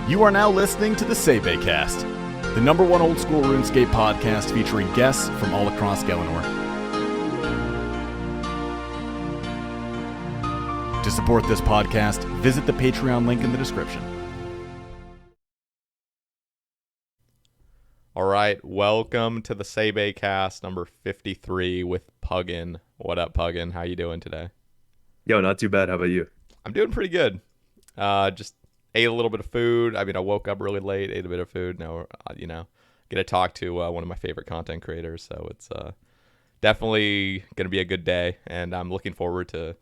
You are now listening to the Sae Bae Cast, the number one old school RuneScape podcast featuring guests from all across Galanor. To support this podcast, visit the Patreon link in the description. All right, welcome to the Sae Bae Cast number 53 with Puggin. What up, Puggin? How you doing today? Yo, not too bad. How about you? I'm doing pretty good. Just ate a little bit of food. I mean, I woke up really late, ate a bit of food. Now, get to talk to one of my favorite content creators. So it's definitely going to be a good day. And I'm looking forward to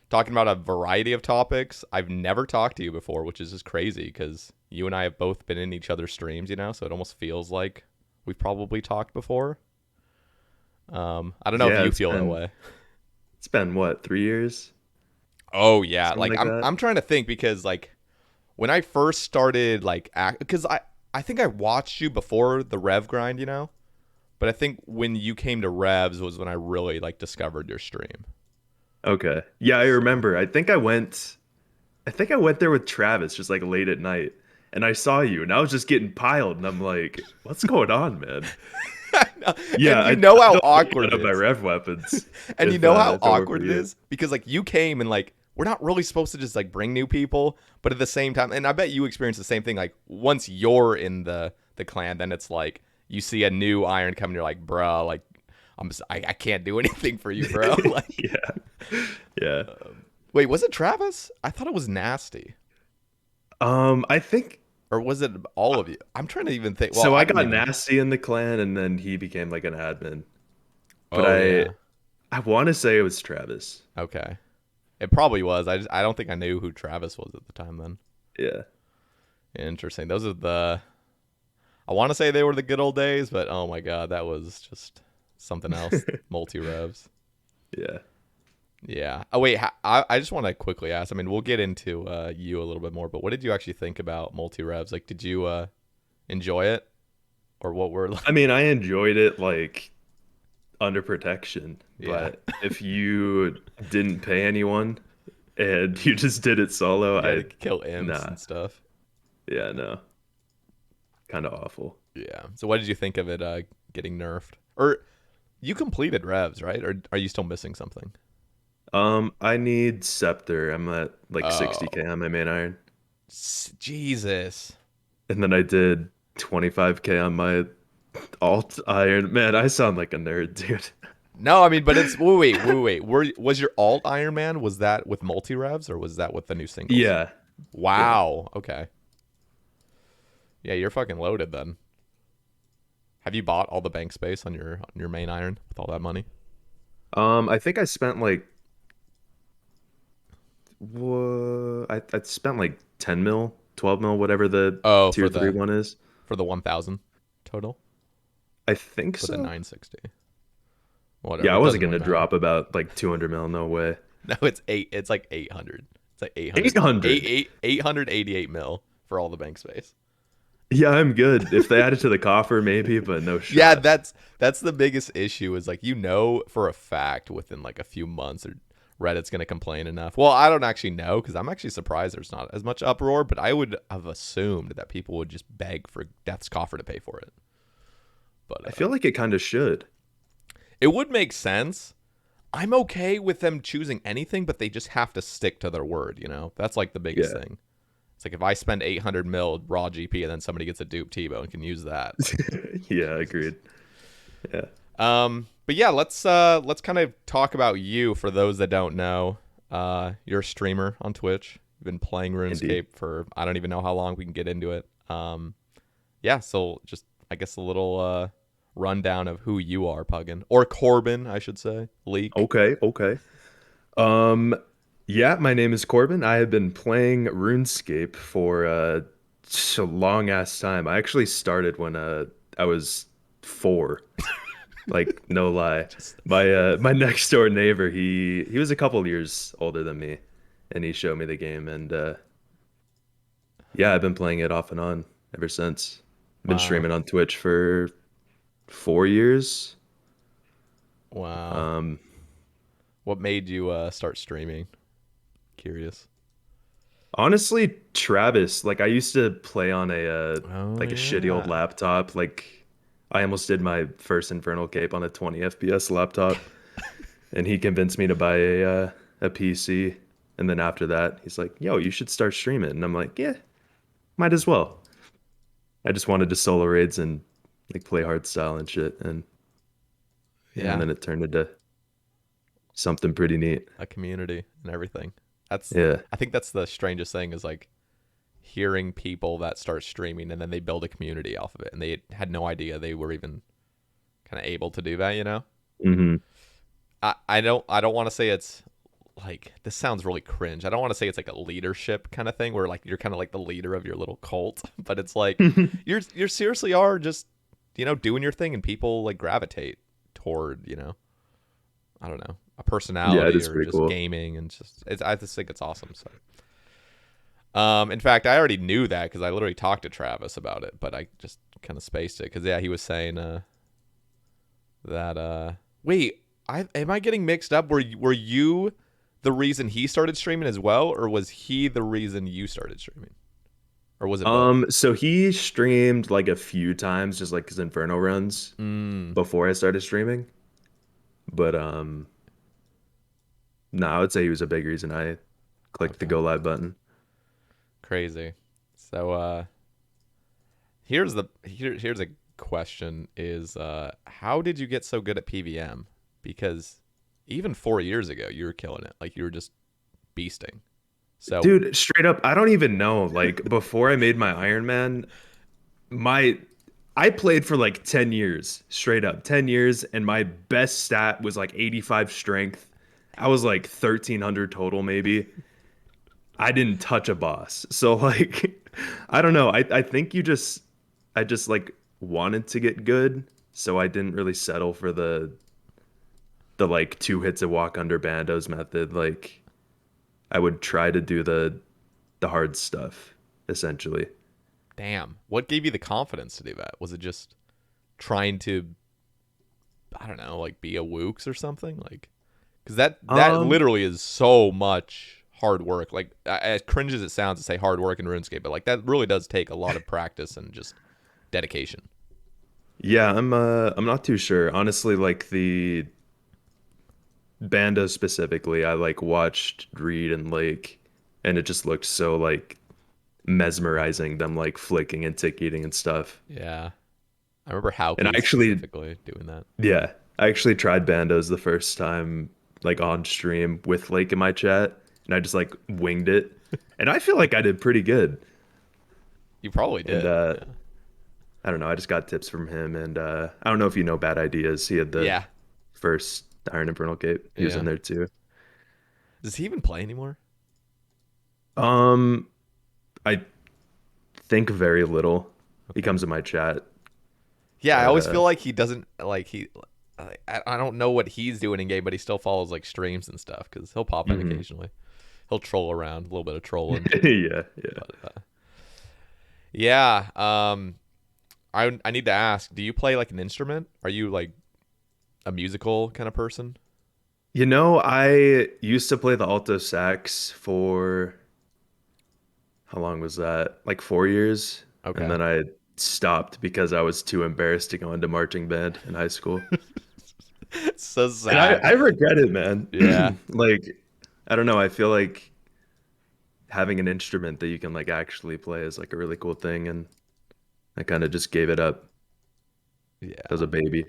talking about a variety of topics. I've never talked to you before, which is just crazy because you and I have both been in each other's streams, so it almost feels like we've probably talked before. I don't know if you feel that way. It's been, what, 3 years? Oh, yeah. Something like that? I'm trying to think because, when I first started, because I think I watched you before the rev grind, but I think when you came to revs was when I really, discovered your stream. Okay. Yeah, I remember. I think I went there with Travis just, late at night, and I saw you, and I was just getting piled, and I'm like, what's going on, man? Yeah, and how awkward it of my is. rev weapons. And you know how awkward it is? Because, you came and, we're not really supposed to just bring new people, but at the same time, and I bet you experience the same thing. Once you're in the clan, then it's you see a new iron coming, you're like, bro, I can't do anything for you, bro. Yeah. Wait, was it Travis? I thought it was Nasty. I think, or was it all of you? I'm trying to even think. Well, so I got Nasty in the clan, and then he became an admin. But I want to say it was Travis. Okay. It probably was. I don't think I knew who Travis was at the time then. Yeah. Interesting. Those are I want to say they were the good old days, but oh my god, that was just something else. Multi-revs. Yeah. Yeah. Oh wait, I just want to quickly ask. I mean, we'll get into you a little bit more, but what did you actually think about multi-revs? Did you enjoy it? Or what were I mean, I enjoyed it under protection, Yeah. but if you didn't pay anyone and you just did it solo, I'd kill imps and stuff. Yeah, no. Kind of awful. Yeah. So what did you think of it getting nerfed? Or you completed revs, right? Or are you still missing something? I need Scepter. I'm at 60k on my main iron. Jesus. And then I did 25k on my alt iron. Man, I sound like a nerd, dude. No, I mean, but it's wait. Was your alt Iron Man, was that with multi revs or was that with the new singles? Yeah. Wow. Yeah. Okay. Yeah, you're fucking loaded then. Have you bought all the bank space on your main iron with all that money? I think I spent I spent 10 mil, 12 mil, whatever the tier 3 one is. For the 1,000 total? I think so. For the 960. Whatever. Yeah, I wasn't gonna drop about 200 mil. No way. No, it's 800. It's 800. It's 800. 800. 888 mil for all the bank space. Yeah, I'm good. If they add it to the coffer, maybe, but no shot. Yeah, that's the biggest issue is for a fact within a few months or Reddit's gonna complain enough. Well, I don't actually know because I'm actually surprised there's not as much uproar, but I would have assumed that people would just beg for Death's Coffer to pay for it. But I feel like it kind of should. It would make sense. I'm okay with them choosing anything, but they just have to stick to their word, That's the biggest thing. It's if I spend 800 mil raw GP and then somebody gets a dupe T-bone and can use that. Yeah, agreed. Yeah. But yeah, let's kind of talk about you for those that don't know. You're a streamer on Twitch. You've been playing RuneScape Indeed. for I don't even know how long. We can get into it. Yeah, so just I guess a little rundown of who you are, Puggin. Or Corbin, I should say. Leak. Okay. Yeah, my name is Corbin. I have been playing RuneScape for a long ass time. I actually started when I was 4. No lie. My next door neighbor, he was a couple years older than me, and he showed me the game, and yeah, I've been playing it off and on ever since. I've been streaming on Twitch for 4 years. Wow. What made you start streaming? Curious. Honestly, Travis, like I used to play on Oh like a shitty old yeah. laptop. Like I almost did my first Infernal Cape on a 20 FPS laptop, and he convinced me to buy a PC. And then after that, he's like, "Yo, you should start streaming." And I'm like, "Yeah, might as well." I just wanted to solo raids and like play hardstyle and shit, and yeah, and Yeah, then it turned into something pretty neat. a community and everything. That's Yeah. I think that's the strangest thing is like hearing people that start streaming and then they build a community off of it and they had no idea they were even kind of able to do that, you know? Hmm. I don't want to say it's like this sounds really cringe. I don't want to say it's like a leadership kind of thing where like you're kind of like the leader of your little cult, but it's like you're seriously are just doing your thing and people like gravitate toward, I don't know, a Yeah, it personality is or pretty just cool. gaming and I just think it's awesome. So in fact, I already knew that because I literally talked to Travis about it, but I just kind of spaced it because yeah, he was saying that wait, am I getting mixed up? Were you the reason he started streaming as well, or was he the reason you started streaming, or was it both? So he streamed like a few times, just like his Inferno runs Mm, before I started streaming. But no, I would say he was a big reason I clicked the okay, go live button. crazy. So here's a question: is how did you get so good at PVM? Because even 4 years ago, you were killing it. Like you were just beasting. So Dude, straight up, I don't even know. Like before I made my Ironman, my I played for like 10 years, straight up 10 years, and my best stat was like 85 strength. I was like 1300 total maybe. I didn't touch a boss. So like I don't know. I think I just like wanted to get good, so I didn't really settle for the like two hits a walk under bandos method. Like I would try to do the hard stuff essentially. damn, what gave you the confidence to do that? Was it just trying to, I don't know, like be a Wooks or something? Like, because that Um literally is so much hard work. Like, as cringe as it sounds to say hard work in RuneScape, but like that really does take a lot of practice and just dedication. yeah, I'm not too sure. Honestly, like the bandos specifically, I like watched Reed and Lake, and it just looked so like mesmerizing, them like flicking and tick eating and stuff. Yeah, I remember And I Hauke actually, specifically doing that. yeah, I actually tried bandos the first time, like on stream with Lake in my chat, and I just like winged it. And I feel like I did pretty good. You probably And did. Yeah. I don't know, I just got tips from him. And I don't know if you know Bad Ideas. He had the Yeah. first Iron Infernal Cape. He was in Yeah. there too. Does he even play anymore? Um, I think very little. He Okay. comes in my chat, Yeah, I but always feel like he doesn't like he. I don't know what he's doing in game, but he still follows like streams and stuff because he'll pop in mhm. occasionally. He'll troll around, a little bit of trolling. Yeah, yeah. But yeah, I need to ask: do you play like an instrument? Are you like a musical kind of person? You know, I used to play the alto sax for how long was that? Like 4 years, and Okay. then I stopped because I was too embarrassed to go into marching band in high school. So And sad. I regret it, man. Yeah. Like, I don't know. I feel like having an instrument that you can like actually play is like a really cool thing, and I kind of just gave it up as Yeah. a baby.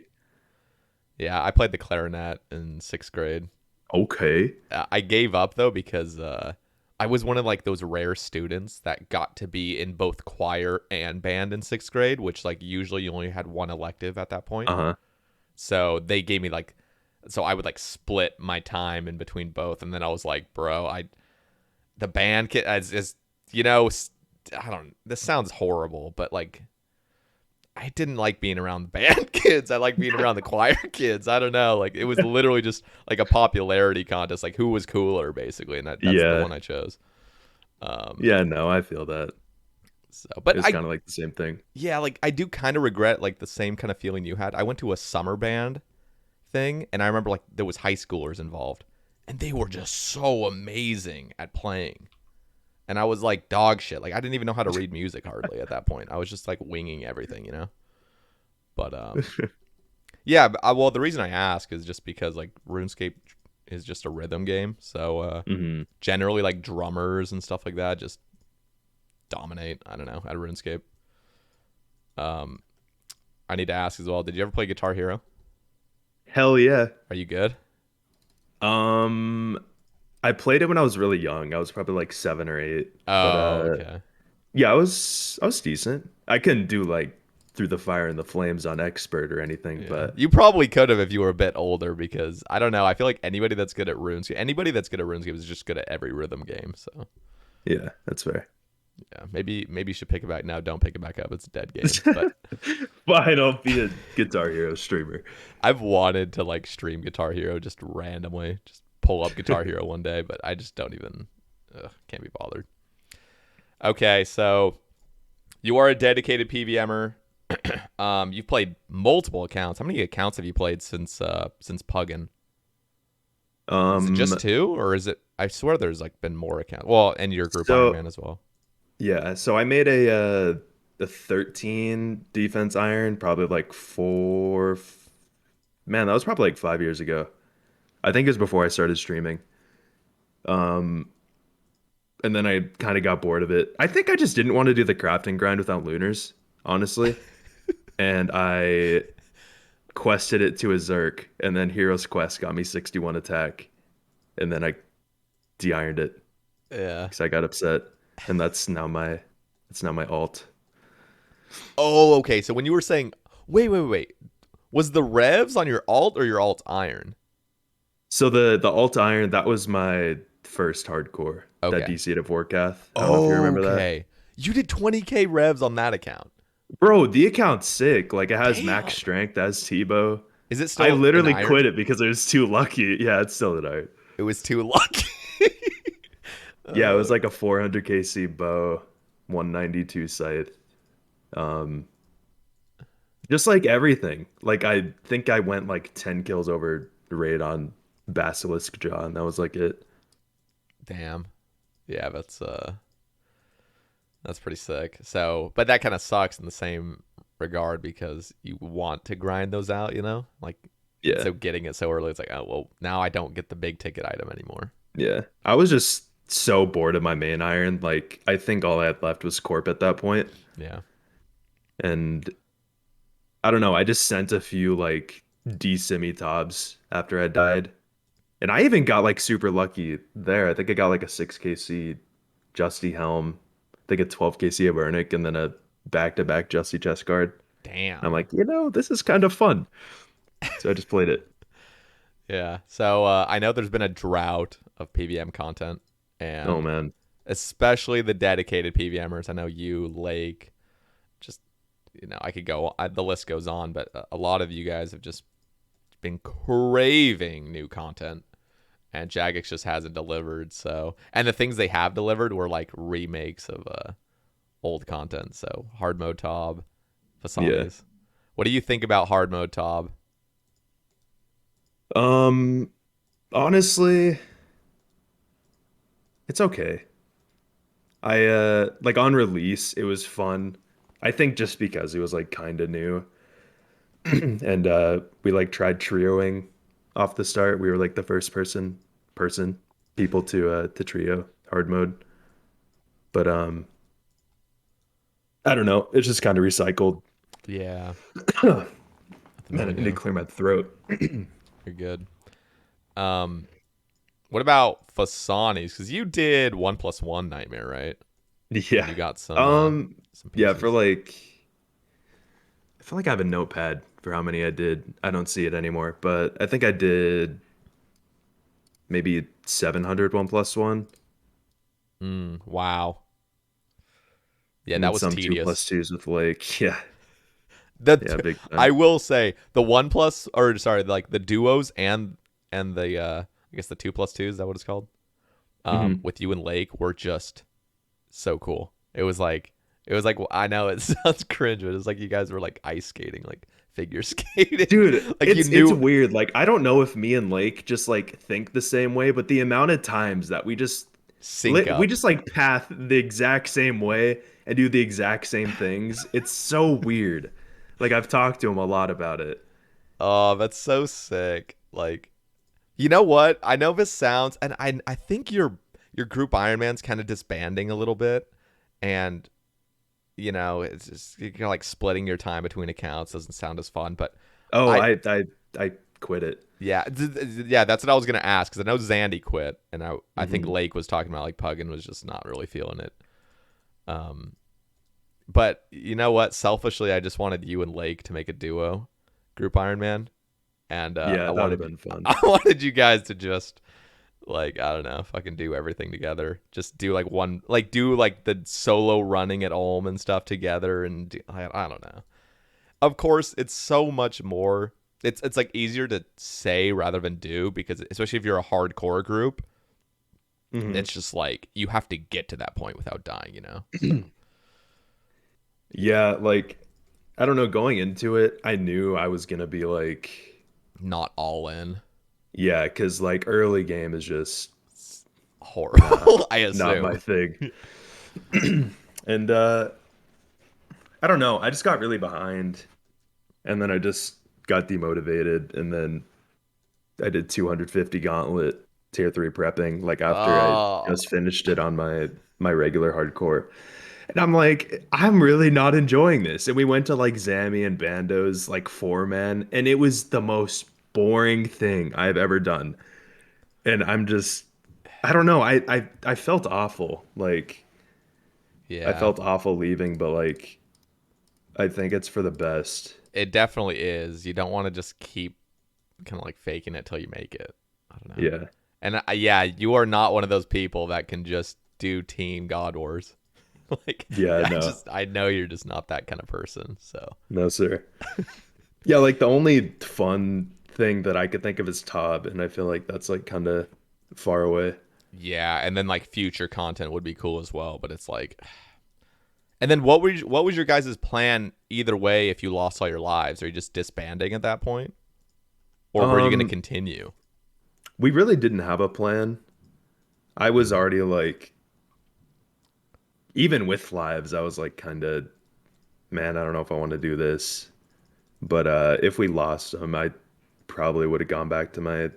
Yeah. I played the clarinet in 6th grade. Okay. I gave up though because I was one of like those rare students that got to be in both choir and band in 6th grade, which like usually you only had one elective at that point. Uh-huh. So they gave me like, so I would like split my time in between both, and then I was like, bro, the band kid as you know, I don't. This sounds horrible, but like I didn't like being around the band kids. I like being around the choir kids. I don't know. Like it was literally just like a popularity contest, like who was cooler, basically, and that's the Yeah. one I chose. Um, Yeah, no, I feel that. so, but It's kind of like the same thing. yeah, like I do kind of regret like the same kind of feeling you had. I went to a summer band thing, and I remember like there was high schoolers involved, and they were just so amazing at playing. and I was like dog shit. Like I didn't even know how to read music hardly at that point. I was just like winging everything, But yeah. Well, the reason I ask is just because like RuneScape is just a rhythm game, so generally like drummers and stuff like that just dominate. I don't know, at RuneScape. I need to ask as well. Did you ever play Guitar Hero? Hell yeah. Are you good? Um, I played it when I was really young. I was probably like 7 or 8. But Oh, okay. yeah, I was decent. I couldn't do like through the fire and the flames on expert or anything, Yeah. but You probably could have if you were a bit older, because I don't know. I feel like anybody that's good at RuneScape is just good at every rhythm game. So yeah, that's fair. yeah, maybe you should pick it back. No, don't pick it back up. It's a dead game. But Fine, I'll be a Guitar Hero streamer. I've wanted to like stream Guitar Hero just randomly, just pull up Guitar Hero one day, but I just don't even can't be bothered. Okay, so you are a dedicated PvMer. You've played multiple accounts. How many accounts have you played since Puggin? Is it just 2, or is it? I swear there's like been more accounts. Well, and your group So Ironman as well. yeah, so I made a 13 defense iron probably like man, that was probably like 5 years ago. I think it was before I started streaming. Um, and then I kind of got bored of it. I think I just didn't want to do the crafting grind without lunars, honestly. And I quested it to a Zerk, and then Hero's Quest got me 61 attack, and then I de-ironed it Yeah. because I got upset, and that's now my alt. Oh, okay. So when you were saying, wait, was the revs on your alt or your alt iron? So the alt iron, that was my first hardcore. That Okay. DC to Vorkath. I don't know if you remember that. Okay. You did 20k revs on that account. Bro, the account's sick. Like it has Damn. max strength, it has Tebow. Is it still I an literally iron? quit it because I was too lucky. Yeah, it's still an art. It was too lucky. Yeah, it was like a 400 KC bow, 192 scythe. Um, just like everything. Like I think I went like 10 kills over raid on Basilisk Jaw, and that was like it. Damn. Yeah, that's pretty sick. So, but that kind of sucks in the same regard because you want to grind those out, Like, Yeah. so getting it so early, it's like, oh, well, now I don't get the big ticket item anymore. Yeah. I was just so bored of my main iron. Like I think all I had left was Corp at that point. Yeah. And I don't know, I just sent a few like D-Simi Tobs after I died. And I even got like super lucky there. I think I got like a 6 KC Justy Helm, I think a 12 KC Avernic, and then a back-to-back Justy chest guard. Damn. I'm like, this is kind of fun. So I just played it. Yeah. So I know there's been a drought of PVM content, and Oh man. especially the dedicated PVMers. I know you, Lake, just I could go. The list goes on, but a lot of you guys have just been craving new content, and Jagex just hasn't delivered. So, and the things they have delivered were like remakes of old content. So, hard mode Tob, Fasanis. Yeah. What do you think about hard mode Tob? Honestly, it's okay. I like on release, it was fun. I think just because it was like kind of new. And we like tried trioing off the start. We were like the first person people to trio hard mode. But I don't know. It's just kind of recycled. Yeah. Man, I need to clear my throat. You're good. What about Fasanis? Because you did 1+1 Nightmare, right? Yeah. You got some Yeah, pieces. for like I feel like I have a notepad for how many I did. I don't see it anymore, but I think I did maybe 700 1+1, Wow. Yeah, and that then was some two tedious. plus twos with like yeah, The yeah, big I time. will say the 1+, or sorry, like the duos and the I guess the 2+2, is that what it's called? Mhm. With you and Lake were just so cool. It was like well, I know it sounds cringe, but it's like you guys were like ice skating, like figure skating. Dude, Like you it's knew. weird. Like I don't know if me and Lake just like think the same way, but the amount of times that we just sync We up. just like path the exact same way and do the exact same things. It's so weird. Like I've talked to him a lot about it. Oh, that's so sick. Like, you know what? I know this sounds, and I think your group Ironman's kind of disbanding a little bit, and it's just you're like splitting your time between accounts doesn't sound as fun. But Oh, I I quit it. yeah yeah that's what I was gonna ask because I know Zandy quit, and I think Mhm. Lake was talking about like Puggin was just not really feeling it. But you know what? Selfishly, I just wanted you and Lake to make a duo, group Ironman, and Yeah, I that would have wanted been fun. I wanted you guys to just like I don't know, fucking do everything together. Just do like one, like do like the solo running at Ulm and stuff together, and I don't know. Of course, it's so much more. It's like easier to say rather than do because especially if you're a hardcore group, Mhm. it's just like you have to get to that point without dying. So Yeah, like I don't know, going into it, I knew I was gonna be like, not all in. yeah, because like early game is just not Horrible, I not my assume. thing. And I don't know, I just got really behind and then I just got demotivated and then I did 250 gauntlet tier 3 prepping like after I Oh, just finished it on my regular hardcore. And I'm like, I'm really not enjoying this. And we went to like Zammy and Bando's like 4-man, and it was the most boring thing I've ever done. And I'm just, I don't know. I felt awful. Like I yeah. felt awful leaving, but like I think it's for the best. It definitely is. You don't want to just keep kind of like faking it till you make it. I don't know. Yeah. And yeah, you are not one of those people that can just do team God Wars. Like, Yeah, no. I know you're just not that kind of person. So, No, sir. Yeah, like the only fun thing that I could think of is Tob, and I feel like that's like kind of far away. yeah. And then like future content would be cool as well. But it's like, and then what was your guys' plan either way if you lost all your lives? Are you just disbanding at that point? Or were you going to Um, continue? we really didn't have a plan. I was already like, even with lives, I was like kind of, man, I don't know if I want to do this. But if we lost them, I probably would have gone back to my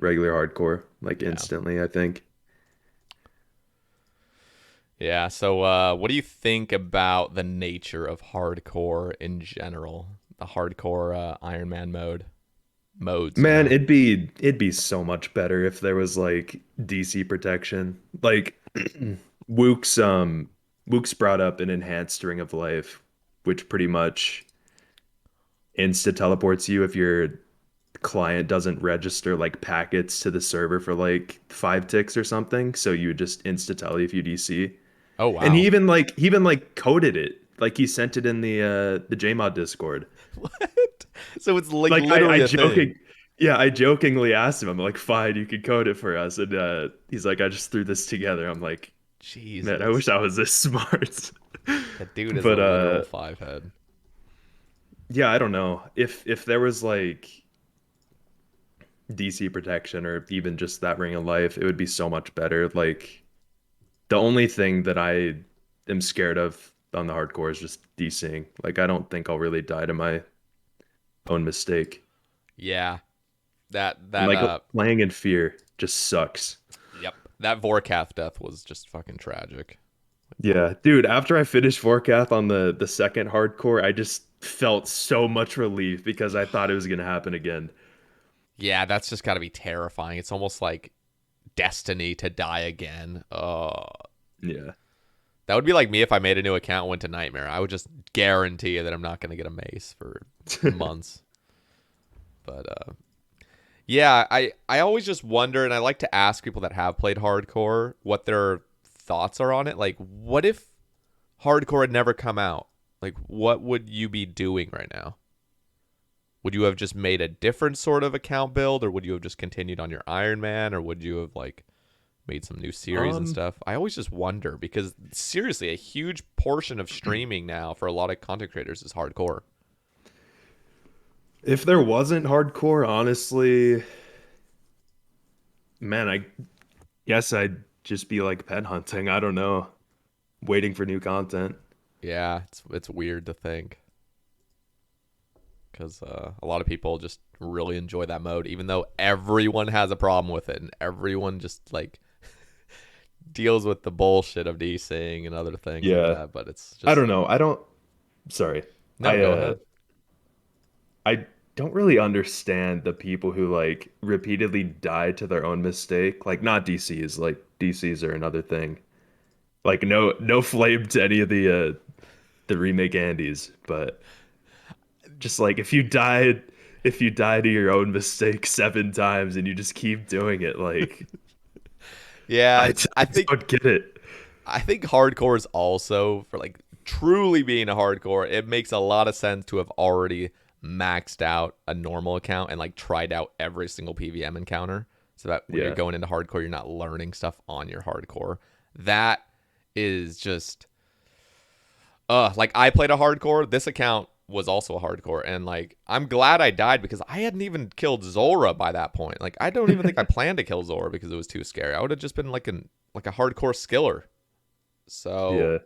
regular hardcore like Yeah. instantly, I think. Yeah. So, what do you think about the nature of hardcore in general? The hardcore Ironman modes. Man, it'd be so much better if there was like DC protection. Like Wook's Wook's brought up an enhanced ring of life, which pretty much insta teleports you if your client doesn't register like packets to the server for like 5 ticks or something. So you would just insta tele if you DC. Oh And wow. he even like coded it. Like he sent it in the JMod Discord. What? So it's like Like I literally a thing. joking, yeah, I jokingly asked him. I'm like, fine, you could code it for us. And he's like, I just threw this together. I'm like, man, I wish Jesus. I was this smart. That dude is a But literal five head. yeah, I don't know if there was like DC protection or even just that ring of life, it would be so much better. Like the only thing that I am scared of on the hardcore is just DCing. Like I don't think I'll really die to my own mistake. Yeah. That And that like uh playing in fear just sucks. yep. That Vorkath death was just fucking tragic. Yeah, dude, after I finished Vorkath on the second hardcore, I just felt so much relief because I thought it was gonna happen again. Yeah, that's just got to be terrifying. It's almost like destiny to die again. Oh, Yeah. that would be like me if I made a new account and went to Nightmare. I would just guarantee that I'm not going to get a mace for months. But yeah, I always just wonder, and I like to ask people that have played hardcore what their thoughts are on it. Like, what if hardcore had never come out? Like, what would you be doing right now? Would you have just made a different sort of account build, or would you have just continued on your Iron Man, or would you have like made some new series and Um, stuff? I always just wonder because seriously, a huge portion of streaming now for a lot of content creators is hardcore. if there wasn't hardcore, honestly, man, I guess I'd just be like pen hunting. I don't know, waiting for new content. Yeah, it's weird to think because a lot of people just really enjoy that mode, even though everyone has a problem with it and everyone just like deals with the bullshit of DCing and other things like Yeah, that. But it's I just don't know. I don't. Sorry, no. I Go ahead. I don't really understand the people who like repeatedly die to their own mistake. Like not DCs, like DCs are another thing. Like no flame to any of the remake Andes, but just like if you die to your own mistake 7 times and you just keep doing it, like Yeah, I don't get it. I think hardcore is also for like truly being a hardcore. It makes a lot of sense to have already maxed out a normal account and like tried out every single PVM encounter, so that when you're Yeah. going into hardcore, you're not learning stuff on your hardcore. That is just like I played a hardcore. This account was also a hardcore, and like I'm glad I died because I hadn't even killed Zora by that point. Like I don't even think I planned to kill Zora because it was too scary. I would have just been like a hardcore skiller. So Yeah.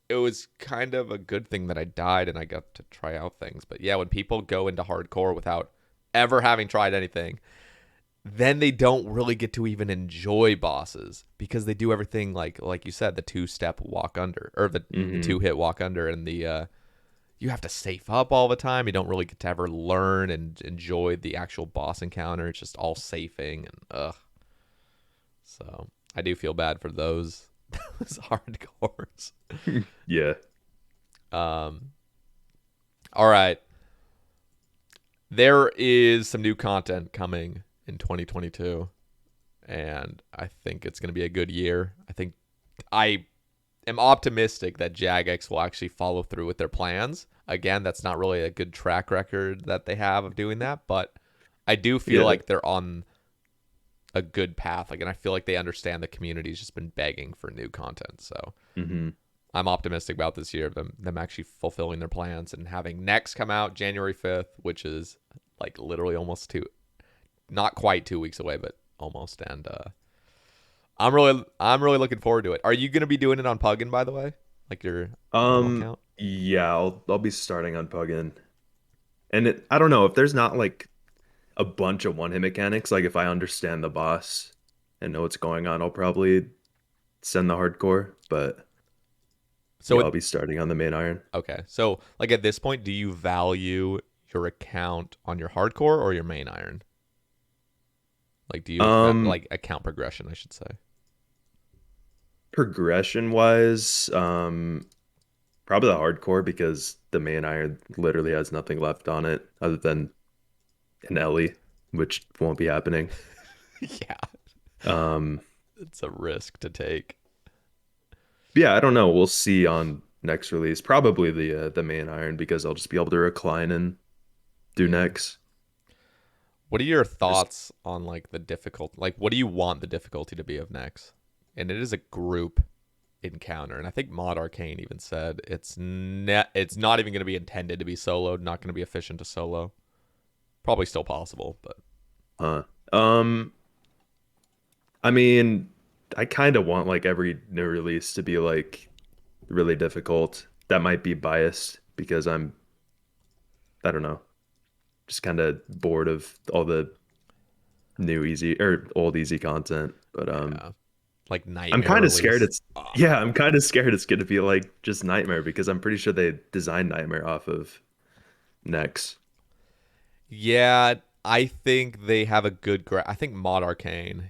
it was kind of a good thing that I died and I got to try out things. But yeah, when people go into hardcore without ever having tried anything, then they don't really get to even enjoy bosses because they do everything like you said, the 2-step walk under or the Hmm. 2-hit walk under, and the you have to safe up all the time. You don't really get to ever learn and enjoy the actual boss encounter. It's just all safing and ugh. So I do feel bad for those those hardcores. Yeah. Um, all right. There is some new content coming in 2022, and I think it's going to be a good year. I am optimistic that Jagex will actually follow through with their plans. Again, that's not really a good track record that they have of doing that, but I do feel Yeah. like they're on a good path. Like, and I feel like they understand the community's just been begging for new content. So Hmm. I'm optimistic about this year, them actually fulfilling their plans and having Next come out January 5th, which is like literally almost not quite 2 weeks away, but almost. And I'm really looking forward to it. Are you gonna be doing it on Puggin, by the way, like your normal account? Yeah, I'll be starting on Puggin. And I don't know if there's not like a bunch of one hit mechanics, like if I understand the boss and know what's going on, I'll probably send the hardcore, but So yeah, it, I'll be starting on the main iron. okay, so like at this point, do you value your account on your hardcore or your main iron? Like, do you Um, like account progression? I should say. Progression wise, probably the hardcore because the main iron literally has nothing left on it other than an Ellie, which won't be happening. Yeah, Um, it's a risk to take. yeah, I don't know. We'll see on next release. Probably the main iron because I'll just be able to recline and do Yeah. next. What are your Just thoughts on like the difficult? Like, what do you want the difficulty to be of next? And it is a group encounter, and I think Mod Arcane even said it's not even going to be intended to be soloed, not going to be efficient to solo. Probably still possible, but huh. Um, I mean, I kind of want like every new release to be like really difficult. That might be biased because I don't know, just kind of bored of all the new easy or old easy content. But yeah, like I'm Nightmare kind of scared release. it's yeah, I'm kind of scared it's gonna be like just Nightmare because I'm pretty sure they designed Nightmare off of Nex. Yeah, I think they have a good. I think Mod Arcane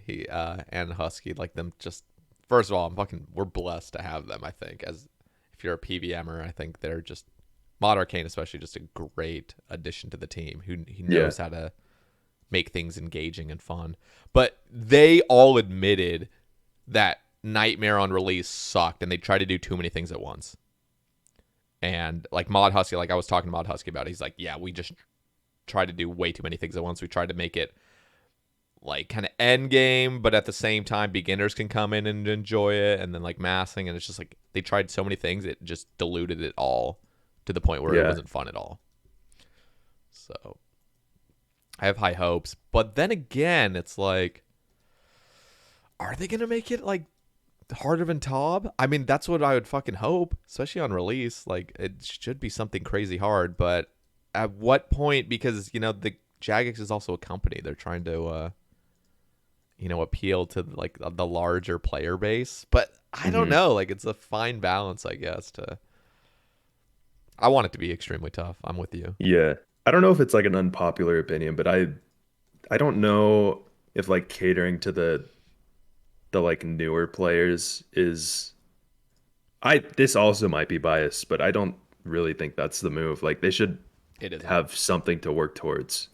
and Husky like them. Just first of all, we're blessed to have them. I think as if you're a PvMer, I think they're just Mod Arcane, especially just a great addition to the team. Who he Yeah, knows how to make things engaging and fun. But they all admitted that Nightmare on release sucked, and they tried to do too many things at once. And like Mod Husky, like I was talking to Mod Husky about, it, he's like, yeah, we just tried to do way too many things at once. We tried to make it like kind of end game, but at the same time, beginners can come in and enjoy it, and then like massing, and it's just like they tried so many things, it just diluted it all to the point where it yeah. wasn't fun at all. So I have high hopes, but then again, it's like, are they gonna make it like harder than Tob? I mean, that's what I would fucking hope, especially on release. Like, it should be something crazy hard, but at what point? Because, the Jagex is also a company. They're trying to, appeal to, like, the larger player base. But I don't know. Like, it's a fine balance, I guess, I want it to be extremely tough. I'm with you. Yeah. I don't know if it's like an unpopular opinion, but I don't know if like catering to the like newer players is I this also might be biased, but I don't really think that's the move. Like they should It isn't. have something to work towards.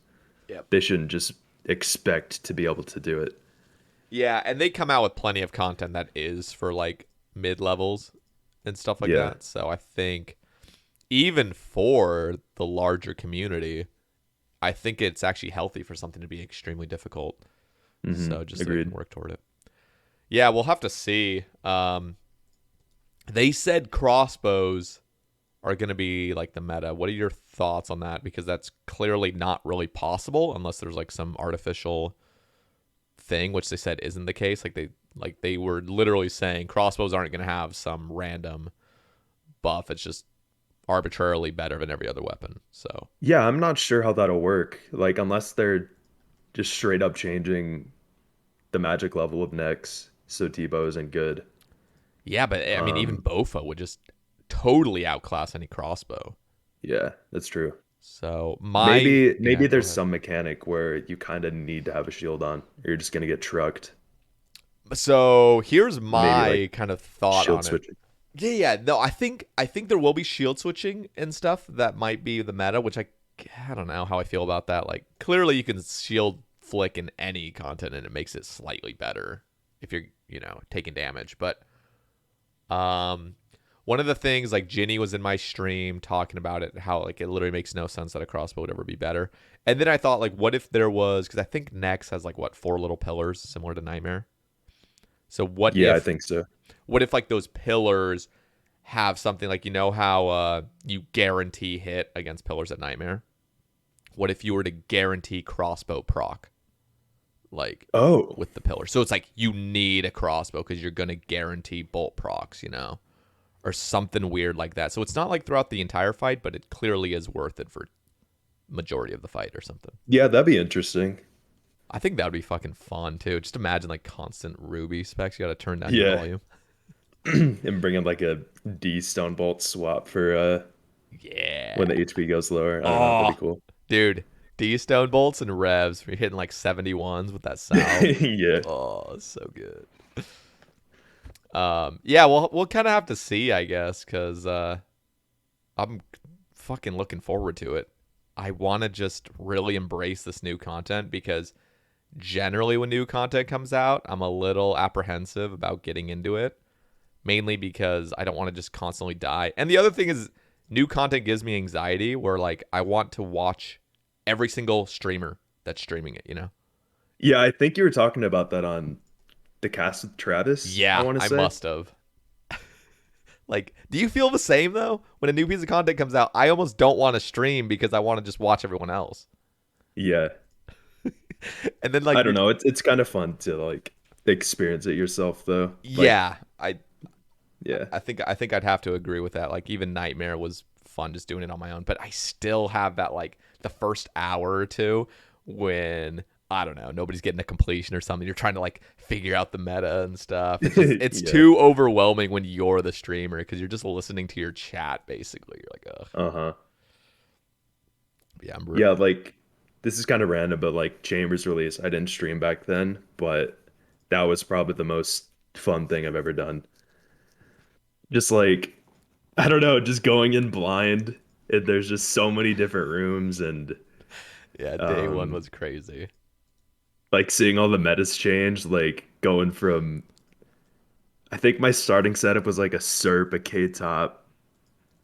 Yep. They shouldn't just expect to be able to do it. Yeah, and they come out with plenty of content that is for, like, mid-levels and stuff like Yeah. that. So I think even for the larger community, I think it's actually healthy for something to be extremely difficult. So just so they Agreed. can work toward it. Yeah, we'll have to see. They said crossbows are going to be like the meta. What are your thoughts on that? Because that's clearly not really possible unless there's like some artificial thing, which they said isn't the case. Like they were literally saying crossbows aren't going to have some random buff. It's just arbitrarily better than every other weapon. So Yeah, I'm not sure how that'll work. Like unless they're just straight up changing the magic level of necks so Tebow isn't good. yeah, but I mean, even Um, Bofa would just totally outclass any crossbow. yeah, that's true. So Maybe go there's ahead. some mechanic where you kind of need to have a shield on, or you're just gonna get trucked. So here's Maybe like my kind of thought shield on it. switching. Yeah. No, I think there will be shield switching and stuff that might be the meta, which I don't know how I feel about that. Like clearly you can shield flick in any content and it makes it slightly better if you're, taking damage. But one of the things, like, Ginny was in my stream talking about it, how like it literally makes no sense that a crossbow would ever be better. And then I thought, like, what if there was, because I think Nex has like what, 4 little pillars similar to Nightmare. So Yeah, I think so. what if like those pillars have something like, how you guarantee hit against pillars at Nightmare? What if you were to guarantee crossbow proc, like, Oh, with the pillar? So it's like you need a crossbow because you're gonna guarantee bolt procs, or something weird like that. So it's not like throughout the entire fight, but it clearly is worth it for majority of the fight or something. yeah, that'd be interesting. I think that would be fucking fun too. Just imagine like constant Ruby specs. You got to turn down your Yeah, volume. and bring in like a D stone bolt swap for Yeah. when the HP goes lower. I don't know. That'd Oh, be cool. dude. D stone bolts and revs. You're hitting like 71s with that salve. Yeah. Oh, it's so good. Yeah, we'll kind of have to see, I guess, because I'm fucking looking forward to it. I want to just really embrace this new content because generally when new content comes out, I'm a little apprehensive about getting into it, mainly because I don't want to just constantly die. And the other thing is, new content gives me anxiety where, like, I want to watch every single streamer that's streaming it. Yeah, I think you were talking about that on the cast with Travis, I Yeah, want to I say. must have. Like, do you feel the same though? When a new piece of content comes out, I almost don't want to stream because I want to just watch everyone else. Yeah. And then like I don't know. It's kind of fun to like experience it yourself though. Like, yeah, yeah. I think I'd have to agree with that. Like even Nightmare was fun just doing it on my own, but I still have that like the first hour or two when I don't know, nobody's getting a completion or something. You're trying to like figure out the meta and stuff. It's Yeah. too overwhelming when you're the streamer because you're just listening to your chat basically. You're like, ugh. Uh-huh. Yeah, Yeah, like this is kind of random, but like Chambers release, I didn't stream back then, but that was probably the most fun thing I've ever done. Just like I don't know, just going in blind. There's just so many different rooms and yeah, day one um was crazy. like seeing all the metas change, like going from I think my starting setup was like a SERP, a K-top,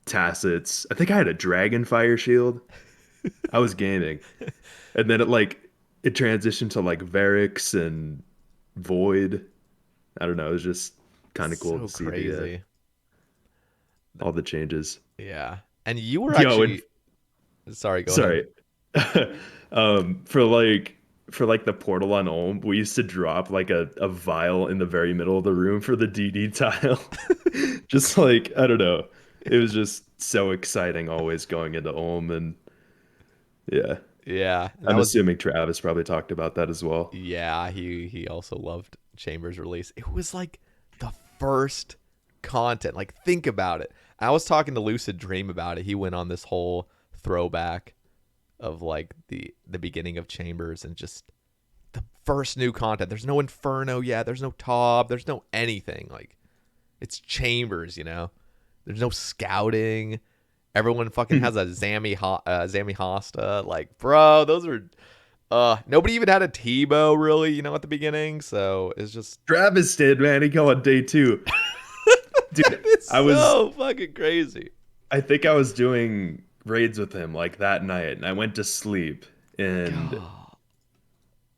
Tacits. I think I had a Dragon Fire Shield. I was gaming. And then it transitioned to like Varix and Void. I don't know, it was just kind of cool to So see the crazy. all the changes. Yeah. And you were Yo, and actually sorry, go ahead. sorry. For like for like the portal on Ulm, we used to drop like a vial in the very middle of the room for the DD tile. Just like, I don't know. It was just so exciting always going into Ulm, and yeah. Yeah, and that I'm was assuming Travis probably talked about that as well. yeah. He also loved Chambers release. It was like the first content. Like think about it. I was talking to Lucid Dream about it. He went on this whole throwback of like the beginning of Chambers and just the first new content. There's no Inferno yet. There's no Tob. There's no anything. Like it's Chambers, you know. There's no scouting. Everyone fucking has a Zammy Hosta. Like, bro, those are nobody even had a Tebow really, you know, at the beginning. So it's just Travis did, man. He go on day 2. Dude, it's I was so fucking crazy. I think I was doing raids with him like that night, and I went to sleep, and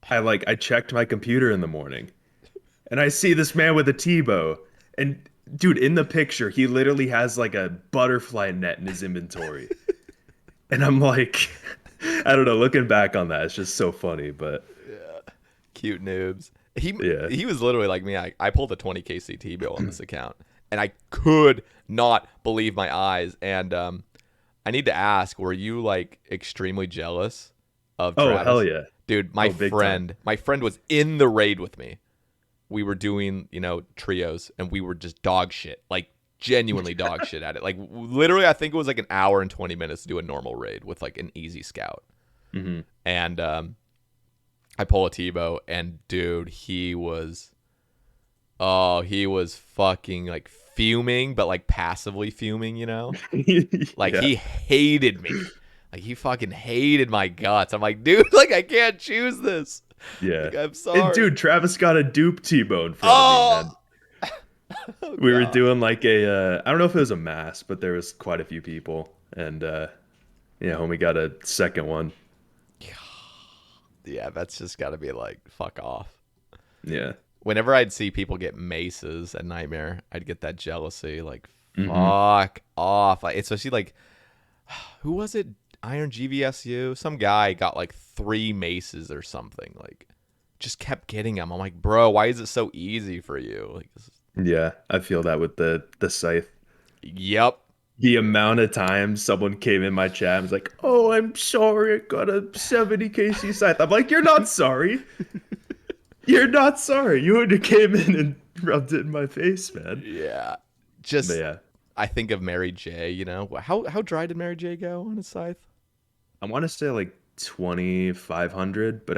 I checked my computer in the morning, and I see this man with a Tebow, and dude, in the picture, he literally has like a butterfly net in his inventory. And I'm like, I don't know, looking back on that, it's just so funny, but Cute noobs. He yeah. he was literally like me. I pulled a 20k CT bill on this account, and I could not believe my eyes. And I need to ask, were you like extremely jealous of Oh, Travis? hell yeah. Dude, Big time. my friend was in the raid with me. We were doing, you know, trios, and we were just dog shit, like genuinely dog shit at it. Like literally, I think it was like an hour and 20 minutes to do a normal raid with like an easy scout. Hmm. And I pull a Tebow, and dude, he was fucking like fuming, but like passively fuming, you know? Like Yeah. he hated me. Like he fucking hated my guts. I'm like, dude, like I can't choose this. Yeah. Like, I'm sorry. And dude, Travis got a dupe T-bone from me, man. Oh, oh We were God. doing like I don't know if it was a mass, but there was quite a few people, and yeah, homie got a second one. Yeah, that's just got to be like, fuck off. Yeah. Whenever I'd see people get maces at Nightmare, I'd get that jealousy. Like, Hmm. fuck off. Like, especially like, who was it? Iron GVSU? Some guy got like 3 maces or something. Like, just kept getting them. I'm like, bro, why is it so easy for you? Like, Yeah, I feel that with the scythe. yep. The amount of times someone came in my chat and was like, "Oh, I'm sorry, I got a 70 KC scythe." I'm like, "You're not sorry. You're not sorry. You would have came in and rubbed it in my face, man." Yeah. But Just, yeah, I think of Mary J, you know? How dry did Mary J go on his scythe? I want to say like 2,500, but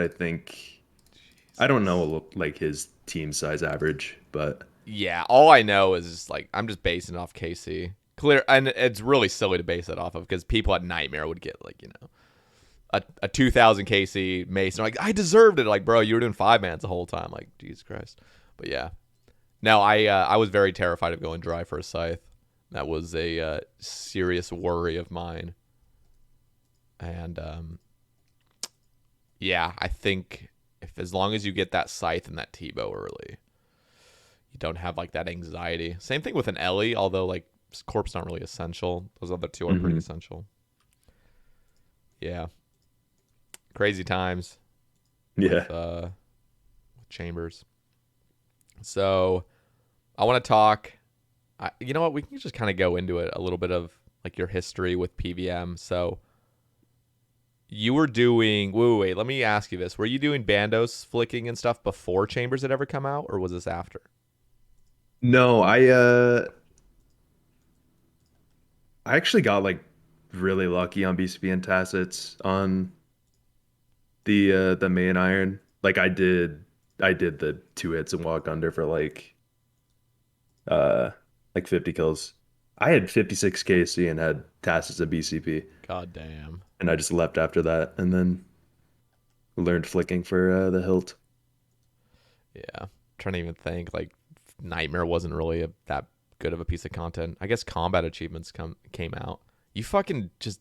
I don't know like his team size average, but Yeah, all I know is just, like I'm just basing it off KC. Clear, and it's really silly to base it off of because people at Nightmare would get like, you know, a 2,000 KC mace. And like, I deserved it. Like, bro, you were doing 5-mans the whole time. Like, Jesus Christ. But yeah, no, I was very terrified of going dry for a scythe. That was a serious worry of mine. And yeah, I think if as long as you get that scythe and that Tebow early, you don't have like that anxiety. Same thing with an Ellie, although like Corp's not really essential. Those other two are pretty Mhm. essential. Yeah. Crazy times yeah. with Chambers. So I want to talk. You know what? We can just kind of go into it a little bit of like your history with PVM. So you were doing. Wait. Let me ask you this: were you doing bandos flicking and stuff before Chambers had ever come out, or was this after? No, I actually got like really lucky on BCB and tacits on the main iron. Like I did the 2 hits and walk under for uh like 50 kills. I had 56 KC and had tacits at BCP, God damn. and I just left after that and then learned flicking for the hilt. Yeah. Trying to even think. Like Nightmare wasn't really that good of a piece of content. I guess combat achievements came out. You fucking just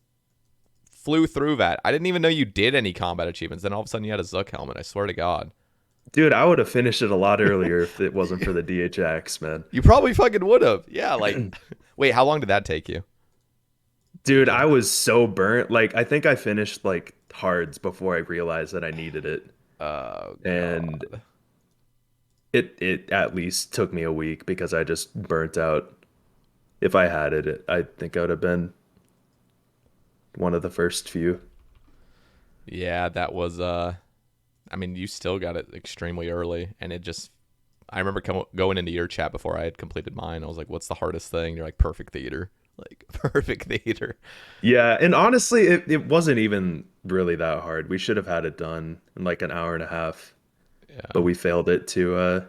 flew through that. I didn't even know you did any combat achievements. Then all of a sudden you had a Zook helmet. I swear to God. Dude, I would have finished it a lot earlier if it wasn't for the DHX, man. You probably fucking would have. Yeah, like wait, how long did that take you? Dude, I was so burnt. Like, I think I finished like hards before I realized that I needed it. Oh and God. it at least took me a week because I just burnt out. If I had it, I think I would have been one of the first few. Yeah, that was I mean, you still got it extremely early, and it just. I remember going into your chat before I had completed mine. I was like, "What's the hardest thing?" You're like, "Perfect theater." Like perfect theater. Yeah, and honestly, it wasn't even really that hard. We should have had it done in like an hour and a half, but Yeah. we failed it to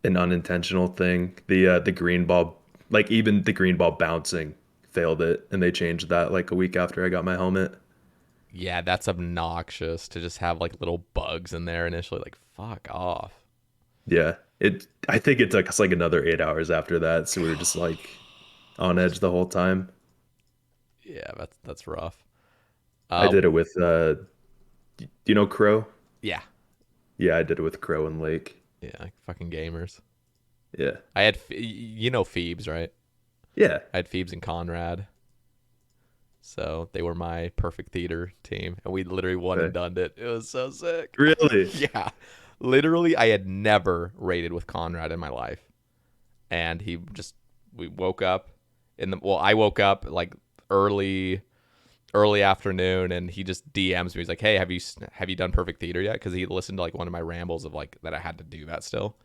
an unintentional thing. The green ball, like even the green ball bouncing, failed it, and they changed that like a week after I got my helmet. Yeah, that's obnoxious to just have like little bugs in there initially. Like, fuck off. Yeah, it. I think it took us like another 8 hours after that, so we were just like on edge the whole time. Yeah, that's rough. I Uh, did it with do you know Crow? yeah, Yeah, I did it with Crow and Lake. yeah, like fucking gamers. Yeah, I had, you know, Phoebes, right? yeah. I had Phoebes and Conrad, so they were my perfect theater team, and we literally one and Okay. done it. It was so sick. Really? Yeah, literally, I had never raided with Conrad in my life, and we woke up I woke up like early afternoon, and he just DMs me. He's like, "Hey, have you done Perfect Theater yet?" Because he listened to like one of my rambles of like that I had to do that still,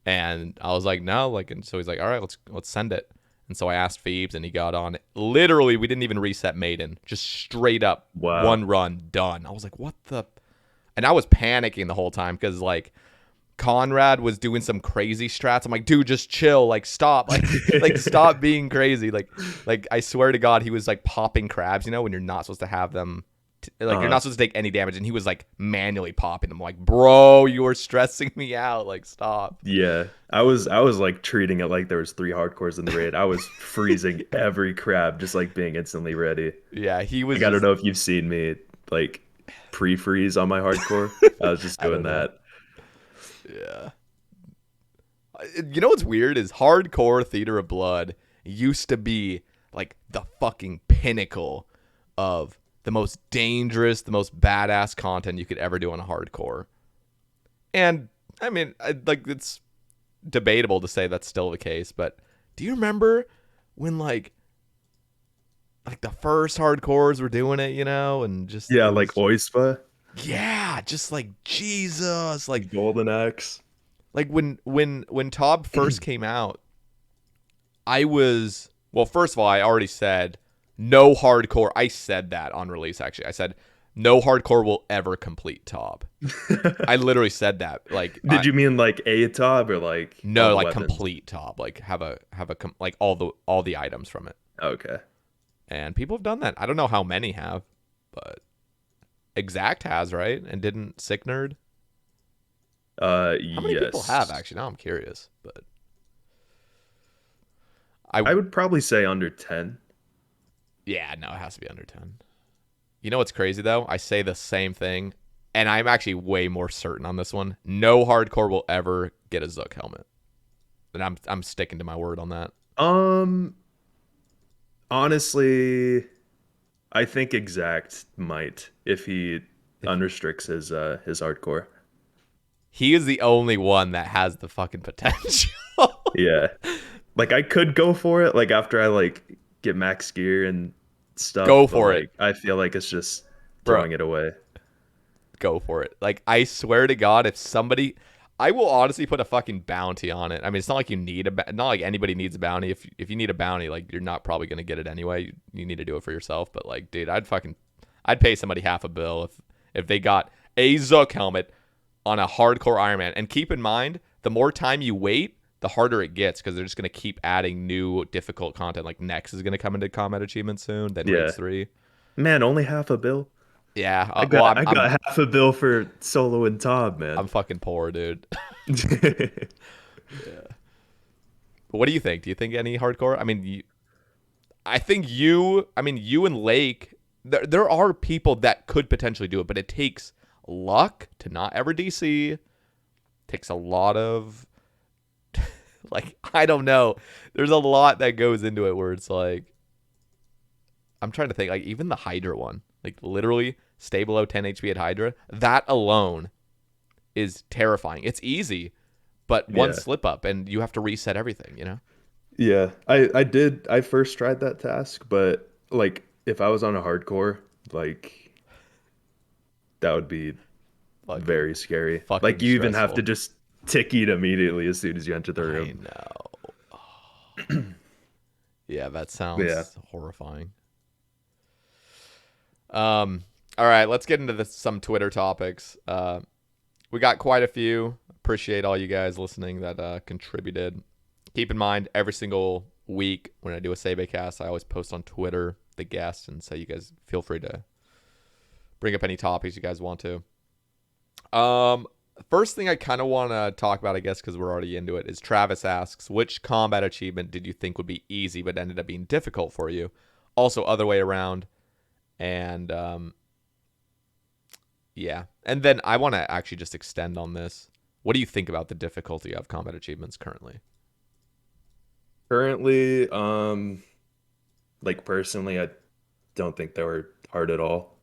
and I was like, "No," like, and so he's like, "All right, let's send it." And so I asked Phoebes, and he got on. Literally, we didn't even reset Maiden, just straight up Wow. one run done. I was like, "What the?" And I was panicking the whole time because like Conrad was doing some crazy strats. I'm like, dude, just chill. Like, stop. Like stop being crazy. Like I swear to God, he was like popping crabs. You know, when you're not supposed to have them. Like you're Uh, not supposed to take any damage, and he was like manually popping them. Like, bro, you are stressing me out. Like, stop. yeah. I was like treating it like there was three hardcores in the raid. I was freezing every crab, just like being instantly ready. Yeah, he was Like I don't just. know if you've seen me like pre-freeze on my hardcore. I was just I doing don't know. that. Yeah. You know what's weird is hardcore Theater of Blood used to be like the fucking pinnacle of the most dangerous, the most badass content you could ever do on a hardcore. And I mean, like it's debatable to say that's still the case, but do you remember when like the first hardcores were doing it, you know, and just Yeah, it like was Oispa, yeah, just like Jesus, Golden Axe. like when Tob first came out, I was well. First of all, I already said no hardcore. I said that on release. Actually, I said no hardcore will ever complete Tob. I literally said that. Like, Did you mean like a top or like all no, the like weapons? complete Tob. Like like all the items from it. Okay. And people have done that. I don't know how many have, but Exact has, right? And didn't Sick Nerd? How many people have Yes. actually? Now I'm curious, but I would probably say under 10. yeah, no, it has to be under 10. You know what's crazy though? I say the same thing, and I'm actually way more certain on this one. No hardcore will ever get a Zook helmet, and I'm sticking to my word on that. Um, honestly, I think Exact might if he If unrestricts his hardcore. he is the only one that has the fucking potential. Yeah. Like I could go for it like after I like get max gear and stuff, Go but for it, like I feel like it's just bro. throwing it away. Go for it. Like I swear to God, if somebody, I will honestly put a fucking bounty on it. I mean, it's not like you need not like anybody needs a bounty. If you need a bounty, like you're not probably gonna get it anyway. You need to do it for yourself. But like, dude, I'd pay somebody half a bill if they got a Zook helmet on a hardcore Ironman. And keep in mind, the more time you wait, the harder it gets because they're just gonna keep adding new difficult content. Like Nex is gonna come into combat achievement soon. Then Yeah. Raids 3. Man, only half a bill. Yeah. I Well, got I got half a bill for solo and Tob, man. I'm fucking poor, dude. What do you think? Do you think any hardcore? I mean, I think you. I mean, you and Lake. There are people that could potentially do it, but it takes luck to not ever DC. Takes a lot of, like, I don't know. There's a lot that goes into it where it's like, I'm trying to think. Like even the Hydra one, like literally stay below 10 HP at Hydra. That alone is terrifying. It's easy, but one Yeah. slip up and you have to reset everything, you know? Yeah. I first tried that task, but like if I was on a hardcore, like that would be Fucking, very scary. fucking Like you even have stressful. to just tick eat immediately as soon as you enter the I room. know. Yeah, that But yeah. sounds horrifying. All right, let's get into some Twitter topics. We got quite a few. Appreciate all you guys listening that contributed. Keep in mind, every single week when I do a Sae Bae cast, I always post on Twitter the guest, and so you guys feel free to bring up any topics you guys want to. First thing I kind of want to talk about, I guess, because we're already into it, is Travis asks, which combat achievement did you think would be easy but ended up being difficult for you? Also, other way around. And yeah. And then I want to actually just extend on this. What do you think about the difficulty of combat achievements currently? Currently, like personally, I don't think they were hard at all.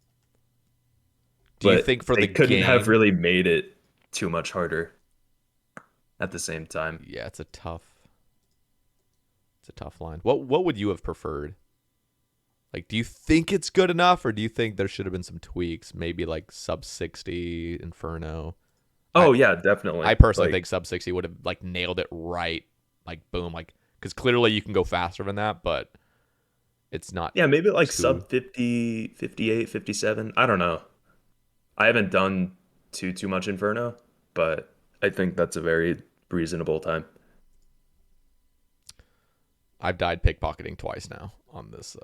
Do you But think for they the couldn't have game? really made it too much harder at the same time. Yeah, it's a tough line. What would you have preferred? Like, do you think it's good enough, or do you think there should have been some tweaks? Maybe like sub 60 Inferno. I Oh yeah, definitely. I personally Like think sub 60 would have like nailed it right, like boom, like because clearly you can go faster than that, but it's not yeah, maybe like too. sub 50, 58, 57. I don't know. I haven't done too much Inferno, but I think that's a very reasonable time. I've died pickpocketing twice now on this.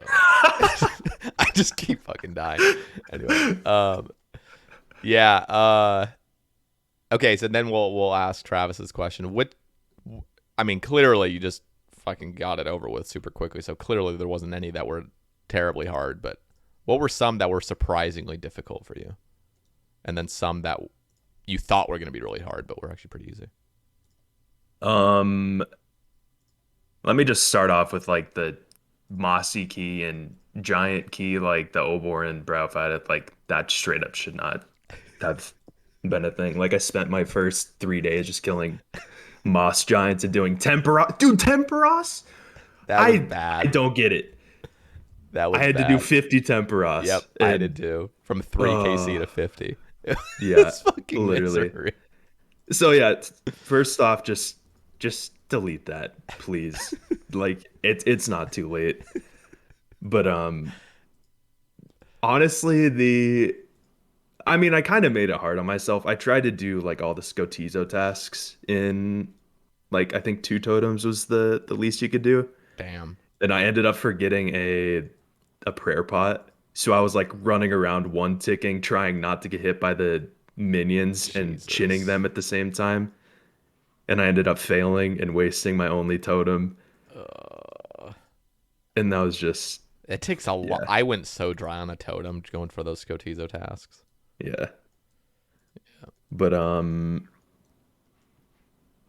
I just keep fucking dying. Anyway, yeah. Okay, so then we'll ask Travis's question. I mean, clearly you just fucking got it over with super quickly. So clearly there wasn't any that were terribly hard. But what were some that were surprisingly difficult for you? And then some that you thought were going to be really hard, but were actually pretty easy. Um, Let me just start off with like the Mossy key and Giant key, like the Obor and Brow fight. Like that straight up should not have been a thing. Like I spent my first 3 days just killing Moss Giants and doing Temperos. Dude, Temperos? That was I bad. don't get it. That I was had to do bad. 50 Temperos. Yep, I did And too. From 3 KC to 50. yeah, It's fucking literally. misery. So yeah, first off, just delete that, please. Like it's not too late. But honestly, I mean, I kind of made it hard on myself. I tried to do like all the Scotizo tasks in like I think two totems was the least you could do. Damn. And I ended up forgetting a prayer pot. So I was like running around one ticking, trying not to get hit by the minions and chinning Jesus. them at the same time. And I ended up failing and wasting my only totem. And that was just It takes a lot. yeah, I went so dry on a totem going for those Scotizo tasks. yeah. But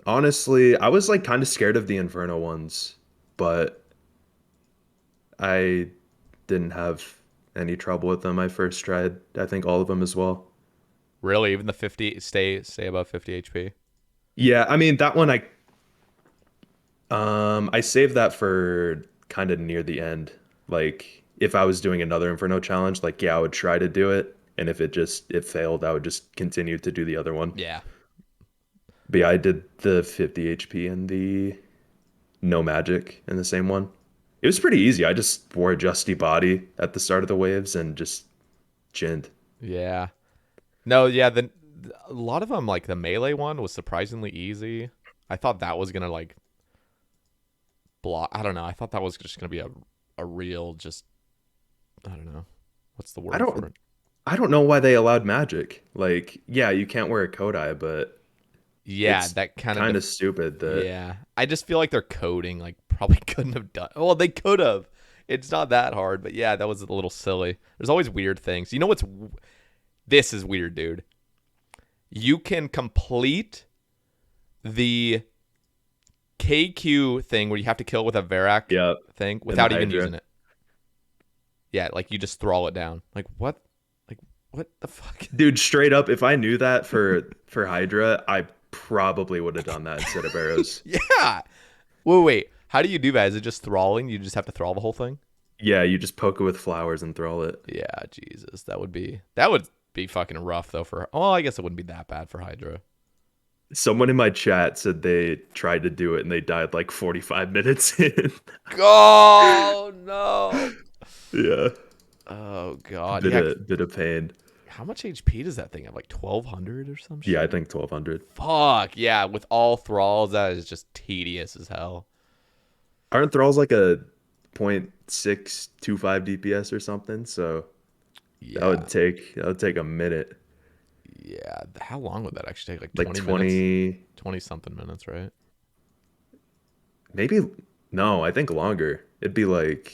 honestly, I was like kind of scared of the Inferno ones, but I didn't have any trouble with them. I first tried, I think all of them as well. Really, even the 50 stay above 50 HP. Yeah, I mean that one I saved that for kind of near the end. Like if I was doing another Inferno challenge, like yeah, I would try to do it, and if it failed, I would just continue to do the other one. Yeah. But yeah, I did the 50 HP and the no magic in the same one. It was pretty easy. I just wore a justy body at the start of the waves and just chinned. Yeah. No, yeah, a lot of them, like the melee one was surprisingly easy. I thought that was gonna like block. I don't know. I thought that was just gonna be a real just. I don't know. What's the I word for don't it? I don't know why they allowed magic. Like, yeah, you can't wear a Kodai, but Yeah, it's that kind of. kind of stupid that Yeah, I just feel like their coding like probably couldn't have done. Well, they could have. It's not that hard, but yeah, that was a little silly. There's always weird things. You know what's? This is weird, dude. You can complete the KQ thing where you have to kill with a Varak yeah, thing and the without even Hydra. using it. Yeah, like you just thrall it down. Like what? Like What the fuck? Dude, straight up, if I knew that for Hydra, I probably would have done that instead of arrows. Yeah. Wait. How do you do that? Is it just thralling? You just have to thrall the whole thing? Yeah, you just poke it with flowers and throw it. Yeah, Jesus. That would be fucking rough though for. Oh, I guess it wouldn't be that bad for Hydra. Someone in my chat said they tried to do it and they died like 45 minutes in. Oh no. Yeah, Oh god. bit Yeah. of bit of pain. How much HP does that thing have? Like 1200 or some Yeah, I shit? think 1200. Fuck. Yeah, with all thralls, that is just tedious as hell. Aren't thralls like a 0.625 DPS or something? So Yeah. that would take a minute. Yeah. How long would that actually take? Like Like 20 minutes? 20, 20 something minutes, right? maybe no, I think longer. It'd be like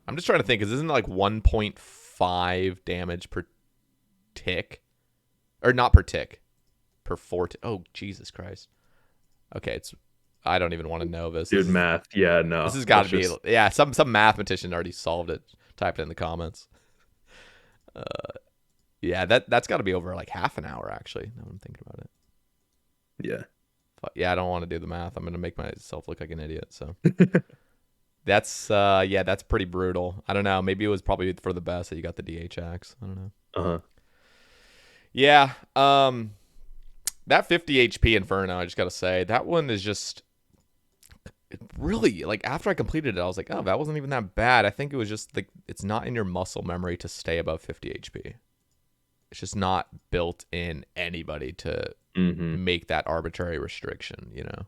I'm just trying to think, because isn't it like 1.5 damage per tick? Or not per tick. Per oh, Jesus Christ. Okay, I don't even want to know this. dude math. Yeah, no. This has got to be, just, yeah, some mathematician already solved it. Type it in the comments. Yeah, that's got to be over like half an hour, actually, now I'm thinking about it. yeah. Yeah, I don't want to do the math. I'm going to make myself look like an idiot, so. That's that's pretty brutal. I don't know. Maybe it was probably for the best that you got the DH axe. I don't know. Uh-huh. Yeah. That 50 HP Inferno, I just gotta say, that one is just really like after I completed it, I was like, oh, that wasn't even that bad. I think it was just like it's not in your muscle memory to stay above 50 HP. It's just not built in anybody to make that arbitrary restriction, you know.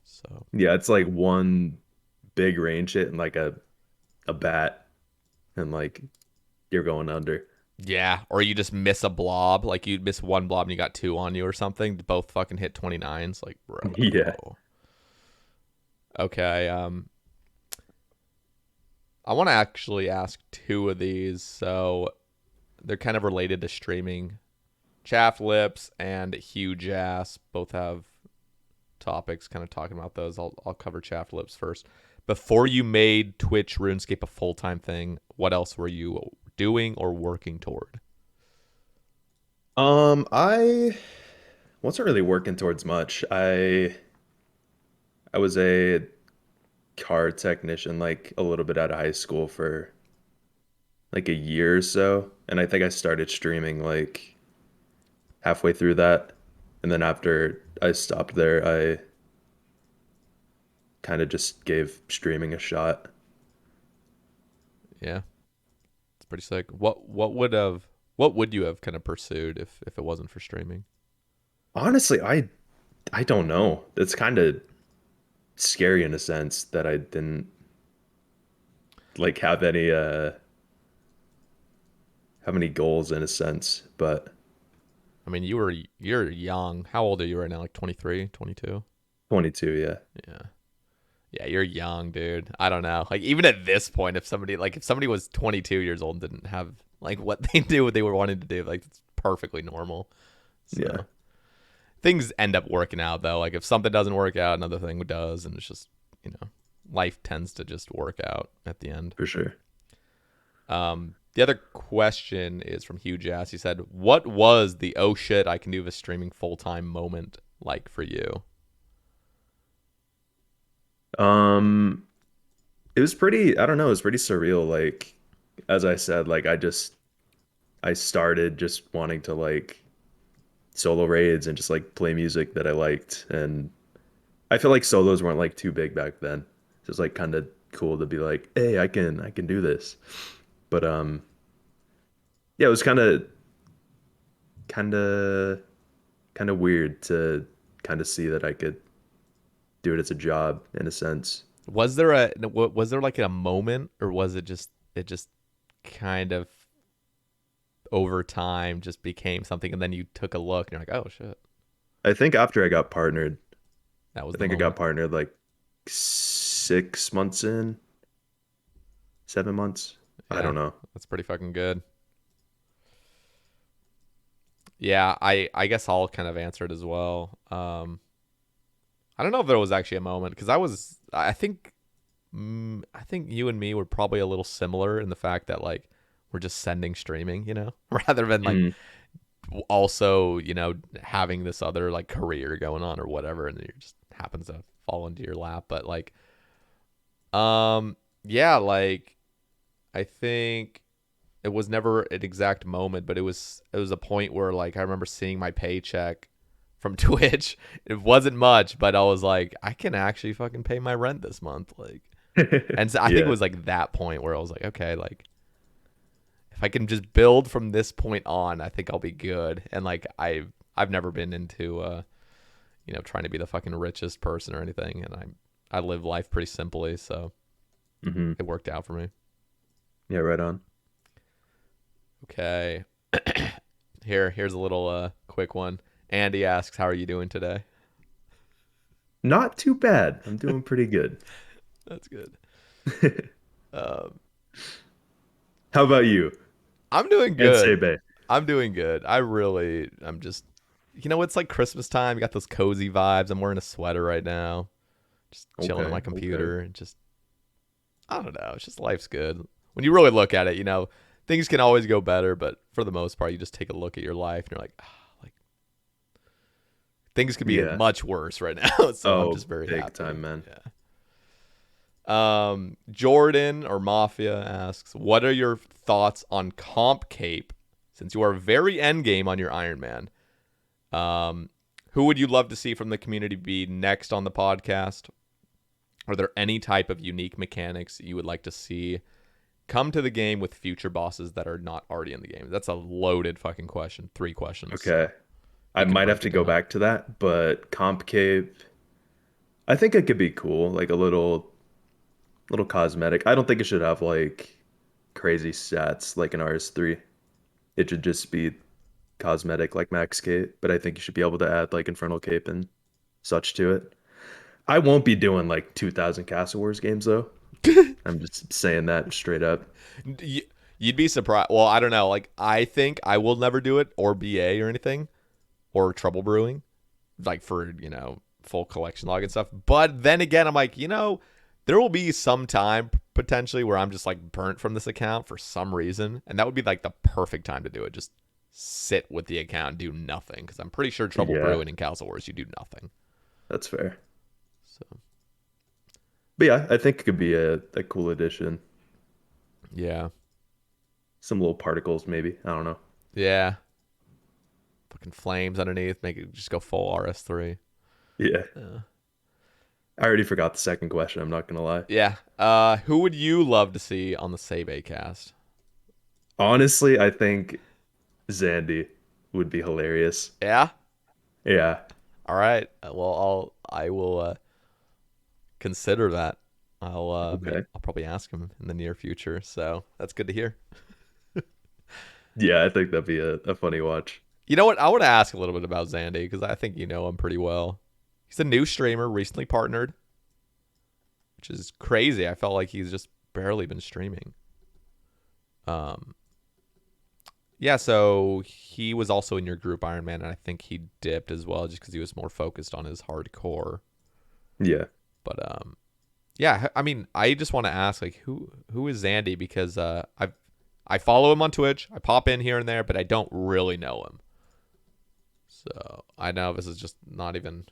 So Yeah, it's like one big range hit and like a bat and like you're going under. yeah, or you just miss a blob, like you miss one blob and you got two on you or something. Both fucking hit 29s, like bro. Yeah. Okay. I want to actually ask two of these, so they're kind of related to streaming. Chaff Lips and Huge Ass both have topics kind of talking about those. I'll cover Chaff Lips first. Before you made Twitch RuneScape a full-time thing, what else were you doing or working toward? I wasn't really working towards much. I was a car technician like a little bit out of high school for like a year or so, and I think I started streaming like halfway through that. And then after I stopped there, I kind of just gave streaming a shot. Yeah, it's pretty sick. What would you have kind of pursued if it wasn't for streaming? Honestly, I don't know. It's kind of scary in a sense that I didn't like have any goals in a sense, but I mean, you're young. How old are you right now? Like 23, 22? 22, yeah. Yeah. Yeah, you're young, dude. I don't know. Like even at this point, if somebody was 22 years old and didn't have like what they do, what they were wanting to do, like it's perfectly normal. So Yeah, things end up working out though. Like if something doesn't work out, another thing does, and it's just, life tends to just work out at the end. for sure. The other question is from Huge Ass. He said, "What was the oh shit I can do this streaming full time moment like for you?" Um, it was pretty, I don't know, it was pretty surreal. Like, as I said, like I started just wanting to like solo raids and just like play music that I liked. And I feel like solos weren't like too big back then. It was like kind of cool to be like, hey, I can do this. But yeah, it was kind of kind of weird to kind of see that I could do it as a job in a sense. Was there like a moment, or was it just kind of over time just became something, and then you took a look and you're like, oh shit, I think after I got partnered, that was I the think I got moment. partnered like 6 months in, 7 months. I Yeah, don't know. that's pretty fucking good. Yeah, I guess I'll kind of answer it as well. I don't know if there was actually a moment, because I think you and me were probably a little similar in the fact that like we're just sending streaming, you know, rather than like Mm. also, you know, having this other like career going on or whatever, and it just happens to fall into your lap. But like, yeah, like I think it was never an exact moment, but it was a point where like I remember seeing my paycheck from Twitch. It wasn't much, but I was like, I can actually fucking pay my rent this month, like. And so I think it Yeah. was like that point where I was like, okay, like if I can just build from this point on, I think I'll be good. And like I've never been into you know, trying to be the fucking richest person or anything, and I live life pretty simply, so Hmm. it worked out for me. Yeah, right on. Okay. Here's a little quick one. Andy asks, "How are you doing today?" Not too bad. I'm doing pretty good. That's good. Um, How about you? I'm doing And Sae good. Bae. I'm doing good. I'm just, you know, it's like Christmas time. You got those cozy vibes. I'm wearing a sweater right now, just chilling on my Okay, okay. computer and just, I don't know. It's just life's good. When you really look at it, you know, things can always go better, but for the most part, you just take a look at your life and you're like, ah, like things could be Yeah. much worse right now. So I'm Oh, just very big happy. time, man. Yeah. Jordan or Mafia asks, what are your thoughts on comp cape since you are very end game on your Ironman? Who would you love to see from the community be next on the podcast? Are there any type of unique mechanics you would like to see come to the game with future bosses that are not already in the game? That's a loaded fucking question. 3 questions. Okay. So I you can might have break to it go down. back to that, but Comp Cape, I think it could be cool, like a little cosmetic. I don't think it should have like crazy stats like an RS3. It should just be cosmetic like Max Cape, but I think you should be able to add like Infernal Cape and such to it. I won't be doing like 2000 Castle Wars games though. I'm just saying that straight up. Y- You'd be surprised. Well, I don't know. Like, I think I will never do it or BA or anything or Trouble Brewing, like for, you know, full collection log and stuff. But then again, I'm like, you know, there will be some time potentially where I'm just like burnt from this account for some reason. And that would be like the perfect time to do it. Just sit with the account and do nothing. Because I'm pretty sure Trouble Yeah, Brewing and Castle Wars, you do nothing. that's fair. So, But yeah, I think it could be a cool addition. yeah. Some little particles, maybe. I don't know. Yeah. Fucking flames underneath. Make it just go full RS3. Yeah. Yeah. I already forgot the second question. I'm not gonna lie. Yeah. Who would you love to see on the Sae Bae cast? Honestly, I think Zandy would be hilarious. Yeah. Yeah. All right. Well, I will consider that. Okay. I'll probably ask him in the near future. So that's good to hear. Yeah, I think that'd be a funny watch. You know what? I want to ask a little bit about Zandy because I think you know him pretty well. He's a new streamer, recently partnered, which is crazy. I felt like he's just barely been streaming. Um, yeah. So he was also in your group Iron Man, and I think he dipped as well just because he was more focused on his hardcore. Yeah. But yeah. I mean, I just want to ask like who is Zandy because I follow him on Twitch. I pop in here and there, but I don't really know him. So I know this is just not even.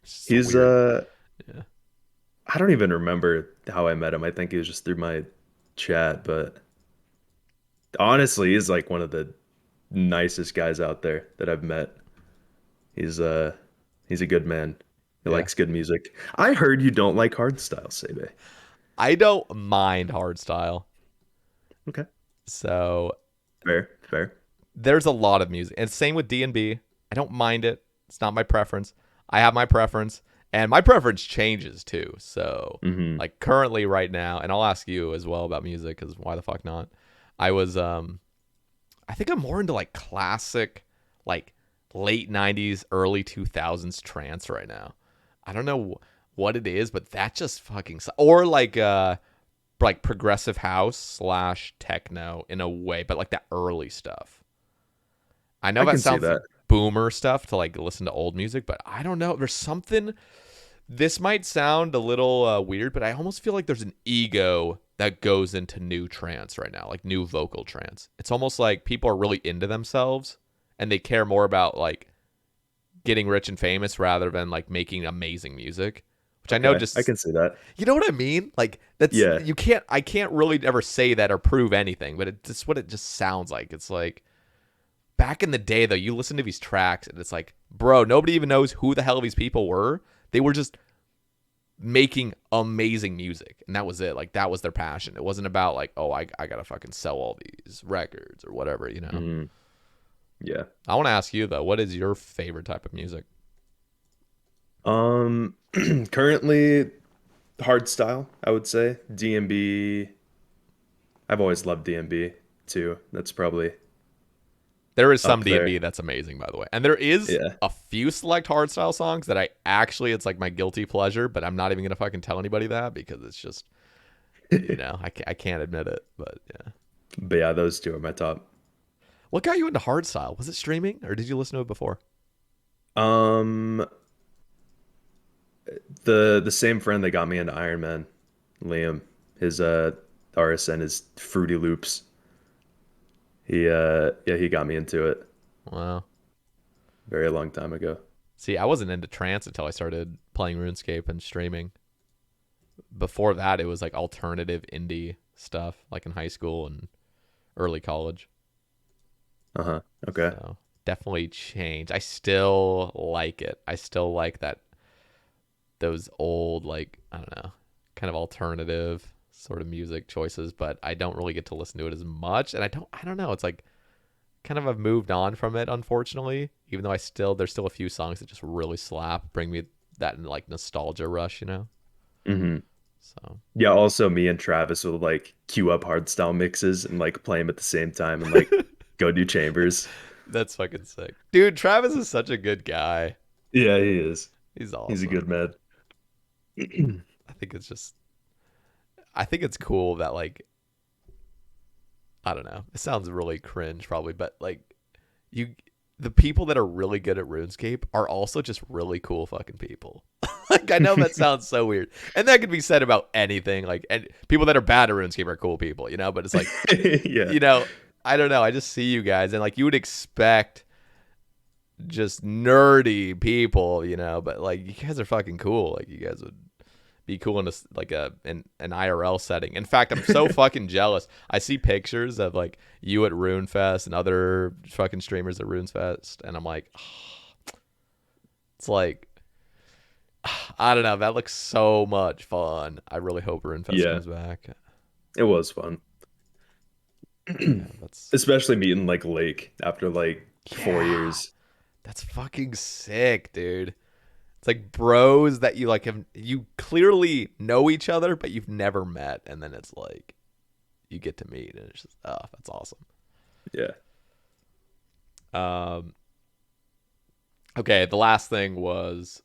It's just He's weird. Yeah. I don't even remember how I met him. I think it was just through my chat, but honestly, he's like one of the nicest guys out there that I've met. He's uh he's a good man. He Yeah. likes good music. I heard you don't like hardstyle, Sebe. I don't mind hardstyle. Okay. So Fair, fair. there's a lot of music. And same with D&B. I don't mind it. It's not my preference. I have my preference. And my preference changes too. So Hmm. like currently right now, and I'll ask you as well about music because why the fuck not? I was I think I'm more into like classic, like late 90s, early 2000s trance right now. I don't know what it is, but that just fucking or like progressive house slash techno in a way, but like that early stuff. I know I that can see sounds that. boomer stuff to like listen to old music, but I don't know. There's something. This might sound a little weird, but I almost feel like there's an ego that goes into new trance right now, like new vocal trance. It's almost like people are really into themselves and they care more about like getting rich and famous rather than like making amazing music, which I know Okay, I just, can see that. you know what I mean? Like that's, Yeah. I can't really ever say that or prove anything, but it's what it just sounds like. It's like back in the day though, you listen to these tracks and it's like, bro, nobody even knows who the hell these people were. They were just making amazing music, and that was it. Like that was their passion. It wasn't about like, oh, I gotta fucking sell all these records or whatever, you know. Mhm. Yeah. I want to ask you though, what is your favorite type of music? Um, currently hard style, I would say. DMB. I've always loved DMB too. That's probably There is some up D&B there. that's amazing, by the way, and there is Yeah. a few select hardstyle songs that I actually, it's like my guilty pleasure, but I'm not even gonna fucking tell anybody that because it's just, I can't admit it. But yeah, But yeah, those two are my top. what got you into hardstyle? Was it streaming or did you listen to it before? Um, the same friend that got me into Iron Man, Liam, his RSN is Fruity Loops. He got me into it Wow. very long time ago. See, I wasn't into trance until I started playing RuneScape and streaming. Before that, it was like alternative indie stuff, like in high school and early college. Uh-huh. Okay. So definitely changed. I still like it. I still like those old, like, I don't know, kind of alternative sort of music choices, but I don't really get to listen to it as much. And I don't know. It's like kind of I've moved on from it, unfortunately, even though there's still a few songs that just really slap, bring me that like nostalgia rush, you know? Hmm. So Yeah, also me and Travis will like queue up hardstyle mixes and like play them at the same time and like go do chambers. that's fucking sick. Dude, Travis is such a good guy. Yeah, he is. He's He's a good awesome. man. I think it's just, I think it's cool that, like, I don't know. It sounds really cringe probably, but like, you, the people that are really good at RuneScape are also just really cool fucking people. Like, I know that sounds so weird. And that could be said about anything. Like, and people that are bad at RuneScape are cool people, you know? But it's like, Yeah. you know, I don't know. I just see you guys and like you would expect just nerdy people, you know, but like you guys are fucking cool. Like you guys would be cool in a, like an IRL setting. In fact, I'm so fucking jealous. I see pictures of like you at RuneFest and other fucking streamers at RuneFest, and I'm like, it's like, I don't know. That looks so much fun. I really hope RuneFest Yeah, comes back. it was fun. Yeah, Especially meeting like Lake after like four yeah, years. that's fucking sick, dude. It's like bros that you like have, you clearly know each other, but you've never met, and then it's like you get to meet, and it's just, oh, that's awesome. Yeah. Um, okay, the last thing was,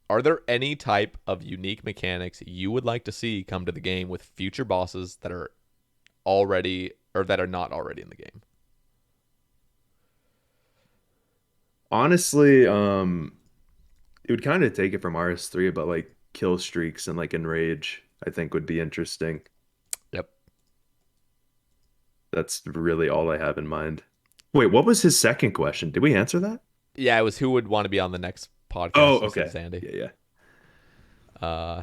are there any type of unique mechanics you would like to see come to the game with future bosses that are already or that are not already in the game? Honestly, it would kind of take it from RS3, but like kill streaks and like enrage, I think would be interesting. Yep. That's really all I have in mind. Wait, what was his second question? Did we answer that? Yeah, it was who would want to be on the next Oh, podcast. You said okay. Sandy. Yeah, yeah. Uh,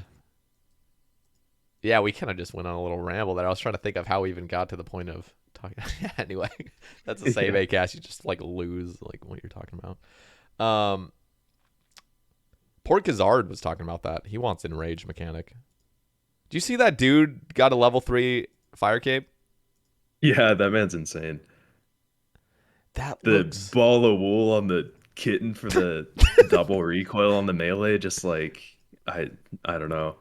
yeah, we kind of just went on a little ramble there. I was trying to think of how we even got to the point of talking. Yeah, anyway, that's a Sae Yeah. Bae cast. You just like lose like what you're talking about. Port Kazard was talking about that. He wants enrage mechanic. Do you see that dude got a level 3 fire cape? Yeah, that man's insane. That The looks. ball of wool on the kitten for the double recoil on the melee, just like I I don't know.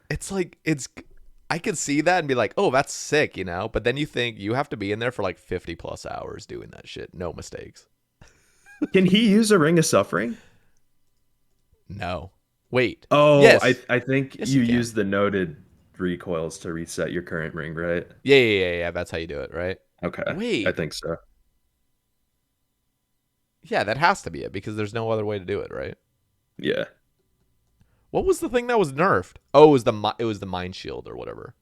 It's like it's. I could see that and be like, oh, that's sick, you know. But then you think you have to be in there for like 50 plus hours doing that shit, no mistakes. Can he use a ring of suffering? No. Wait. Oh, Yes. I think Yes, you you can. use the noted recoils to reset your current ring, right? Yeah. That's how you do it, right? Okay, I Wait. think so. Yeah, that has to be it because there's no other way to do it, right? Yeah. What was the thing that was nerfed? Oh, it was the Mind Shield or whatever.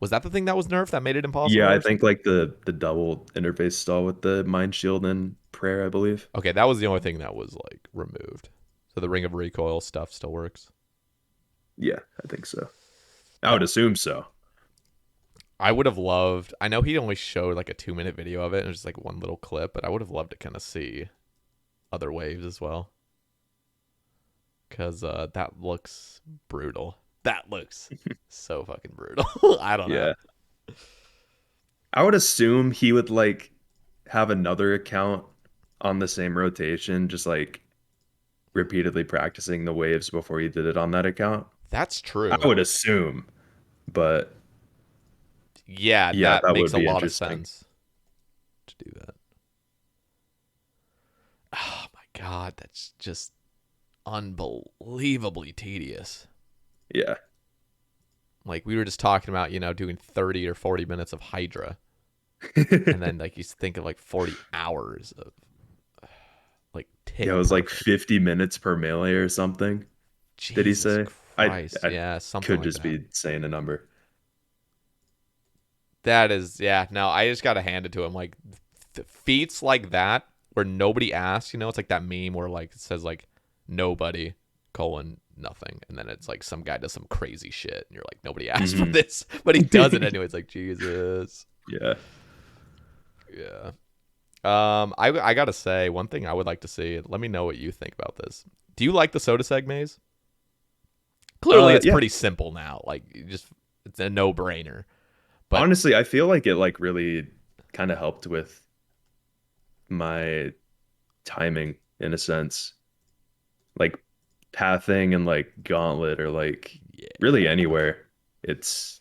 Was that the thing that was nerfed that made it impossible Yeah, I or think something? like the double interface stall with the mind shield and prayer, I believe. Okay, that was the only thing that was like removed. So the Ring of Recoil stuff still works. Yeah, I think so. I Uh, would assume so. I would have loved. I know he only showed like a 2-minute video of it, and it was just like one little clip, but I would have loved to kind of see other waves as well, because that looks brutal. That looks so fucking brutal. I don't know. Yeah. I would assume he would like have another account on the same rotation, just like repeatedly practicing the waves before he did it on that account. That's I true. would assume, but Yeah, yeah, that that makes would a be lot of interesting. sense to do that. Oh my god, that's just unbelievably tedious. Yeah. Like we were just talking about, doing 30 or 40 minutes of Hydra, and then like you think of like 40 hours of like Yeah, it tick was like perfect. 50 minutes per melee or something. Did he Jesus say? I Christ. I Yeah, something could like just that. be saying a number. That is, yeah, no, I just got to hand it to him. Like feats like that where nobody asks, it's like that meme where like it says like nobody colon nothing. And then it's like some guy does some crazy shit and you're like, nobody asked for Hmm. this, but he does it anyway. It's like, Jesus. Yeah. Yeah. I gotta say, one thing I would like to see, let me know what you think about this. Do you like the Soda Seg maze? Clearly it's Yeah. pretty simple now. Like it's a no brainer. But Honestly, I feel like it like really kind of helped with my timing in a sense. Like pathing and like gauntlet or like yeah. really anywhere. It's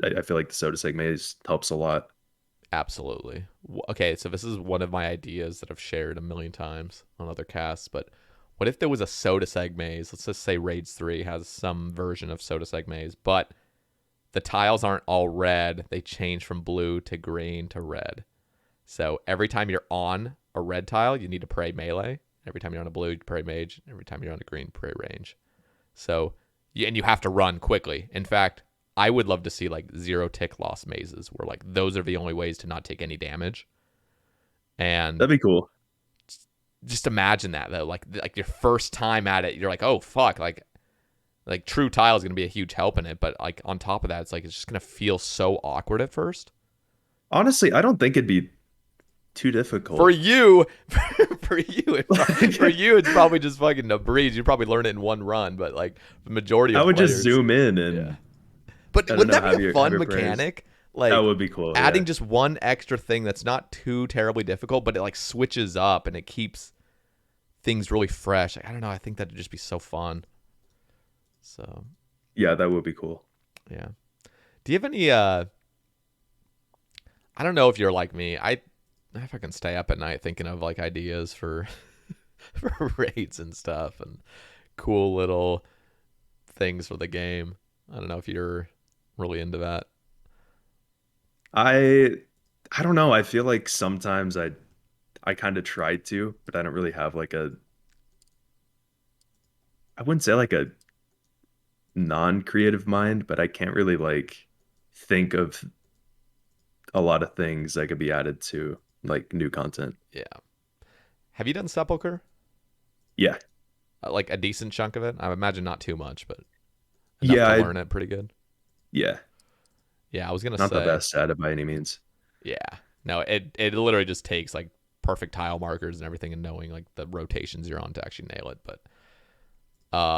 I feel like the Soda Seg maze helps a lot. Absolutely. Okay, so this is one of my ideas that I've shared a million times on other casts, but what if there was a Soda Seg maze? Let's just say Raids 3 has some version of Soda Seg maze, but the tiles aren't all red. They change from blue to green to red. So every time you're on a red tile, you need to pray melee. Every time you're on a blue, you pray mage. Every time you're on a green, pray range. So, and you have to run quickly. In fact, I would love to see like 0 tick loss mazes where like those are the only ways to not take any damage. And That'd be cool. just imagine that though, like your first time at it, you're like, oh fuck, like true tile is gonna be a huge help in it, but like on top of that, it's like it's just gonna feel so awkward at first. Honestly, I don't think it'd be too For difficult. you, for you, for Like, you, it's probably just fucking a breeze. You probably learn it in one run, but like the majority I of would just players, zoom in yeah. and But I don't wouldn't know, that be a have fun your prayers. mechanic? That Like would be cool, yeah. adding just one extra thing that's not too terribly difficult, but it like switches up and it keeps things really fresh. Like, I don't know. I think that'd just be so fun. So Yeah, that would be cool. yeah. Do you have any? I don't know if you're like me. I fucking stay up at night thinking of like ideas for for raids and stuff and cool little things for the game. I don't know if you're really into that. I I don't know. I feel like sometimes I kind of try to, but I don't really have like a I wouldn't say like a non-creative mind, but I can't really like think of a lot of things that could be added to like new content. Yeah. Have you done Sepulcher? Yeah. Like a decent chunk of it? I imagine not too much, but enough Yeah, to learn it pretty good. yeah. Yeah, I was gonna Not the say. best at it by any means. Yeah. No, it literally just takes like perfect tile markers and everything and knowing like the rotations you're on to actually nail it. But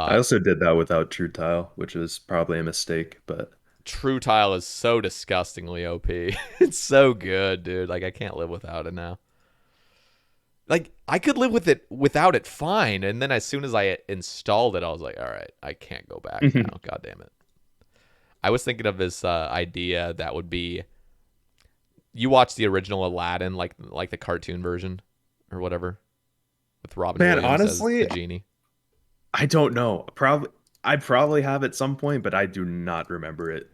I uh also did that without True Tile, which was probably a mistake, but True Tile is so disgustingly OP. It's so good, dude. Like I can't live without it now. Like I could live with it without it fine, and then as soon as I installed it, I was like, all right, I can't go back now. God damn it. I was thinking of this idea that would be you watch the original Aladdin, like the cartoon version or whatever, with Robin man, Williams as the honestly, genie. I don't know. I probably have at some point, but I do not remember it.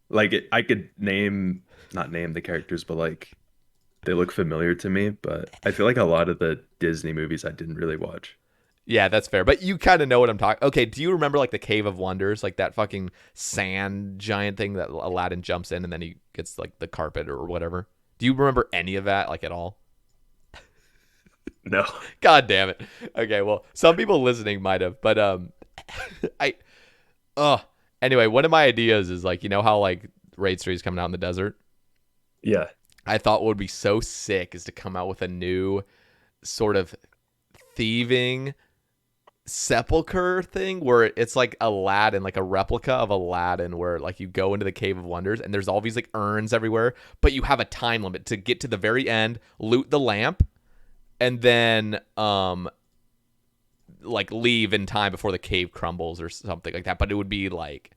Like I could name not name the characters, but like they look familiar to me, but I feel like a lot of the Disney movies I didn't really watch. Yeah, that's fair. But you kind of know what I'm talking. Okay, do you remember like the Cave of Wonders, like that fucking sand giant thing that Aladdin jumps in and then he gets like the carpet or whatever? Do you remember any of that like at all? No. God damn it. Okay, well, some people listening might have, but I anyway, one of my ideas is like, you know how like Raid 3 is coming out in the desert? Yeah. I thought what would be so sick is to come out with a new sort of thieving sepulcher thing where it's like Aladdin, like a replica of Aladdin, where like you go into the Cave of Wonders and there's all these like urns everywhere, but you have a time limit to get to the very end, loot the lamp, and then like leave in time before the cave crumbles or something like that. But it would be like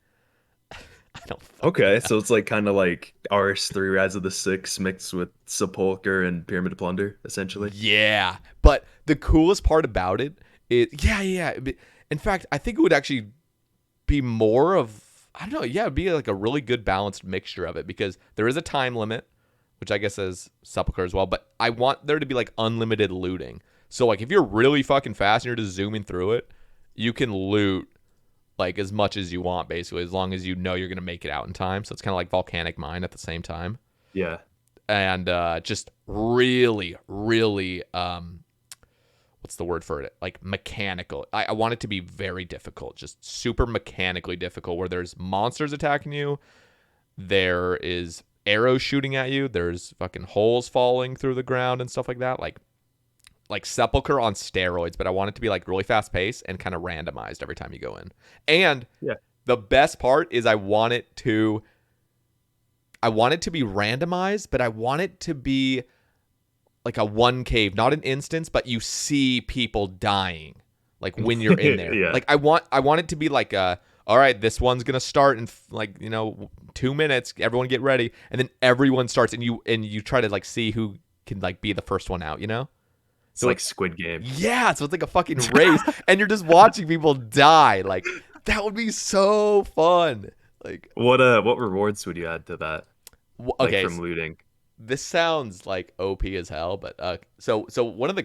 I don't Okay, so it's like kind of like RS3 Rise of the Six mixed with Sepulcher and Pyramid of Plunder, essentially. Yeah, but the coolest part about it is yeah. In fact, I think it would actually be more of I don't know. Yeah, it'd be like a really good balanced mixture of it because there is a time limit, which I guess is Sepulcher as well. But I want there to be like unlimited looting. So like if you're really fucking fast and you're just zooming through it, you can loot like as much as you want basically, as long as you know you're gonna make it out in time. So it's kind of like Volcanic Mine at the same time. Yeah. And just really, really, what's the word for it? Like mechanical. I want it to be very difficult, just super mechanically difficult, where there's monsters attacking you, there is arrows shooting at you, there's fucking holes falling through the ground and stuff like that. Like Sepulcher on steroids, but I want it to be like really fast paced and kind of randomized every time you go in. And Yeah. the best part is I want it to be randomized, but I want it to be like a one cave, not an instance, but you see people dying like when you're in there. Yeah. Like I want it to be like all right, this one's going to start in like, 2 minutes, everyone get ready, and then everyone starts and you try to like see who can like be the first one out, It's like Squid Game. Yeah, so it's like a fucking race, and you're just watching people die. Like that would be so fun. Like What rewards would you add to that? okay, Like from looting. this sounds like OP as hell, but so one of the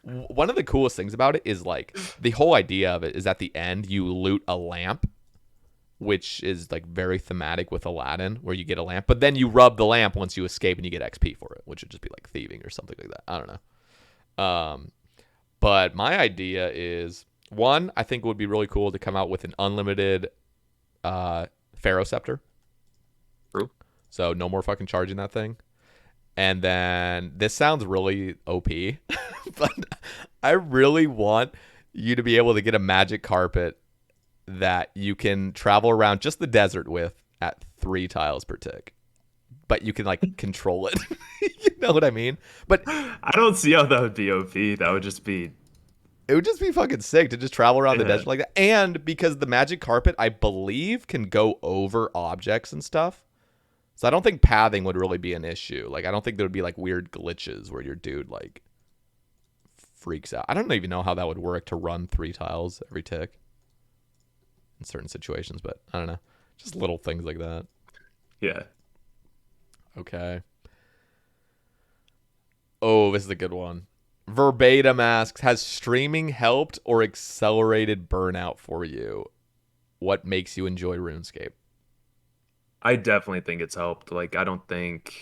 What coolest things about it is like the whole idea of it is at the end you loot a lamp, which is like very thematic with Aladdin, where you get a lamp, but then you rub the lamp once you escape and you get XP for it, which would just be like thieving or something like that. I don't know. But my idea is one, I think it would be really cool to come out with an unlimited Pharaoh Scepter. True. So no more fucking charging that thing. And then this sounds really OP, but I really want you to be able to get a magic carpet that you can travel around just the desert with at 3 tiles per tick. But you can like control it. You know what I mean? But I don't see how that would be OP. That would just be it would just be fucking sick to just travel around the desert like that. And because the magic carpet, I believe, can go over objects and stuff. So I don't think pathing would really be an issue. Like I don't think there would be like weird glitches where your dude like freaks out. I don't even know how that would work to run 3 tiles every tick in certain situations, but I don't know. Just little things like that. Yeah. Okay. Oh, this is a good one. Verbatim asks, has streaming helped or accelerated burnout for you? What makes you enjoy RuneScape? I definitely think it's helped. Like I don't think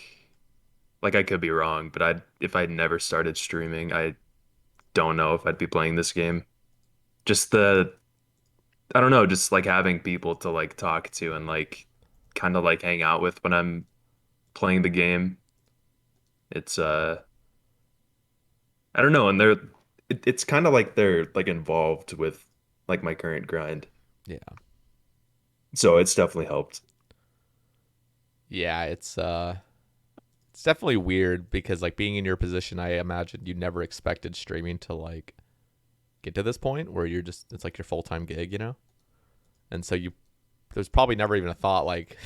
like I could be wrong, but if I'd never started streaming, I don't know if I'd be playing this game. Just I don't know, just like having people to like talk to and like kind of like hang out with when I'm playing the game. It's I don't know, and it's kind of like they're like involved with like my current grind. Yeah. So it's definitely helped. Yeah, it's definitely weird because like being in your position, I imagine you never expected streaming to like get to this point where you're just it's like your full-time gig, And so there's probably never even a thought like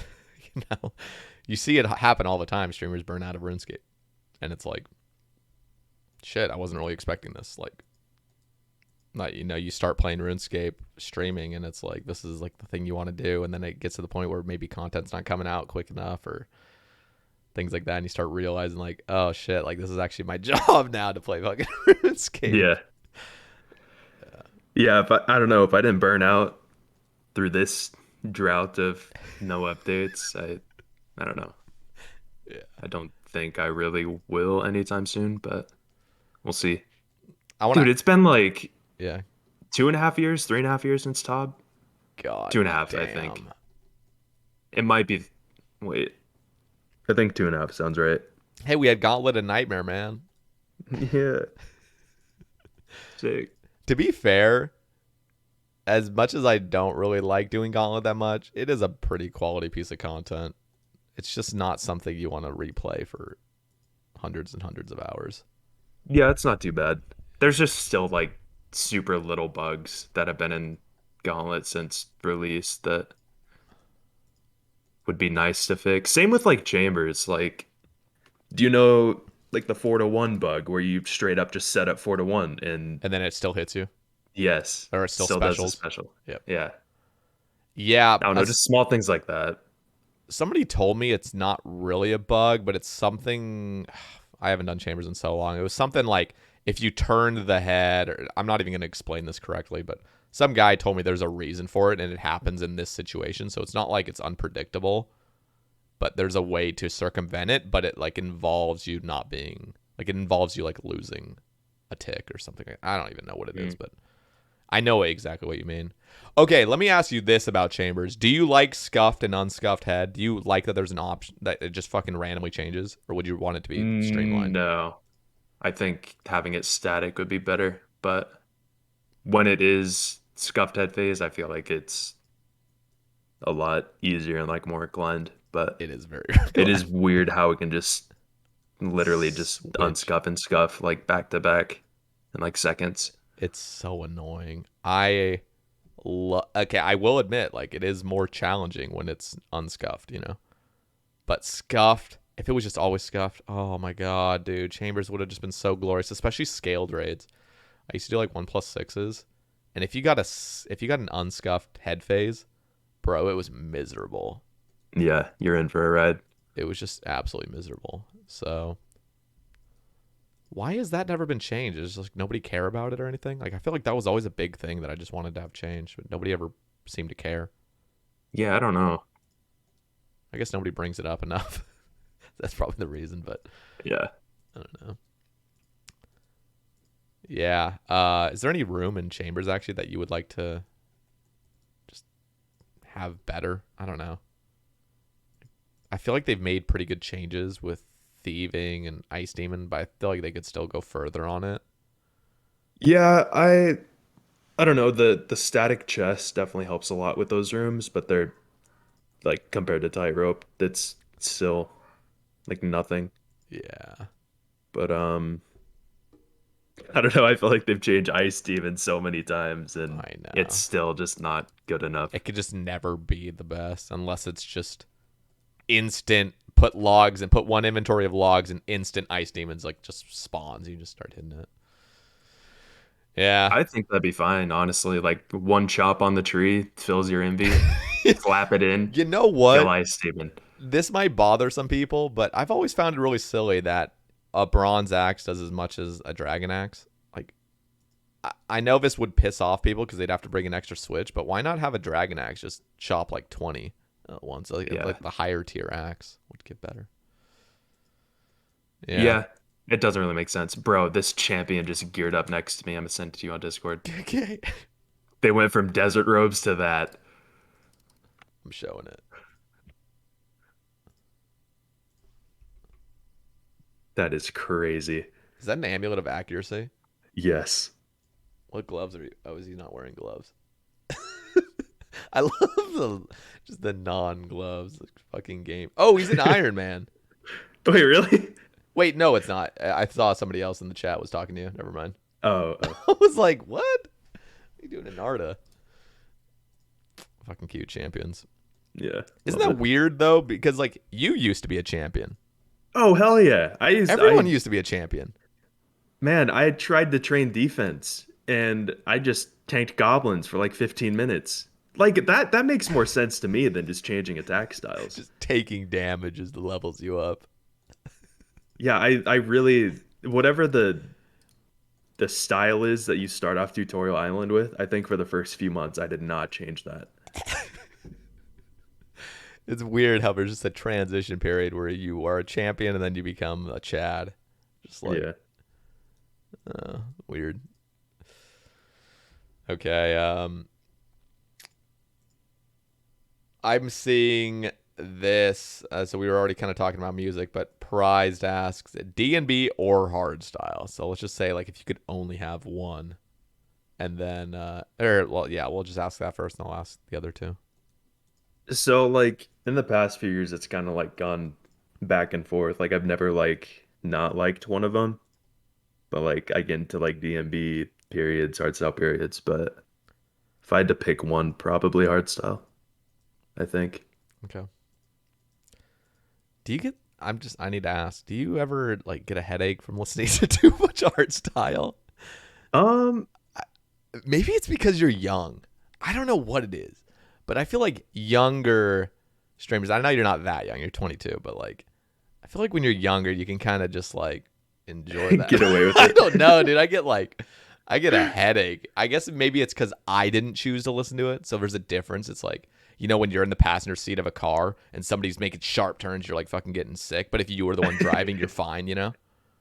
you see it happen all the time, streamers burn out of RuneScape. And it's like shit, I wasn't really expecting this. Like you start playing RuneScape streaming and it's like this is like the thing you want to do, and then it gets to the point where maybe content's not coming out quick enough or things like that, and you start realizing like, oh shit, like this is actually my job now to play fucking RuneScape. Yeah. Yeah, if I don't know if I didn't burn out through this drought of no updates, I don't know. Yeah. I don't think I really will anytime soon, but we'll see. I want Dude, to. it's been like Yeah. 2.5 years, 3.5 years since Todd. God 2.5, I think. damn. It might be. Wait, I think 2.5 sounds right. Hey, we had Gauntlet and Nightmare, man. Yeah, sick. To be fair, as much as I don't really like doing Gauntlet that much, it is a pretty quality piece of content. It's just not something you want to replay for hundreds and hundreds of hours. Yeah, it's not too bad. There's just still like super little bugs that have been in Gauntlet since release that would be nice to fix. Same with like Chambers. Like, do you know like the 4-to-1 bug where you straight up just set up 4-to-1 and And then it still hits you, yes, or it still still does the specials. special. Yep. Yeah. Yeah. I don't know, just small things like that. Somebody told me it's not really a bug, but it's something. I haven't done Chambers in so long. It was something like if you turned the head, or I'm not even going to explain this correctly, but some guy told me there's a reason for it and it happens in this situation. So it's not like it's unpredictable, but there's a way to circumvent it, but it like involves you not being like it involves you like losing a tick or something. I don't even know what it is, but I know exactly what you mean. Okay, let me ask you this about Chambers. Do you like scuffed and unscuffed head? Do you like that there's an option that it just fucking randomly changes? Or would you want it to be streamlined? No. I think having it static would be better, but when it is scuffed head phase, I feel like it's a lot easier and like more inclined. But It is very it is weird how it can just literally just switch. unscuff and scuff like back to back in like seconds. It's so annoying. Okay, I will admit, like, it is more challenging when it's unscuffed, you know? But scuffed, if it was just always scuffed, oh my god, dude, Chambers would have just been so glorious, especially scaled raids. I used to do like 1+6s, and if you got an unscuffed head phase, bro, it was miserable. Yeah, you're in for a ride. It was just absolutely miserable. So why has that never been changed? Is like nobody care about it or anything? Like I feel like that was always a big thing that I just wanted to have changed, but nobody ever seemed to care. Yeah, I don't know. I guess nobody brings it up enough. That's probably the reason, but Yeah. I don't know. Yeah. Is there any room in Chambers actually that you would like to just have better? I don't know. I feel like they've made pretty good changes with thieving and ice demon, but I feel like they could still go further on it. Yeah, I don't know. The static chest definitely helps a lot with those rooms, but they're like compared to tightrope, that's still like nothing. Yeah. But I don't know. I feel like they've changed Ice Demon so many times, and I it's know. still just not good enough. It could just never be the best unless it's just instant put logs and put one inventory of logs and instant ice demons like just spawns. You just start hitting it. Yeah. I think that'd be fine, honestly. Like one chop on the tree fills your envy, slap it in, You know kill what? Ice Demon. This might bother some people, but I've always found it really silly that a bronze axe does as much as a dragon axe. Like, I know this would piss off people because they'd have to bring an extra switch, but why not have a dragon axe just chop like 20 at once? Yeah. Like the higher tier axe would get better. Yeah. Yeah, it doesn't really make sense. Bro, this champion just geared up next to me. I'm gonna send it to you on Discord. Okay. They went from desert robes to that. I'm showing it. That is crazy. Is that an amulet of accuracy? Yes. What gloves are you? Oh, is he not wearing gloves? I love the non-gloves fucking game. Oh, he's an Iron Man. Wait, really? Wait, no, it's not. I saw somebody else in the chat was talking to you. Never mind. Oh. I was like, what? What are you doing in Narda? Fucking cute champions. Yeah. Isn't love that it. weird though? Because like you used to be a champion. Oh, hell yeah. Everyone used to be a champion. Man, I had tried to train defense and I just tanked goblins for like 15 minutes. Like that makes more sense to me than just changing attack styles. Just taking damage as the levels you up. Yeah, I really whatever the style is that you start off Tutorial Island with, I think for the first few months I did not change that. It's weird how there's just a transition period where you are a champion and then you become a Chad. Just like, Yeah. weird. Okay. I'm seeing this. So we were already kind of talking about music, but Prized asks D&B or hard style. So let's just say like if you could only have one, and then we'll just ask that first, and I'll ask the other two. So like in the past few years, it's kind of like gone back and forth. Like I've never like not liked one of them, but like I get into like DMB periods, hardstyle periods. But if I had to pick one, probably hardstyle, I think. Okay. Do you get? I need to ask. Do you ever like get a headache from listening to too much art style? Um, Maybe it's because you're young. I don't know what it is, but I feel like younger streamers. I know you're not that young. You're 22, but like, I feel like when you're younger, you can kind of just like enjoy that. get away with I it. don't know, dude. I get a headache. I guess maybe it's because I didn't choose to listen to it. So there's a difference. It's like, when you're in the passenger seat of a car and somebody's making sharp turns, you're like fucking getting sick. But if you were the one driving, you're fine, Yeah,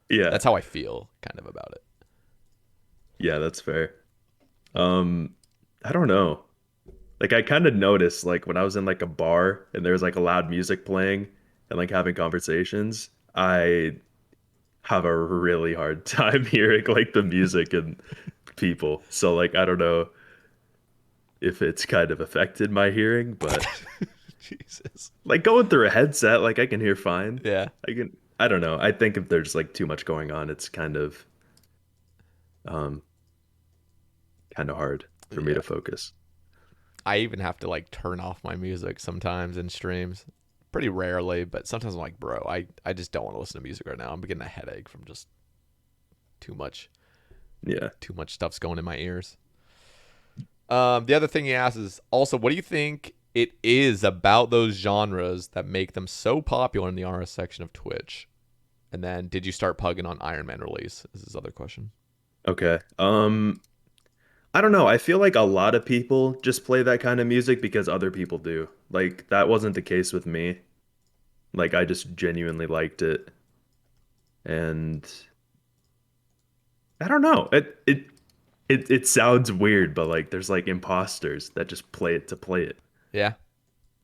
That's how I feel kind of about it. yeah, that's fair. I don't know. Like I kind of noticed like when I was in like a bar and there was like a loud music playing and like having conversations, I have a really hard time hearing like the music and people. So like I don't know if it's kind of affected my hearing, but Jesus. like going through a headset, like I can hear fine. Yeah. I don't know. I think if there's like too much going on, it's um kind of hard for me Yeah. to focus. I even have to like turn off my music sometimes in streams. Pretty rarely, but sometimes I'm like, bro, I just don't want to listen to music right now. I'm getting a headache from just too much Yeah. stuff's going in my ears. The other thing he asks is also, what do you think it is about those genres that make them so popular in the RS section of Twitch? And then, did you start pugging on Ironman release? Is his other question. Okay. I don't know. I feel like a lot of people just play that kind of music because other people do. Like that wasn't the case with me. Like I just genuinely liked it. And I don't know. It sounds weird, but like there's like imposters that just play it to play it. Yeah,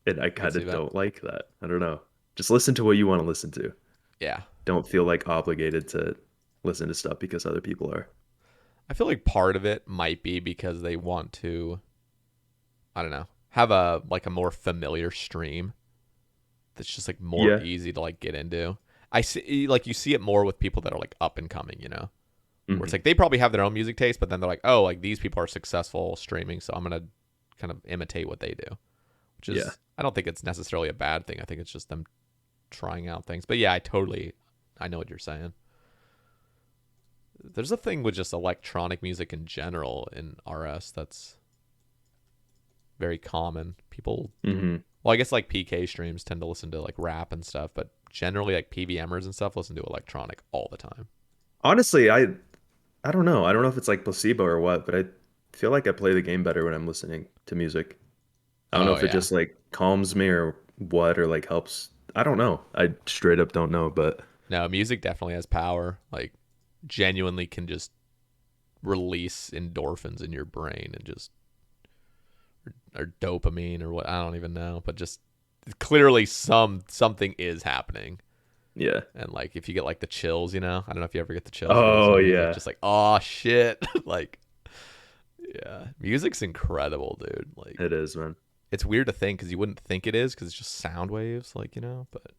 And I I can kind see of that. don't like that. I don't know. Just listen to what you want to listen to. Yeah, Don't feel like obligated to listen to stuff because other people are. I feel like part of it might be because they want to, I don't know, have a more familiar stream that's just like more Yeah. easy to like get into. I see like you see it more with people that are like up and coming. Where it's Hmm. like they probably have their own music taste, but then they're like, oh, like these people are successful streaming, so I'm gonna kind of imitate what they do, which Yeah. is I don't think it's necessarily a bad thing. I think it's just them trying out things. But yeah, I know what you're saying. There's a thing with just electronic music in general in RS that's very common. People, Hmm. well, I guess like PK streams tend to listen to like rap and stuff, but generally like PvMers and stuff listen to electronic all the time. Honestly, I don't know. I don't know if it's like placebo or what, but I feel like I play the game better when I'm listening to music. I don't know Oh if it yeah. just like calms me or what or like helps. I don't know. I straight up don't know, but No, music definitely has power. Like genuinely can just release endorphins in your brain and just or dopamine or what I don't even know, but just clearly something is happening. yeah. And like if you get like the chills, I don't know if you ever get the chills when you listen Oh to music, yeah. just like oh shit, like yeah, music's incredible, dude. Like It is, man. it's weird to think because you wouldn't think it is because it's just sound waves, like but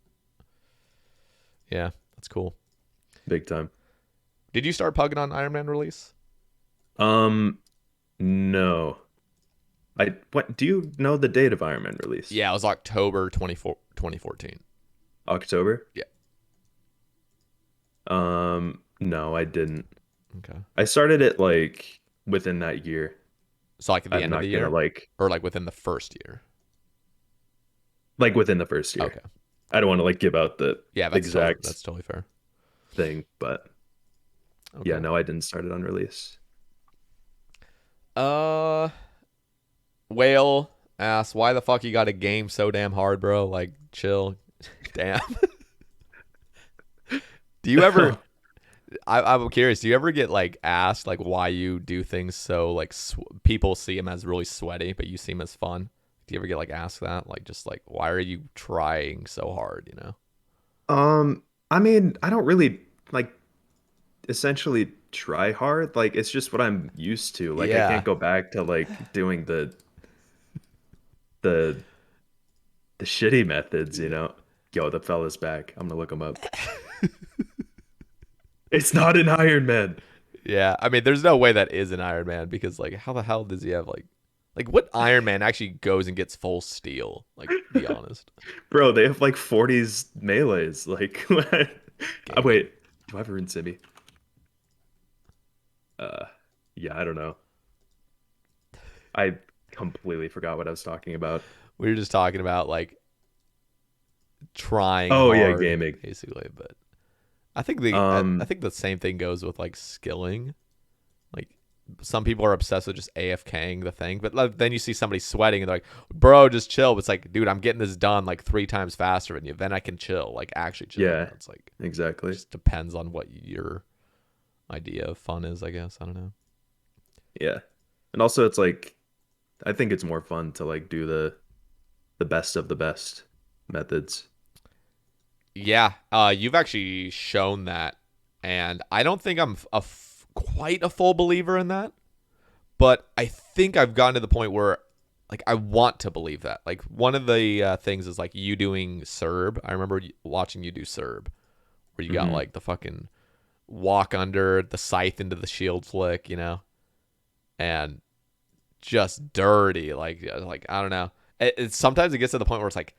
yeah, that's cool. Big time. Did you start pugging on Ironman release? Um, no. I what do you know the date of Iron Man release? Yeah, it was October 2014. October? Yeah. No, I didn't. Okay. I started it like within that year. So like at the I'm end of the not gonna year like or like within the first year? within the first year. Okay. I don't want to like give out the Yeah, exact that's totally fair. thing, but Yeah, Okay. no, I didn't start it on release. Uh, Whale asks, why the fuck you got a game so damn hard, bro? Like, chill. Damn. Do you ever? I'm curious. Do you ever get like asked like why you do things so like people see them as really sweaty, but you see them as fun? Do you ever get like asked that? Like just like why are you trying so hard? You know? I mean, I don't really like essentially try hard. Like it's just what I'm used to. Like I Yeah. can't go back to like doing the the shitty methods, you know. Yo, the fella's back. I'm gonna look him up. It's not an Iron Man. Yeah. I mean, there's no way that is an Iron Man because like how the hell does he have like what Iron Man actually goes and gets full steel? Like, be honest. Bro, they have like 40s melees. Like what? Gaming. Wait, do I have a rune Simi? Uh yeah, I don't know. I completely forgot what I was talking about. We were just talking about like trying Oh yeah, hard, gaming. basically. But I Um think the same thing goes with like skilling. Like some people are obsessed with just AFKing the thing, but then you see somebody sweating and they're like, "Bro, just chill." But it's like, dude, I'm getting this done like 3 times faster than you. Then I can chill, like actually chill. yeah, It's like exactly. just depends on what your idea of fun is, I guess. I don't know. Yeah. And also it's like I think it's more fun to like do the best of the best methods. Yeah, you've actually shown that, and I don't think I'm quite a full believer in that. But I think I've gotten to the point where like I want to believe that. Like one of the things is like you doing Serb. I remember watching you do Serb, where you got Hmm. like the fucking walk under the scythe into the shield flick, and just dirty. Like I don't know. Sometimes it gets to the point where it's like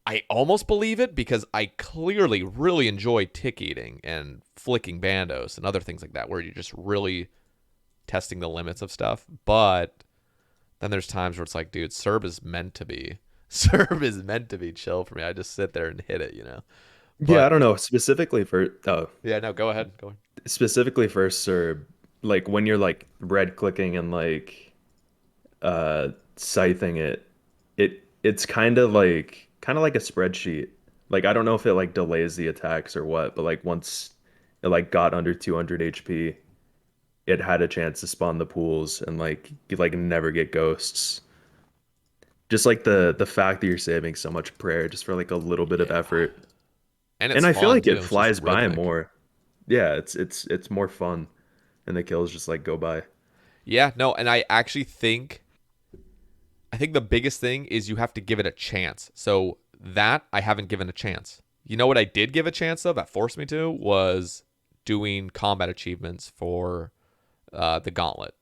I almost believe it because I clearly really enjoy tick eating and flicking bandos and other things like that, where you're just really testing the limits of stuff. But then there's times where it's like, dude, Serb is meant to be. Serb is meant to be chill for me. I just sit there and hit it. Yeah, I But don't know. Specifically for yeah, no, go ahead. Go ahead. specifically for Serb, like when you're like red clicking and like scything it, it's kind of like a spreadsheet. Like I don't know if it like delays the attacks or what, but like once it like got under 200 HP, it had a chance to spawn the pools and like you like never get ghosts. Just like the fact that you're saving so much prayer just for like a little bit of Yeah. effort. And it's And I feel fun like it too. It's just flies by rhythmic. more. Yeah, it's more fun and the kills just like go by. Yeah, no, and I think the biggest thing is you have to give it a chance. So that I haven't given a chance. You know what I did give a chance though that forced me to was doing combat achievements for the gauntlet.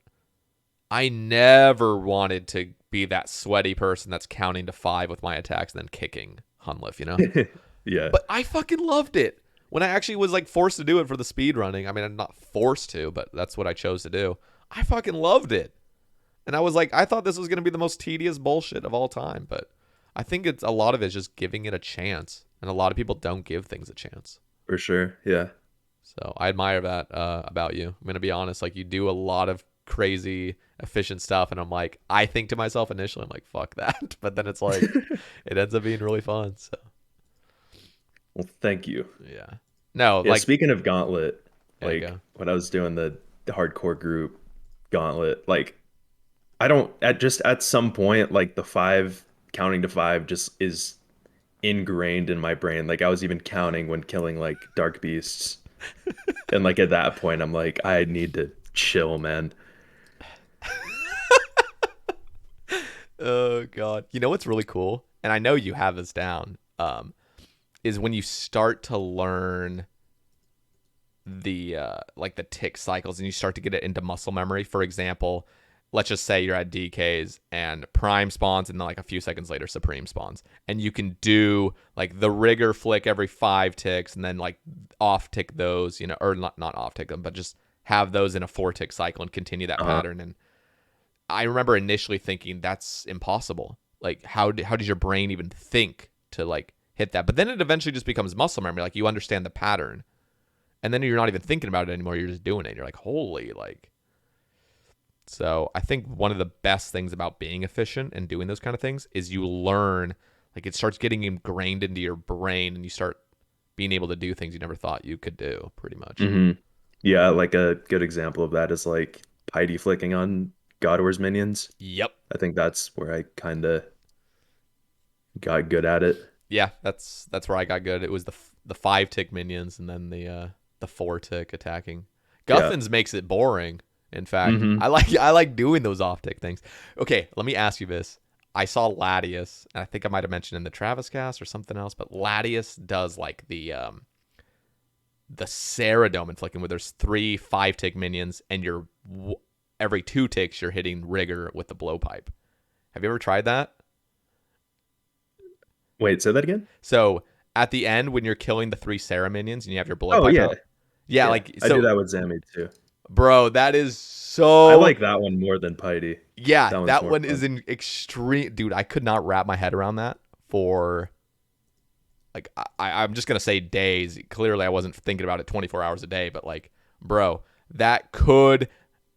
I never wanted to be that sweaty person that's counting to 5 with my attacks and then kicking Hunliff. Yeah. But I fucking loved it. When I actually was like forced to do it for the speed running. I mean, I'm not forced to, but that's what I chose to do. I fucking loved it. And I was like, I thought this was going to be the most tedious bullshit of all time, but I think it's a lot of it's just giving it a chance. And a lot of people don't give things a chance. For sure. Yeah. So I admire that about you. I'm going to be honest. Like, you do a lot of crazy, efficient stuff. And I'm like, I think to myself initially, I'm like, fuck that. But then it's like, it ends up being really fun. So, Well, thank you. yeah. No, Yeah, like, speaking of Gauntlet, there you like go. when I was doing the hardcore group Gauntlet, like I don't at some point like the five counting to five just is ingrained in my brain. Like I was even counting when killing like dark beasts. And like at that point I'm like I need to chill, man. Oh, God. You know what's really cool? And I know you have this down. Is when you start to learn the like the tick cycles and you start to get it into muscle memory. For example, let's just say you're at DKs and Prime spawns and then like a few seconds later Supreme spawns. And you can do like the rigor flick every 5 ticks and then like off tick those, or not off tick them, but just have those in a 4 tick cycle and continue that Uh-huh. pattern. And I remember initially thinking that's impossible. Like how does your brain even think to like hit that? But then it eventually just becomes muscle memory. Like you understand the pattern. And then you're not even thinking about it anymore. You're just doing it. You're like, holy, like. So I think one of the best things about being efficient and doing those kind of things is you learn, like it starts getting ingrained into your brain and you start being able to do things you never thought you could do, pretty much. Hmm. Yeah, like a good example of that is like Piety flicking on God War's minions. Yep. I think that's where I kind of got good at it. Yeah, that's where I got good. It was the 5-tick minions and then the 4-tick attacking. Yeah. Guffins makes it boring. In fact, Hmm. I like doing those off-tick things. Okay, let me ask you this. I saw Latius, and I think I might have mentioned in the Travis cast or something else, but Latius does like the Ceradome inflicting where there's 3 5-tick minions and you're every 2 ticks you're hitting rigor with the blowpipe. Have you ever tried that? Wait, say that again? So at the end when you're killing the 3 Sarah minions and you have your Oh blowpipe yeah. out. Yeah, Yeah. like I do so that with Zammy too. bro, that is I so like that one more than Piety. yeah, That one's that more one fun. is an extreme dude. I could not wrap my head around that for like I'm just gonna say days. Clearly, I wasn't thinking about it 24 hours a day, but like, bro,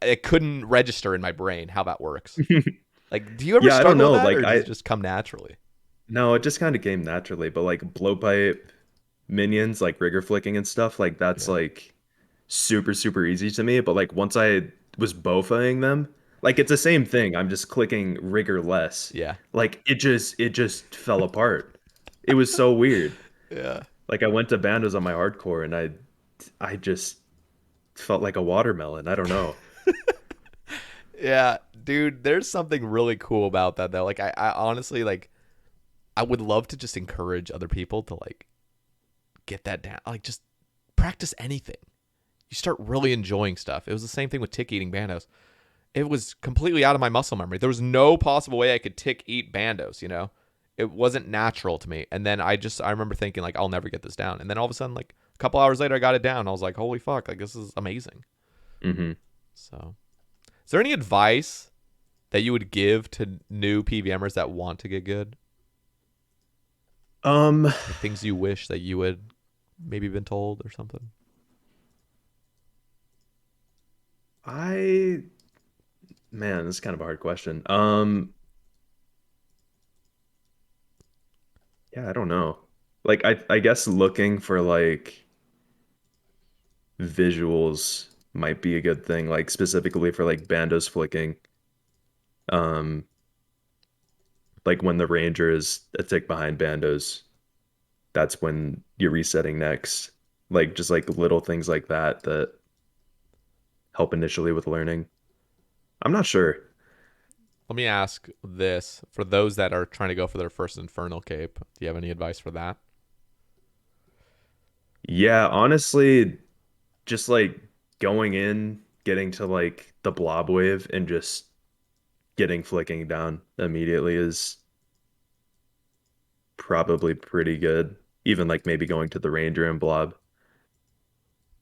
it couldn't register in my brain how that works. Like, do you ever Yeah, I don't struggle know. with that, Like or does it just come naturally? no, it just kind of came naturally, but like blowpipe minions, like rigor flicking and stuff, like that's Yeah, like super, super easy to me. But like once I was bofing them, like it's the same thing. I'm just clicking rigor less. yeah, Like it just fell apart. It was so weird. yeah, Like I went to bandos on my hardcore and I just felt like a watermelon. I don't know. yeah, dude. There's something really cool about that though. Like, I honestly like. I would love to just encourage other people to like get that down. Like, just practice anything. You start really enjoying stuff. It was the same thing with tick eating bandos. It was completely out of my muscle memory. There was no possible way I could tick eat bandos, you know? It wasn't natural to me. And then I remember thinking like I'll never get this down. And then all of a sudden like a couple hours later I got it down. I was like, "Holy fuck, like this is amazing." Hmm. So, is there any advice that you would give to new PvMers that want to get good? Um, Like things you wish that you had maybe been told or something? I man, this is kind of a hard question. Yeah, I don't know. Like I guess looking for like visuals might be a good thing, like specifically for like bandos flicking. Um, like when the ranger is a tick behind bandos, that's when you're resetting next. Like just like little things like that that help initially with learning. I'm not sure. Let me ask this for those that are trying to go for their first Infernal Cape. Do you have any advice for that? Yeah, honestly, just like going in, getting to like the blob wave and just getting flicking down immediately is probably pretty good. Even like maybe going to the ranger and blob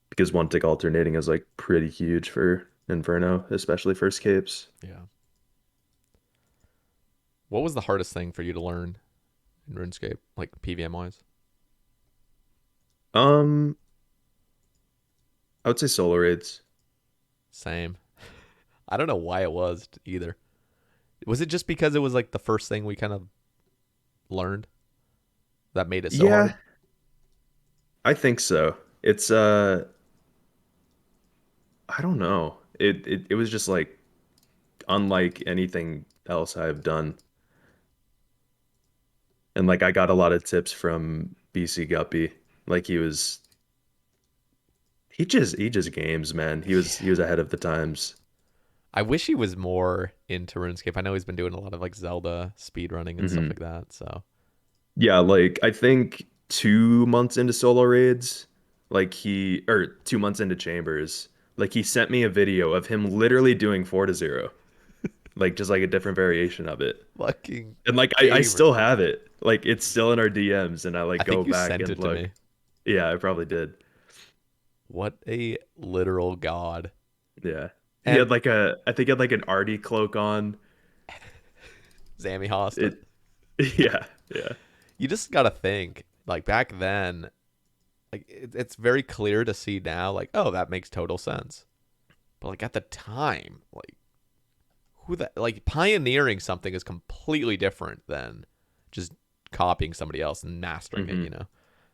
because one tick alternating is like pretty huge for Inferno, especially first capes. Yeah. What was the hardest thing for you to learn in RuneScape, like PVM wise? Um, I would say solo raids. Same. I don't know why it was either. Was it just because it was like the first thing we kind of learned that made it so Yeah, hard? I think so. It's I don't know. It was just like unlike anything else I've done. And like I got a lot of tips from BC Guppy. Like he just games, man. He was ahead of the times. I wish he was more into RuneScape. I know he's been doing a lot of like Zelda speedrunning and stuff Hmm. like that. So Yeah, like I think 2 months into solo raids, like he or 2 months into chambers, like he sent me a video of him literally doing 4 to 0. Like just like a different variation of it. fucking And like I gamer. still have it. Like it's still in our DMs and I I like go think you back sent and it to look. me. Yeah, I probably did. What a literal god. Yeah. He And had like a I think he had like an arty cloak on. Zammy Hosta. It yeah, yeah. You just gotta think, like back then, Like it's very clear to see now, like, oh, that makes total sense. But like at the time, like like pioneering something is completely different than just copying somebody else and mastering it,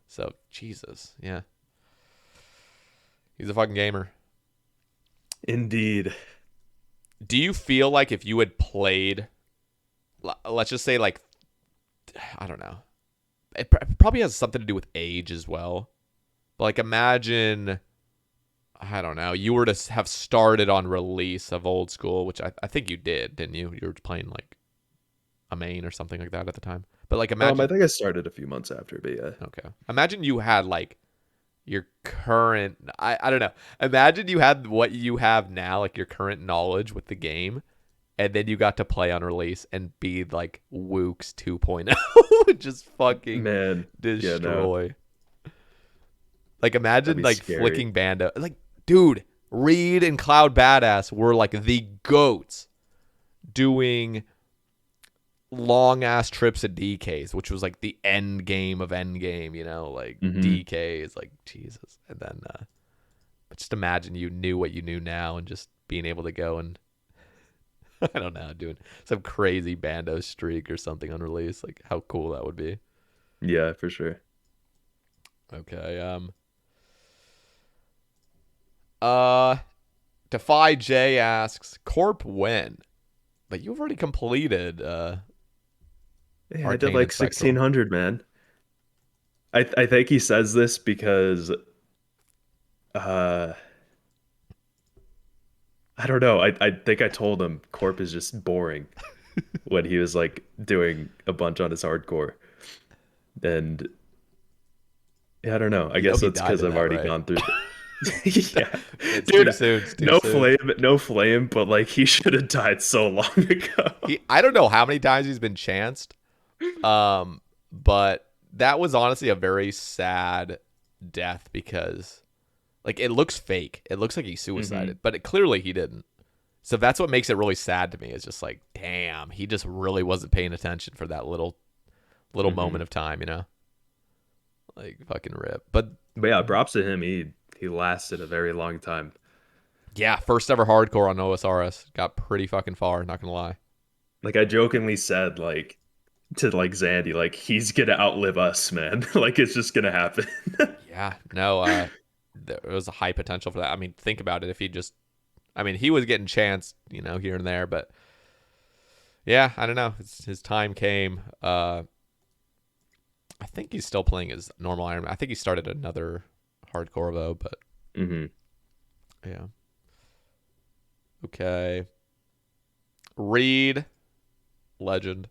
So Jesus, yeah. He's a fucking gamer. Indeed. Do you feel like if you had played, let's just say, like, I don't know, it probably has something to do with age as well. But like, imagine, I don't know, you were to have started on release of old school, which I think you did, didn't you? You were playing like a main or something like that at the time. But like, imagine. I think I started a few months after, but yeah. Okay. Imagine you had like your current, I don't know. Imagine you had what you have now, like your current knowledge with the game, and then you got to play on release and be like Wooks 2.0, just fucking destroy. Yeah, no. Like imagine like scary. flicking Bando. Like, dude, Reed and Cloud Badass were like the goats doing long ass trips at DKs, which was like the end game of end game, like DKs, like Jesus. And then but just imagine you knew what you knew now and just being able to go and I don't know, doing some crazy Bando streak or something on release. Like how cool that would be. Yeah, for sure. Okay. Defy J asks, Corp when? But you've already completed Yeah, I did like 1600, man. I think he says this because I don't know. I think I told him Corp is just boring when he was like doing a bunch on his hardcore. And yeah, I don't know. I guess it's because I've already gone through yeah. It's Dude, too soon. It's too no soon. no flame, but like he should have died so long ago. I don't know how many times he's been chanced. But that was honestly a very sad death because like it looks fake. It looks like he suicided, but clearly he didn't. So that's what makes it really sad to me. It's just like, damn, he just really wasn't paying attention for that little moment of time, Like fucking rip. But yeah, props to him. He lasted a very long time. Yeah, first ever hardcore on OSRS. Got pretty fucking far, not gonna lie. Like I jokingly said, like to like Zandy, like he's gonna outlive us, man. Like it's just gonna happen. Yeah, no, there was a high potential for that. I mean, think about it. If he just, I mean, he was getting chanced, here and there, but yeah, I don't know. His time came. I think he's still playing his normal Ironman. I think he started another hardcore though, but yeah. Okay. Reed, legend,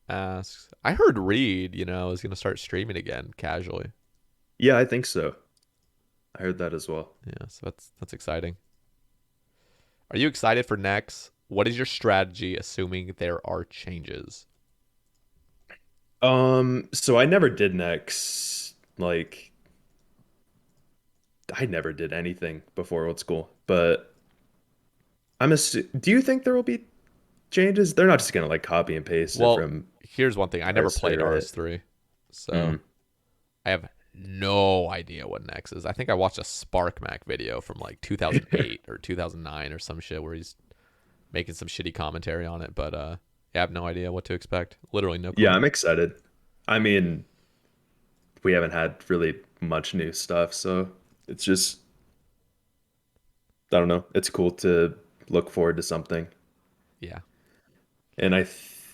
asks, I heard Reed, is going to start streaming again casually. Yeah, I think so. I heard that as well. Yeah, so that's exciting. Are you excited for next? What is your strategy assuming there are changes? So I never did next. Like I never did anything before old school, but do you think there will be changes? They're not just gonna like copy and paste it from. Here's one thing: I never played right? RS3, so I have no idea what next is. I think I watched a Spark Mac video from like 2008 or 2009 or some shit where he's making some shitty commentary on it, but yeah, I have no idea what to expect. Literally no clue. Yeah, I'm excited. I mean, we haven't had really much new stuff, so it's just I don't know. It's cool to look forward to something. Yeah. And I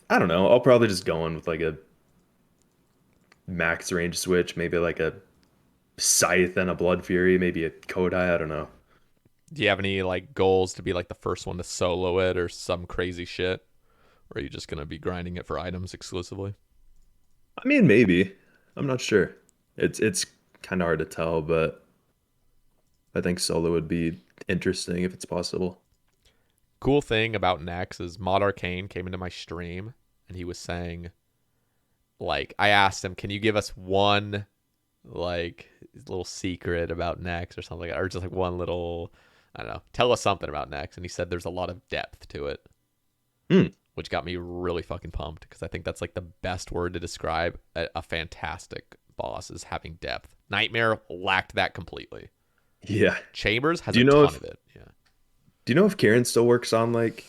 don't know. I'll probably just go in with like a max range switch, maybe like a Scythe and a Blood Fury, maybe a Kodai, I don't know. Do you have any like goals to be like the first one to solo it or some crazy shit? Or are you just gonna be grinding it for items exclusively? I mean, maybe. I'm not sure. It's kind of hard to tell, but I think solo would be interesting if it's possible. Cool thing about Nex is Mod Arcane came into my stream and he was saying, like, I asked him, can you give us one like little secret about Nex or something, or just like one little, I don't know, tell us something about Nex. And he said there's a lot of depth to it, which got me really fucking pumped because I think that's like the best word to describe a fantastic boss is having depth. Nightmare lacked that completely. Yeah. Chambers has Do you a know ton if of it. Yeah. Do you know if Kieran still works on like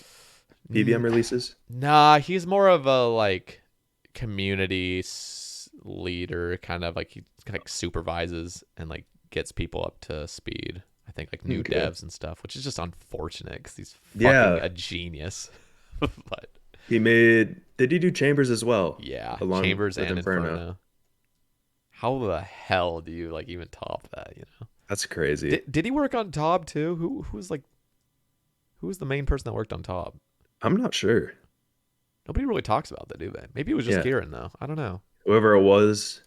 PvM releases? Nah, he's more of a like community leader, kind of like he like supervises and like gets people up to speed. I think like new Okay. devs and stuff, which is just unfortunate because he's fucking Yeah. a genius. But Did he do Chambers as well? yeah, Along Chambers with and Inferno. Inferno. How the hell do you like even top that? You know? That's crazy. Did he work on Tob too? Who was the main person that worked on Tob? I'm not sure. Nobody really talks about that, do they? Maybe it was just Yeah. Kieran though. I don't know. Whoever it was,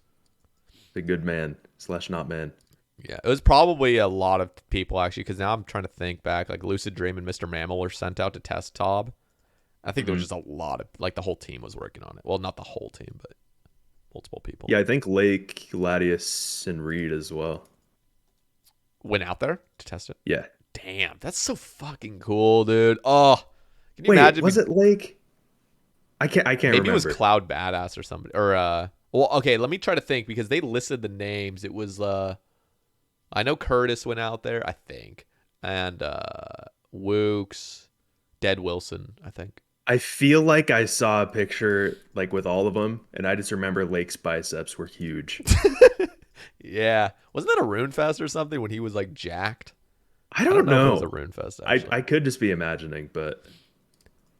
the good man / not man. Yeah, it was probably a lot of people actually, because now I'm trying to think back. Like Lucid Dream and Mr. Mammal were sent out to test Tob. I think there was just a lot of like the whole team was working on it. Well, not the whole team, but multiple people. Yeah, I think Lake, Latius, and Reed as well. Went out there to test it. Yeah. Damn, that's so fucking cool, dude. Oh, can you Wait, imagine? was it Lake? I can't Maybe remember. it was Cloud Badass or somebody. Or well, okay, let me try to think because they listed the names. It was I know Curtis went out there, I think, and Wooks, Dead Wilson, I think. I feel like I saw a picture like with all of them, and I just remember Lake's biceps were huge. Yeah, wasn't that a Rune Fest or something when he was like jacked? I don't know if know. it was a Rune Fest. Actually, I could just be imagining, but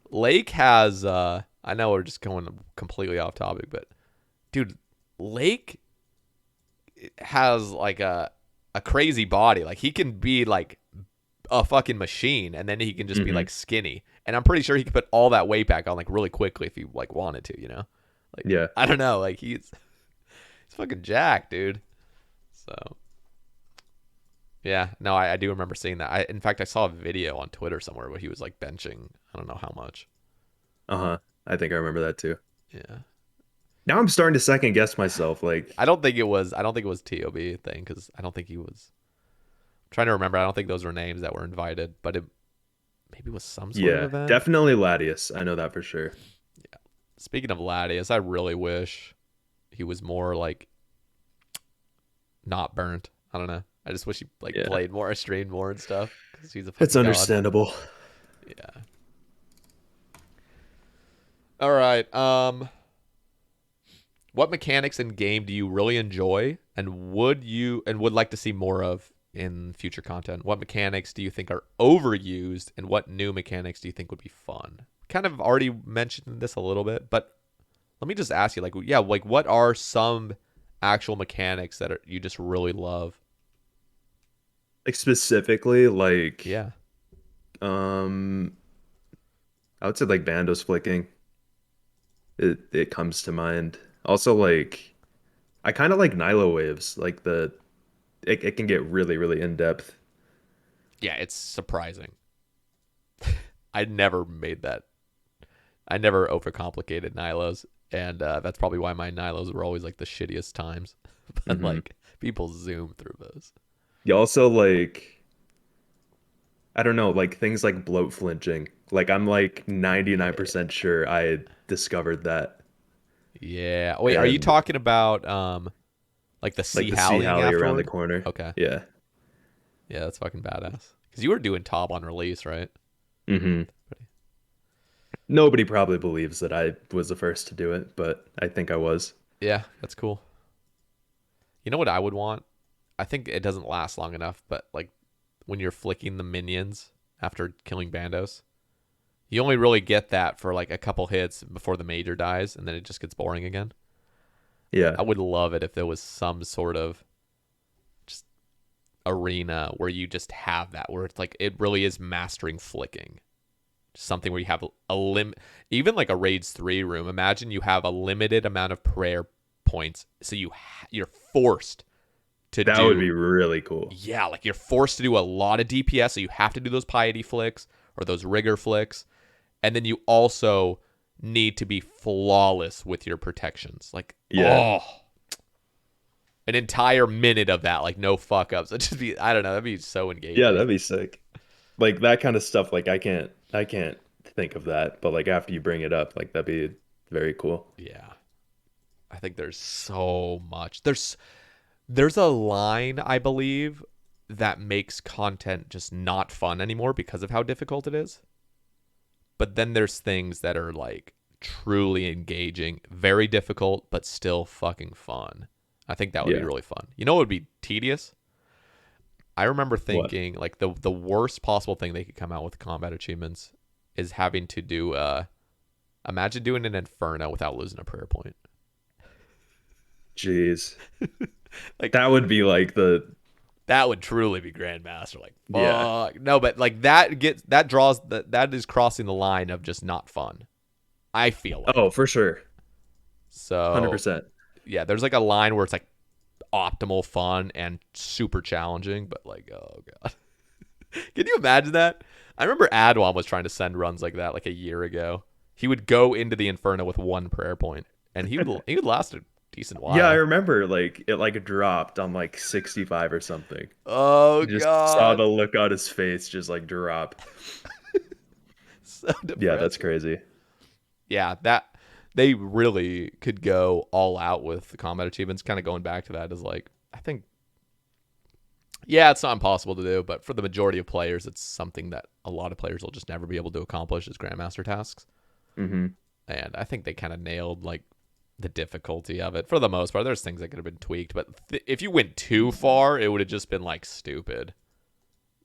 Lake has. I know we're just going completely off topic, but dude, Lake has like a crazy body. Like he can be like a fucking machine, and then he can just be like skinny. And I'm pretty sure he could put all that weight back on like really quickly if he like wanted to. You know, like yeah. I don't know. Like he's fucking jacked, dude. So yeah, no, I do remember seeing that. In fact, I saw a video on Twitter somewhere where he was like benching. I don't know how much. I think I remember that too. Yeah. Now I'm starting to second guess myself. Like I don't think it was TOB thing because I don't think he was. I'm trying to remember. I don't think those were names that were invited, but it maybe was some sort of event. Definitely Latius. I know that for sure. Yeah. Speaking of Latius, I really wish he was more like not burnt. I don't know. I just wish he like played more, streamed more and stuff because he's a. It's understandable. Yeah. All right. What mechanics in game do you really enjoy and would like to see more of in future content? What mechanics do you think are overused and what new mechanics do you think would be fun? Kind of already mentioned this a little bit, but let me just ask you like what are some actual mechanics that you just really love? Like specifically like Yeah. I would say like Bandos flicking. It comes to mind. Also, like, I kind of like Nilo waves. Like it can get really, really in depth. Yeah, it's surprising. I never made that. I never overcomplicated Nilos, and that's probably why my Nilos were always like the shittiest times. But like people zoom through those. You also like, I don't know, like things like bloat flinching. Like I'm like 99% sure I discovered that. Yeah. Wait, are you talking about like the sea howling around the afterward? corner? Okay. Yeah. Yeah, that's fucking badass. Because you were doing Tob on release, right? Nobody probably believes that I was the first to do it, but I think I was. Yeah, that's cool. You know what I would want? I think it doesn't last long enough, but like when you're flicking the minions after killing Bandos, you only really get that for like a couple hits before the major dies, and then it just gets boring again. Yeah. I would love it if there was some sort of just arena where you just have that, where it's like it really is mastering flicking. Something where you have a even like a Raids 3 room. Imagine you have a limited amount of prayer points, so you're forced to do. That would be really cool. Yeah, like you're forced to do a lot of DPS, so you have to do those piety flicks or those rigor flicks, and then you also need to be flawless with your protections. Like, an entire minute of that, like no fuck ups. It'd just be, I don't know, that'd be so engaging. Yeah, that'd be sick. Like that kind of stuff. Like I can't think of that, but like after you bring it up, like that'd be very cool. Yeah. I think there's so much. There's a line, I believe, that makes content just not fun anymore because of how difficult it is. But then there's things that are like truly engaging, very difficult, but still fucking fun. I think that would be really fun. You know what would be tedious? I remember thinking like the worst possible thing they could come out with combat achievements is having to do imagine doing an inferno without losing a prayer point. Jeez. Like that would be like that would truly be Grandmaster. Like, fuck. Yeah. No, but like that is crossing the line of just not fun. I feel like. Oh, for sure. So 100%. Yeah, there's like a line where it's like optimal fun and super challenging, but like, oh god. Can you imagine that? I remember Adwan was trying to send runs like that like a year ago. He would go into the Inferno with one prayer point, and he would last a decent while. Yeah, I remember like it like dropped on like 65 or something. Oh Just god. saw the look on his face just like drop. So yeah, that's crazy. Yeah, that they really could go all out with the combat achievements. Kind of going back to that is like, I think, yeah, it's not impossible to do, but for the majority of players, it's something that a lot of players will just never be able to accomplish as Grandmaster tasks. Mm-hmm. And I think they kind of nailed like the difficulty of it for the most part. There's things that could have been tweaked, but if you went too far, it would have just been like stupid.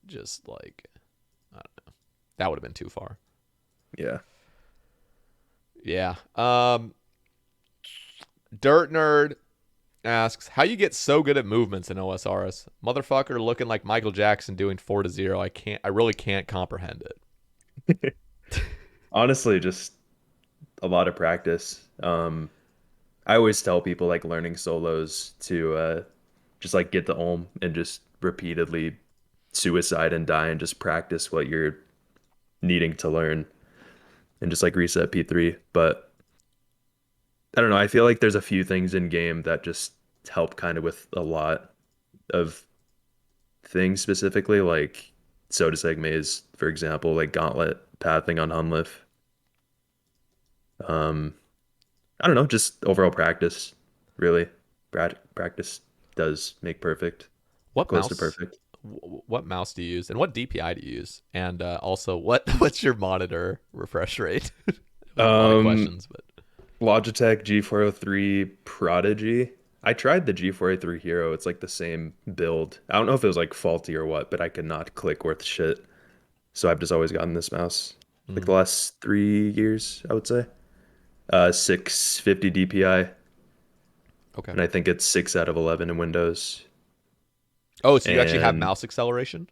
Just like, I don't know. That would have been too far. Yeah. Yeah. Dirt Nerd asks, how you get so good at movements in OSRS? Motherfucker looking like Michael Jackson doing 4-0. I really can't comprehend it. Honestly, just a lot of practice. I always tell people like learning solos to just like get the ohm and just repeatedly suicide and die and just practice what you're needing to learn and just like reset P3. But I don't know. I feel like there's a few things in game that just help kind of with a lot of things, specifically like Soda Seg Maze, for example, like gauntlet pathing on Hunliff. I don't know, just overall practice, really. Practice does make perfect. What Close mouse? to perfect. What mouse do you use, and what DPI do you use, and also what's your monitor refresh rate? A lot of questions, but Logitech G403 Prodigy. I tried the G403 Hero. It's like the same build. I don't know if it was like faulty or what, but I could not click worth shit. So I've just always gotten this mouse. Like the last 3 years, I would say. 650 DPI. okay. And I think it's 6 out of 11 in Windows. Oh, so you actually have And mouse acceleration?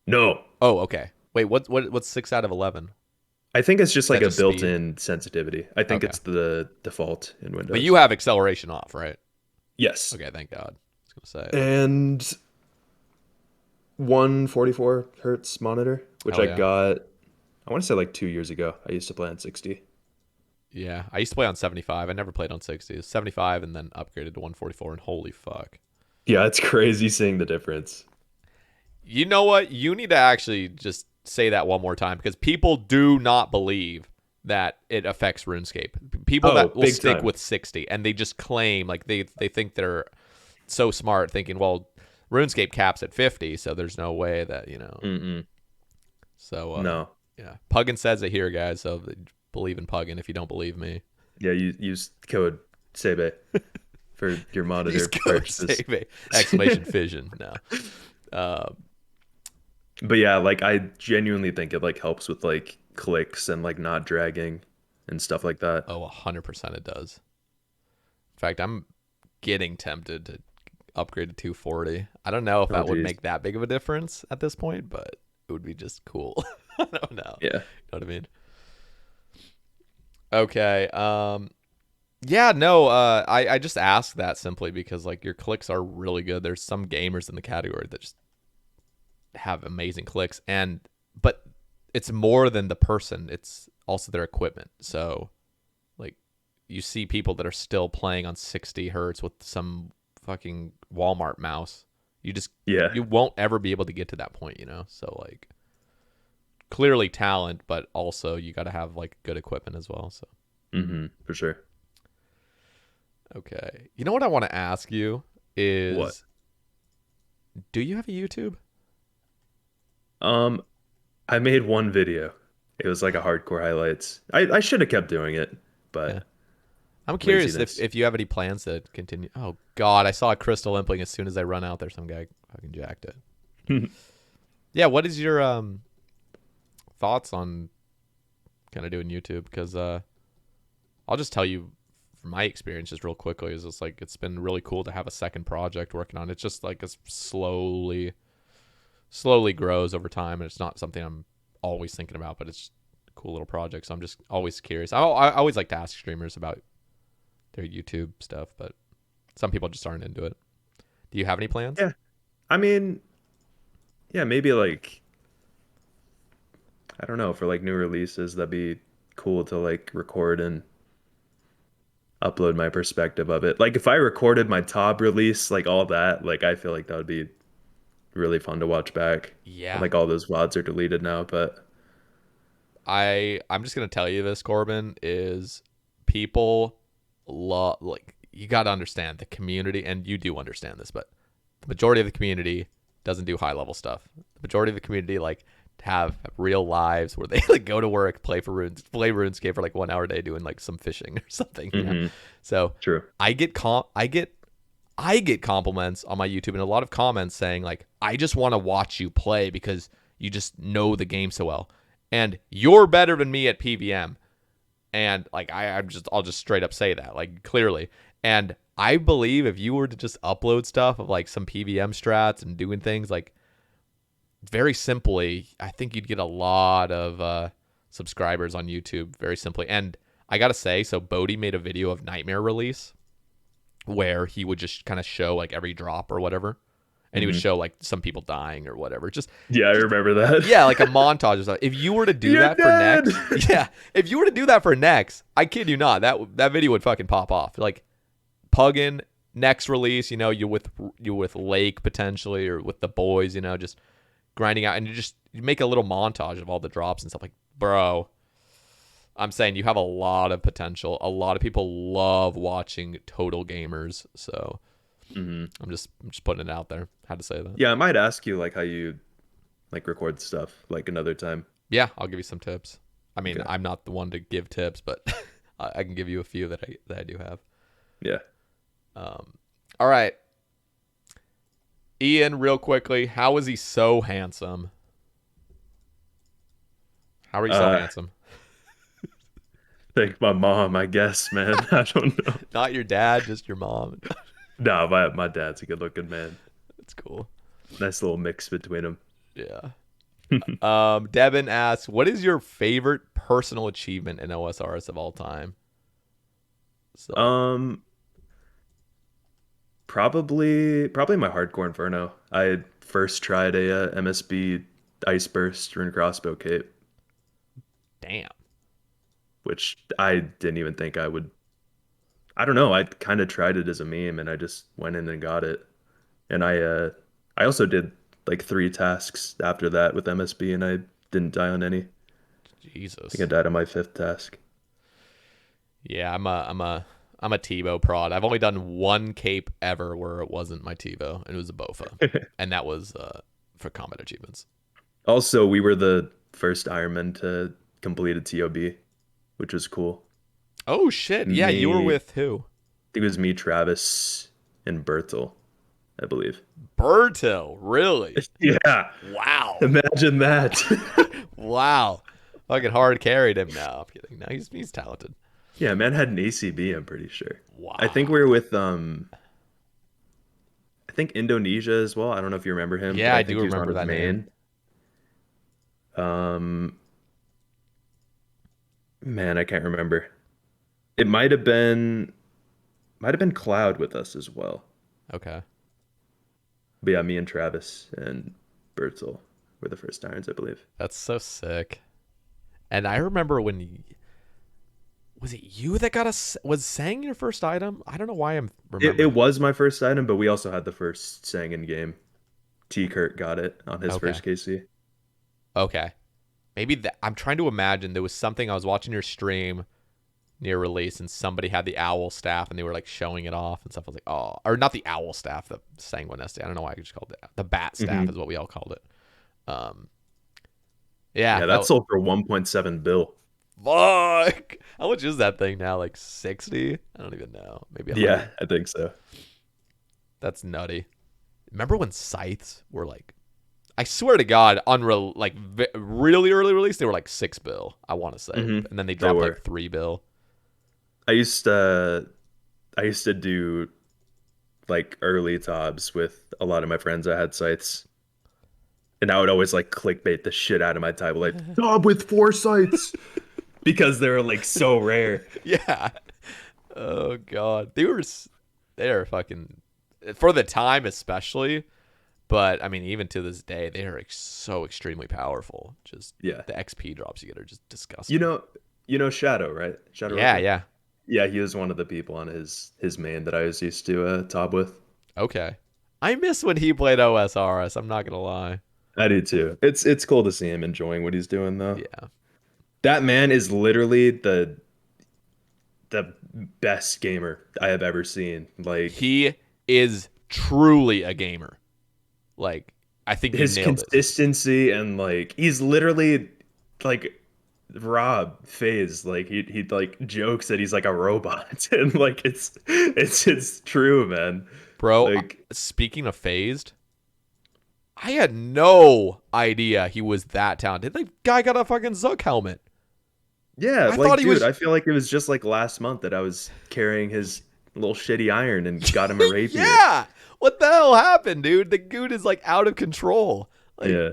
no, Oh, okay. Wait, what's 6 out of 11? I think it's just Is like that a just speed? built-in sensitivity. I think Okay. it's the default in Windows. But you have acceleration off, right? Yes. Okay, thank God. I was gonna say. And 144 hertz monitor, which Hell I yeah. got, I want to say like 2 years ago. I used to play on 60. Yeah, I used to play on 75. I never played on 60. 75 and then upgraded to 144, and holy fuck. Yeah, it's crazy seeing the difference. You know what? You need to actually just say that one more time, because people do not believe that it affects RuneScape. People that will big stick time. with 60, and they just claim, like they think they're so smart, thinking, well, RuneScape caps at 50, so there's no way that, you know. Mm-mm. So, No. yeah. Puggin says it here, guys, so believe in Puggin if you don't believe me. Yeah, you use code Sae Bae for your monitor Use code purchases. Sae Bae, exclamation fission. No. But yeah, like I genuinely think it like helps with like clicks and like not dragging and stuff like that. Oh, 100% it does. In fact, I'm getting tempted to upgrade to 240. I don't know if that would geez. make that big of a difference at this point, but it would be just cool. I don't know. Yeah. You know what I mean? Okay. Yeah, no, I just asked that simply because like your clicks are really good. There's some gamers in the category that just have amazing clicks, but it's more than the person, it's also their equipment. So like you see people that are still playing on 60 hertz with some fucking Walmart mouse. Yeah. You won't ever be able to get to that point, you know? So like clearly talent, but also you got to have like good equipment as well. So Mm-hmm. For sure. Okay. You know what I want to ask you is, What? do you have a YouTube? I made one video. It was like a hardcore highlights. I should have kept doing it, Yeah. but I'm curious if, laziness. if you have any plans to continue. Oh God, I saw a crystal impling as soon as I run out there. Some guy fucking jacked it. Yeah. What is your thoughts on kind of doing YouTube? Because I'll just tell you from my experience just real quickly is it's like it's been really cool to have a second project working on. It's just like it's slowly grows over time, and it's not something I'm always thinking about, but it's a cool little project. So I'm just always curious. I always like to ask streamers about their YouTube stuff, but some people just aren't into it. Do you have any plans? Yeah. I mean, yeah, maybe like I don't know, for like new releases, that'd be cool to like record and upload my perspective of it. Like if I recorded my top release, like all that, like I feel like that would be really fun to watch back. And Yeah. like all those VODs are deleted now, but I'm just gonna tell you this, Corbin, is people love, like, you got to understand the community, and you do understand this, but the majority of the community doesn't do high level stuff. The majority of the community like have real lives where they like go to work, play RuneScape for like 1 hour a day doing like some fishing or something. You know? So true. I get compliments on my YouTube and a lot of comments saying like, I just want to watch you play because you just know the game so well, and you're better than me at PvM. And like I'll just straight up say that, like, clearly. And I believe if you were to just upload stuff of like some PvM strats and doing things like very simply, I think you'd get a lot of subscribers on YouTube very simply. And I gotta say, so Bodhi made a video of Nightmare release where he would just kind of show like every drop or whatever, and he would show like some people dying or whatever. Yeah, I remember that. Yeah, like a montage of stuff. If you were to do You're that for dead! next, yeah, if you were to do that for next, I kid you not, that video would fucking pop off. Like Puggin next release, you know, you with Lake potentially, or with the boys, you know, just grinding out, and you make a little montage of all the drops and stuff. Like, bro, I'm saying you have a lot of potential. A lot of people love watching total gamers, so I'm just putting it out there. Had to say that. Yeah, I might ask you like how you like record stuff like another time. Yeah, I'll give you some tips. I mean, Okay. I'm not the one to give tips, but I can give you a few that I do have. Yeah. All right, Ian, real quickly, how is he so handsome? How are you so handsome? Thank my mom, I guess, man. I don't know. Not your dad, just your mom. No, my dad's a good looking man. That's cool. Nice little mix between them. Yeah. Devin asks, what is your favorite personal achievement in OSRS of all time? So, Probably my hardcore inferno. I first tried a MSB ice burst rune crossbow cape, damn. which I didn't even think I would. I don't know. I kind of tried it as a meme, and I just went in and got it. And I also did like 3 tasks after that with MSB, and I didn't die on any. I Jesus. think I died on my 5th task. Yeah, I'm a TiVo prod. I've only done one cape ever where it wasn't my TiVo, and it was a BOFA, and that was for combat achievements. Also, we were the first Ironman to complete a TOB, which was cool. Oh shit! Yeah, you were Me, with who? I think it was me, Travis, and Bertel, I believe. Bertil, really? Yeah, Wow. imagine that. Wow. Fucking hard carried him. No, I'm kidding. No, he's talented. Yeah, man had an ACB, I'm pretty sure. Wow. I think we were with I think Indonesia as well. I don't know if you remember him. Yeah, but I think do he was on remember his that name. Man, I can't remember. It might have been Cloud with us as well. Okay. But yeah, me and Travis and Bertel were the first irons, I believe. That's so sick. And I remember was it you that was Sang your first item? I don't know why I'm remembering. It was my first item, but we also had the first Sang in game. T. Kurt got it on his Okay. first KC. Okay. Maybe I'm trying to imagine there was something I was watching your stream near release, and somebody had the owl staff, and they were like showing it off and stuff. I was like, oh, or not the owl staff, the sanguinesti. I don't know why I just called it the bat staff is what we all called it. Yeah, Yeah, that sold for 1.7 bill. fuck. How much is that thing now? Like 60? I don't even know. Maybe 100. Yeah, I think so. That's nutty. Remember when scythes were like, I swear to God, really early release, they were like 6 bill, I want to say. And then they dropped like 3 bill. I used to do like early tobs with a lot of my friends that had sites. And I would always like clickbait the shit out of my title, like tob with 4 sites, because they were like so rare. Yeah. Oh God, they're fucking, for the time especially. But I mean, even to this day, they are so extremely powerful. Just the XP drops you get are just disgusting. You know Shadow, right? Shadow. Yeah, Rocket? yeah. Yeah, he was one of the people on his main that I was used to tob with. Okay. I miss when he played OSRS. I'm not gonna lie. I do too. It's cool to see him enjoying what he's doing though. Yeah. That man is literally the best gamer I have ever seen. Like, he is truly a gamer. Like, I think his you nailed consistency and like he's literally like Rob Phase. Like he like jokes that he's like a robot and like it's true, man. Bro, Like, speaking of phased, I had no idea he was that talented. The guy got a fucking Zook helmet. yeah, I like, thought he dude, was- I feel like it was just like last month that I was carrying his little shitty iron and got him a rapier. Yeah. What the hell happened, dude? The dude is like out of control. Like, Yeah.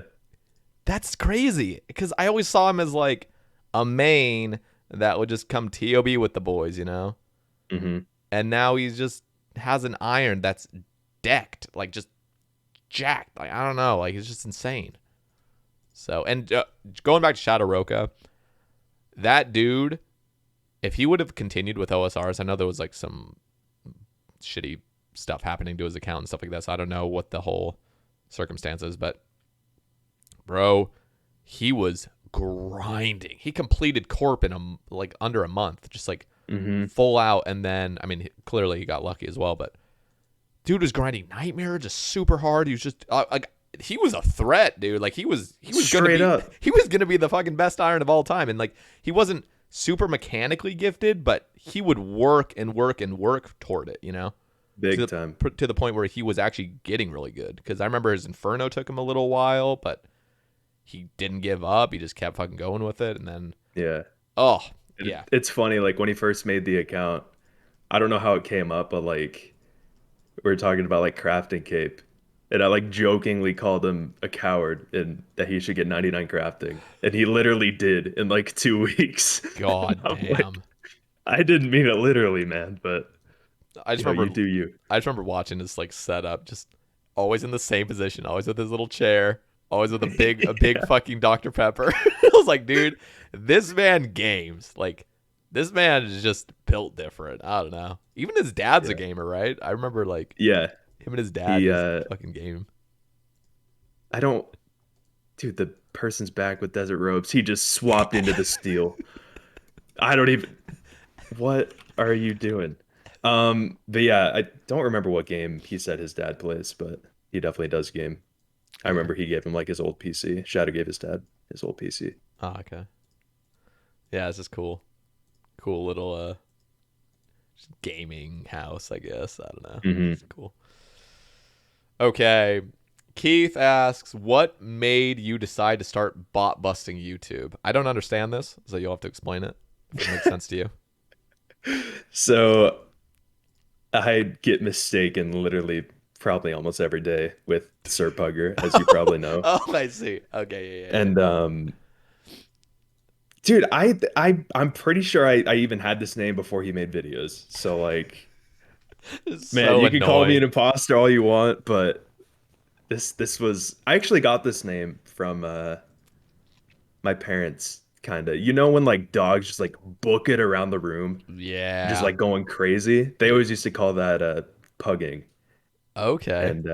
that's crazy. Because I always saw him as like a main that would just come TOB with the boys, you know? Mm-hmm. And now he's just has an iron that's decked, like just jacked. Like, I don't know. Like, it's just insane. So, and going back to Shadow Roka, that dude, if he would have continued with OSRs, I know there was like some shitty stuff happening to his account and stuff like that, so I don't know what the whole circumstances, but bro, he was grinding. He completed Corp in under a month, just like full out. And then, I mean, clearly he got lucky as well, but dude was grinding Nightmare just super hard. He was just like, he was a threat, dude. Like, he was gonna be the fucking best iron of all time. And like, he wasn't super mechanically gifted, but he would work and work and work toward it, you know? Big time. To the point where he was actually getting really good. Because I remember his Inferno took him a little while, but he didn't give up. He just kept fucking going with it. And then, It's funny, like when he first made the account, I don't know how it came up, but like we were talking about like crafting cape. And I like jokingly called him a coward and that he should get 99 crafting. And he literally did in like 2 weeks. God damn. Like, I didn't mean it literally, man, but I just remember you do you. I just remember watching this like setup, just always in the same position, always with his little chair, always with a big fucking Dr. Pepper. I was like, dude, this man games. Like, this man is just built different. I don't know. Even his dad's a gamer, right? I remember like him and his dad just fucking game. Dude, the person's back with desert robes. He just swapped into the steel. What are you doing? But yeah, I don't remember what game he said his dad plays, but he definitely does game. I remember he gave him like his old PC. Shadow gave his dad his old PC. Oh, okay. Yeah, it's just cool. Cool little gaming house, I guess. I don't know. It's cool. Okay. Keith asks, what made you decide to start bot busting YouTube? I don't understand this, so you'll have to explain it if it makes sense to you. So I get mistaken literally probably almost every day with Sir Pugger, as you probably know. Oh, I see. Okay, yeah. And dude, I'm pretty sure I even had this name before he made videos. So like, man, you can call me an imposter all you want, but this was, I actually got this name from my parents. Kind of, you know, when like dogs just like book it around the room, just like going crazy. They always used to call that pugging. Okay. And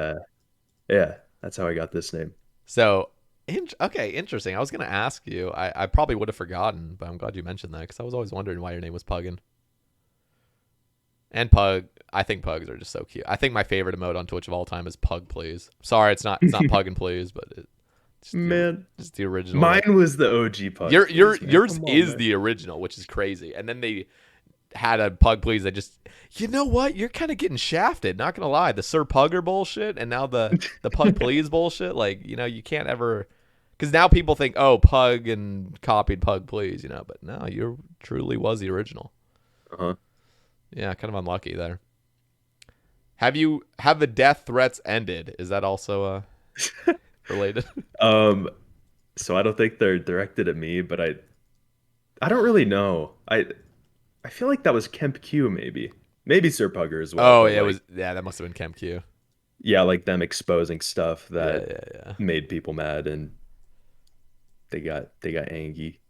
yeah, that's how I got this name. So Okay, interesting. I was gonna ask you. I probably would have forgotten, but I'm glad you mentioned that because I was always wondering why your name was Puggin. And Pug. I think Pugs are just so cute. I think my favorite emote on Twitch of all time is Pug Please. Sorry, it's not Puggin Please, but Man, it's the original. mine Like, was the OG Pug. Please, man. yours Come on, is man. the original, which is crazy. And then they had a Pug Please that just, you know what? You're kind of getting shafted. Not gonna lie, the Sir Pugger bullshit, and now the Pug Please bullshit. Like, you can't ever, because now people think, oh, Pug and copied Pug Please, but no, you truly was the original. Uh-huh. Yeah, kind of unlucky there. Have the death threats ended? Is that also related? So I don't think they're directed at me, but I don't really know. I feel like that was Kemp Q maybe. Maybe Sir Pugger as well, Oh, but yeah, it like was. Yeah, that must have been Chem Q. yeah, like them exposing stuff Yeah, that yeah, yeah. made people mad and they got angry.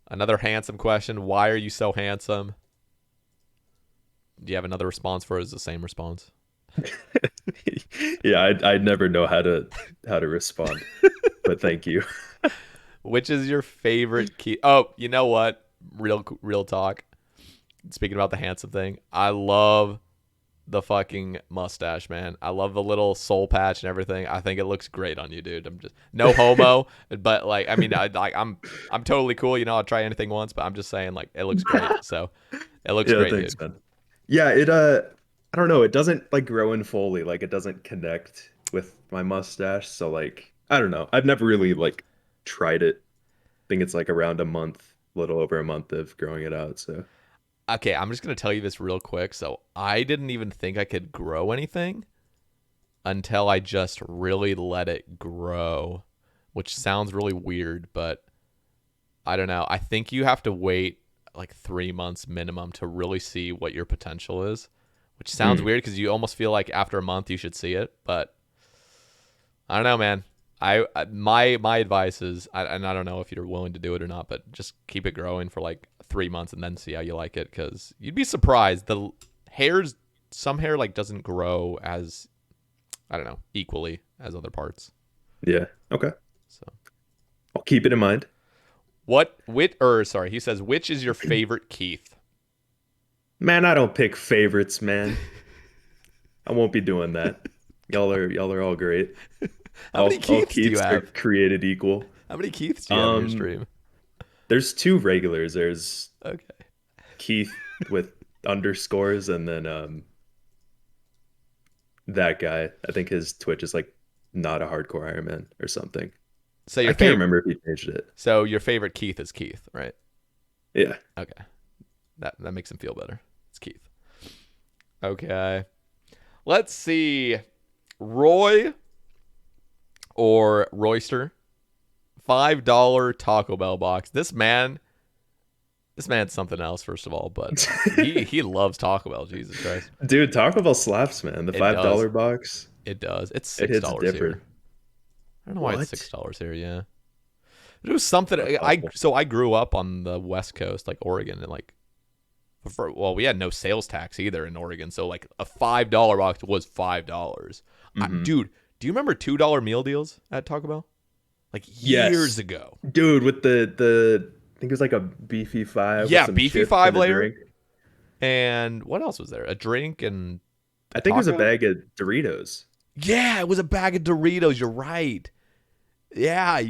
Another handsome question. Why are you so handsome? Do you have another response for it? Is the same response? Yeah, I'd never know how to respond, but thank you. Which is your favorite key? Oh, you know what? Real talk. Speaking about the handsome thing, I love the fucking mustache, man. I love the little soul patch and everything. I think it looks great on you, dude. I'm just no homo, but like, I mean, I'm totally cool. I'll try anything once, but I'm just saying, like, it looks great. So, it looks Yeah, great, thanks, dude. man. Yeah, I don't know, it doesn't like grow in fully, like it doesn't connect with my mustache, so like I don't know. I've never really like tried it. I think it's like around a month, a little over a month of growing it out, so Okay, I'm just gonna tell you this real quick. So, I didn't even think I could grow anything until I just really let it grow, which sounds really weird, but I don't know. I think you have to wait like 3 months minimum to really see what your potential is, which sounds mm, weird because you almost feel like after a month you should see it, but I don't know, man. My advice is, and I don't know if you're willing to do it or not, but just keep it growing for like 3 months and then see how you like it, because you'd be surprised. Some hair like doesn't grow as, I don't know, equally as other parts. yeah. Okay. So I'll keep it in mind. he says, which is your favorite Keith? Man, I don't pick favorites, man. I won't be doing that. Y'all are all great. How many All Keiths do you Keiths are have? created equal. How many Keiths do you have in your Um, stream? there's two regulars. There's Okay. Keith with underscores, and then that guy. I think his Twitch is like not a hardcore Iron Man or something. So I your can't favorite remember if he changed it. so your favorite Keith is Keith, right? Yeah. Okay. That makes him feel better. It's Keith. Okay. Let's see. Roy or Royster. $5 Taco Bell box. This man's something else, first of all, but he loves Taco Bell, Jesus Christ. Dude, Taco Bell slaps, man. The It $5 does. box, It does. It's it hits $6 here. different. I don't know why it's What? $6 here, yeah. It was something. That's possible. I grew up on the West Coast, like Oregon, and like we had no sales tax either in Oregon, so like a $5 box was $5. Hmm. Dude, do you remember $2 meal deals at Taco Bell? Like years Yes. ago. Dude, with the I think it was like a beefy five with Yeah, some beefy chips five and a layer, drink. and what else was there? A drink and I a think it was a taco. bag of Doritos. Yeah, it was a bag of Doritos. You're right. Yeah,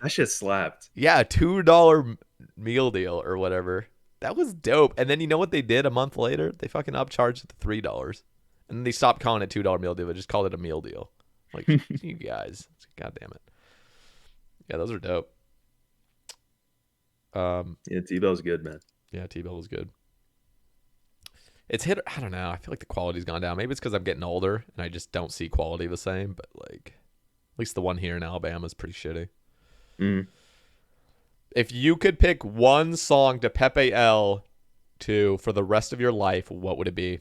That shit slapped. yeah, $2 meal deal or whatever. That was dope. And then you know what they did a month later? They fucking upcharged it to $3. And then they stopped calling it $2 meal deal. They just called it a meal deal. Like, you guys. God damn it. Yeah, those are dope. Yeah, T-Bell's good, man. Yeah, T-Bell was good. It's hit. I don't know. I feel like the quality's gone down. Maybe it's because I'm getting older and I just don't see quality the same. But like, at least the one here in Alabama is pretty shitty. Mm. If you could pick one song to Pepe L to for the rest of your life, what would it be?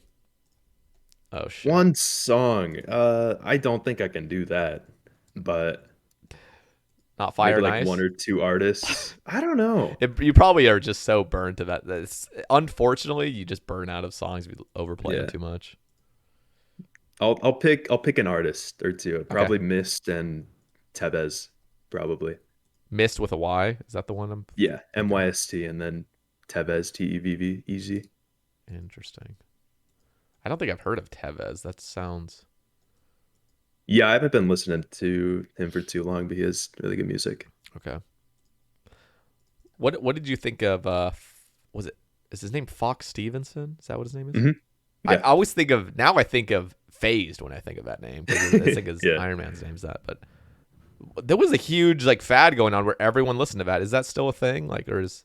Oh shit. One song. I don't think I can do that, but Not Fire maybe and like one Ice. or two artists. I don't know. You probably are just so burned to that. Unfortunately, you just burn out of songs if you overplay them Yeah. too much. I'll pick an artist or two. Okay. Probably Mist and Tevez. probably. Mist with a Y. Is that the one? Yeah, MYST and then Tevez, TEVV, easy. Interesting. I don't think I've heard of Tevez. That sounds... Yeah, I haven't been listening to him for too long, but he has really good music. Okay. What did you think of, is his name Fox Stevenson? Is that what his name is? hmm I Yeah. always think of Phased when I think of that name. 'Cause I think his Yeah. Iron Man's name's that. But there was a huge like fad going on where everyone listened to that. Is that still a thing? Like, or is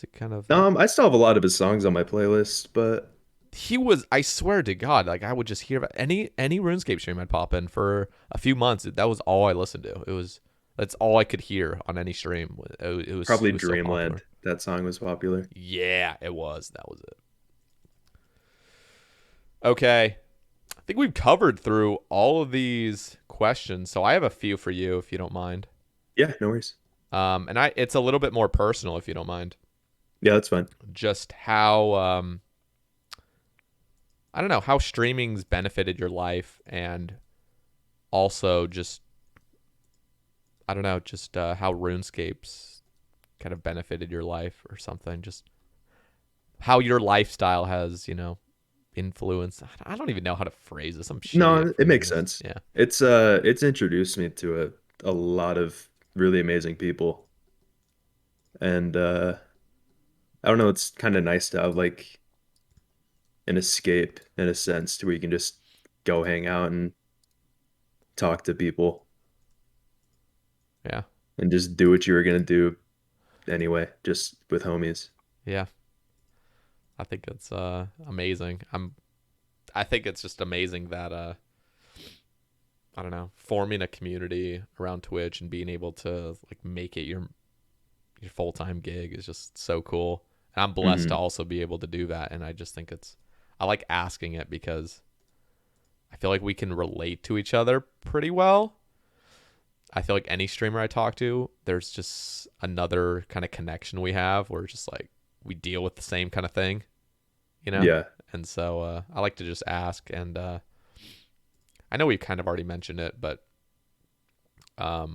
it kind of... I still have a lot of his songs on my playlist, but He was, I swear to God, like I would just hear about any RuneScape stream I'd pop in for a few months. That was all I listened to. That's all I could hear on any stream. It was probably it was so Dreamland. popular. That song was popular. Yeah, it was. That was it. Okay. I think we've covered through all of these questions. So I have a few for you if you don't mind. Yeah, no worries. And it's a little bit more personal if you don't mind. Yeah, that's fine. Just how I don't know how streaming's benefited your life, and also just I don't know just how RuneScape's kind of benefited your life or something. Just how your lifestyle has influenced. I don't even know how to phrase this. I'm shitty No, at it makes phrasing sense. this. It's introduced me to a lot of really amazing people. And I don't know, it's kind of nice to have like an escape in a sense to where you can just go hang out and talk to people Yeah, and just do what you were gonna do anyway, just with homies. yeah. I think it's amazing. I think it's just amazing that I don't know, forming a community around Twitch and being able to like make it your full-time gig is just so cool. And I'm blessed to hmm also be able to do that. And I just think I like asking it because I feel like we can relate to each other pretty well. I feel like any streamer I talk to, there's just another kind of connection we have where it's just like we deal with the same kind of thing, Yeah. And so I like to just ask. And I know we've kind of already mentioned it, but I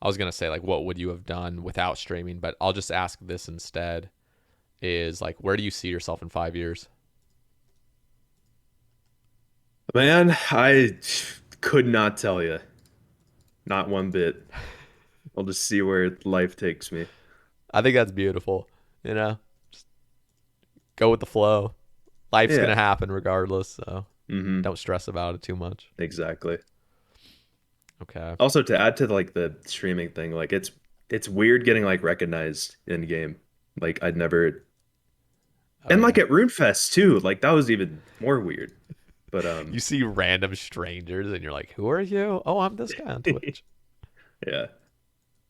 was going to say, like, what would you have done without streaming? But I'll just ask this instead is, like, where do you see yourself in 5 years? Man, I could not tell you. Not one bit. I'll just see where life takes me. I think that's beautiful. Just go with the flow. Life's going to Yeah. happen regardless. So hmm don't stress about it too much. Exactly. Okay. Also, to add to like the streaming thing, like it's weird getting like recognized in game. Like I'd never, Oh, and yeah. like at RuneFest too. Like that was even more weird. But You see random strangers and you're like, who are you? Oh, I'm this guy on Twitch. yeah.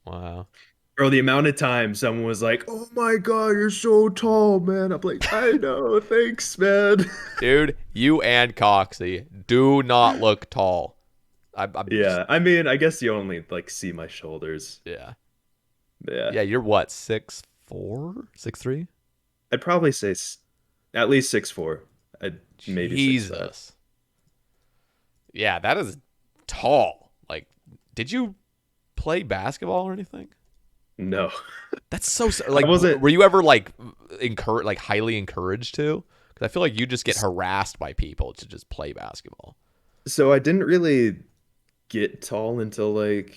Wow. Bro, the amount of time someone was like, "Oh my God, you're so tall, man." I'm like, I know, thanks, man. Dude, you and Coxie do not look tall. I'm just, Yeah, I mean, I guess you only like see my shoulders. yeah. Yeah, Yeah, you're what, 6'4", 6'3"? I'd probably say at least 6'4". I'd maybe 6'5". Jesus. Yeah, that is tall. Like, did you play basketball or anything? No, That's so like. I wasn't. Were you ever like highly encouraged to? Because I feel like you just get harassed by people to just play basketball. So I didn't really get tall until like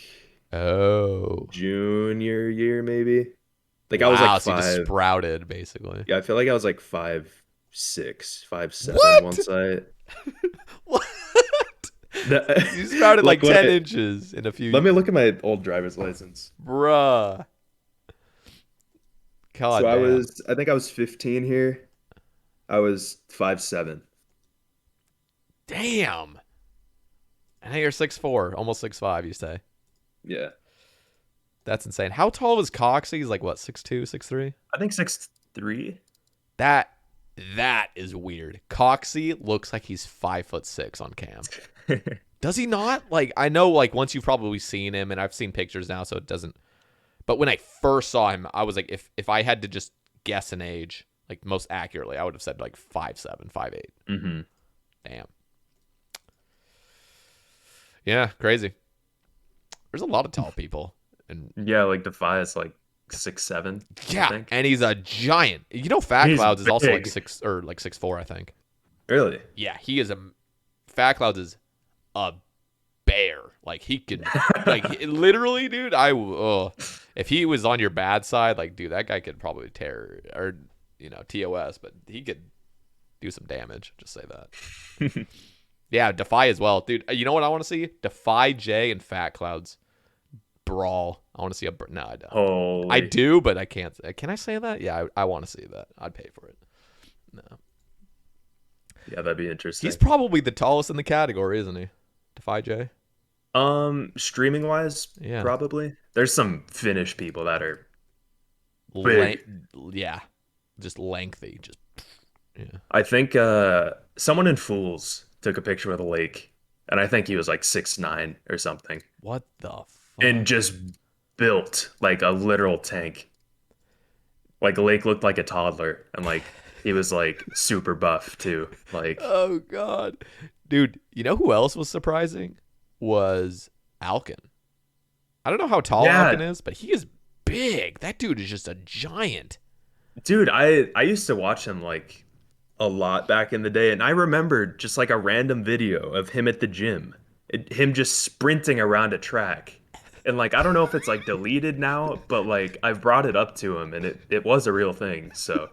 Oh, junior year, maybe. Like I was wow! like So you just 5. sprouted basically. Yeah, I feel like I was like 5'6", 5'7" What? once I. What? The- You sprouted like when 10 inches in a few. Let me look at my old driver's license. Bruh. God So damn. I think I was 15 here. I was 5'7". Damn. And now you're 6'4", almost 6'5", you say. Yeah. That's insane. How tall was Coxie? He's like what, 6'2", 6'3"? I think 6'3". That is weird. Coxie looks like he's 5'6" on cam. Does he not? Like, I know like once you've probably seen him, and I've seen pictures now, so it doesn't. But when I first saw him, I was like, if I had to just guess an age, like most accurately, I would have said like 5'7", 5'8". hmm Damn. Yeah, crazy. There's a lot of tall people, and Yeah, like Defy is like 6'7", I yeah, think. and he's a giant. You know, Fat He's Clouds is also like big. 6'4", I think. Really? Yeah, he is a Fat Clouds is a bear. Like he could, like literally, dude. If he was on your bad side, like, dude, that guy could probably tear or TOS, but he could do some damage. Just say that. Yeah, Defy as well, dude. You know what I want to see? Defy J and Fat Clouds brawl. I want to see no, I don't. Holy. I do, but I can't. Can I say that? Yeah, I want to see that. I'd pay for it. No. Yeah, that'd be interesting. He's probably the tallest in the category, isn't he? Defy J. Streaming wise, Yeah. probably. There's some Finnish people that are Le- big. yeah, just lengthy. Just yeah. I think someone in Fools took a picture with a lake, and I think he was like 6'9" or something, What the fuck? and just built like a literal tank. Like Lake looked like a toddler, and like he was like super buff too. Like, Oh god, dude. You know who else was surprising? Was Alkin. I don't know how tall yeah, Alkin is, but he is big. That dude is just a giant. dude, I used to watch him like a lot back in the day, and I remember just like a random video of him at the gym, him just sprinting around a track. And like I don't know if it's like deleted now, but like I've brought it up to him and it was a real thing. So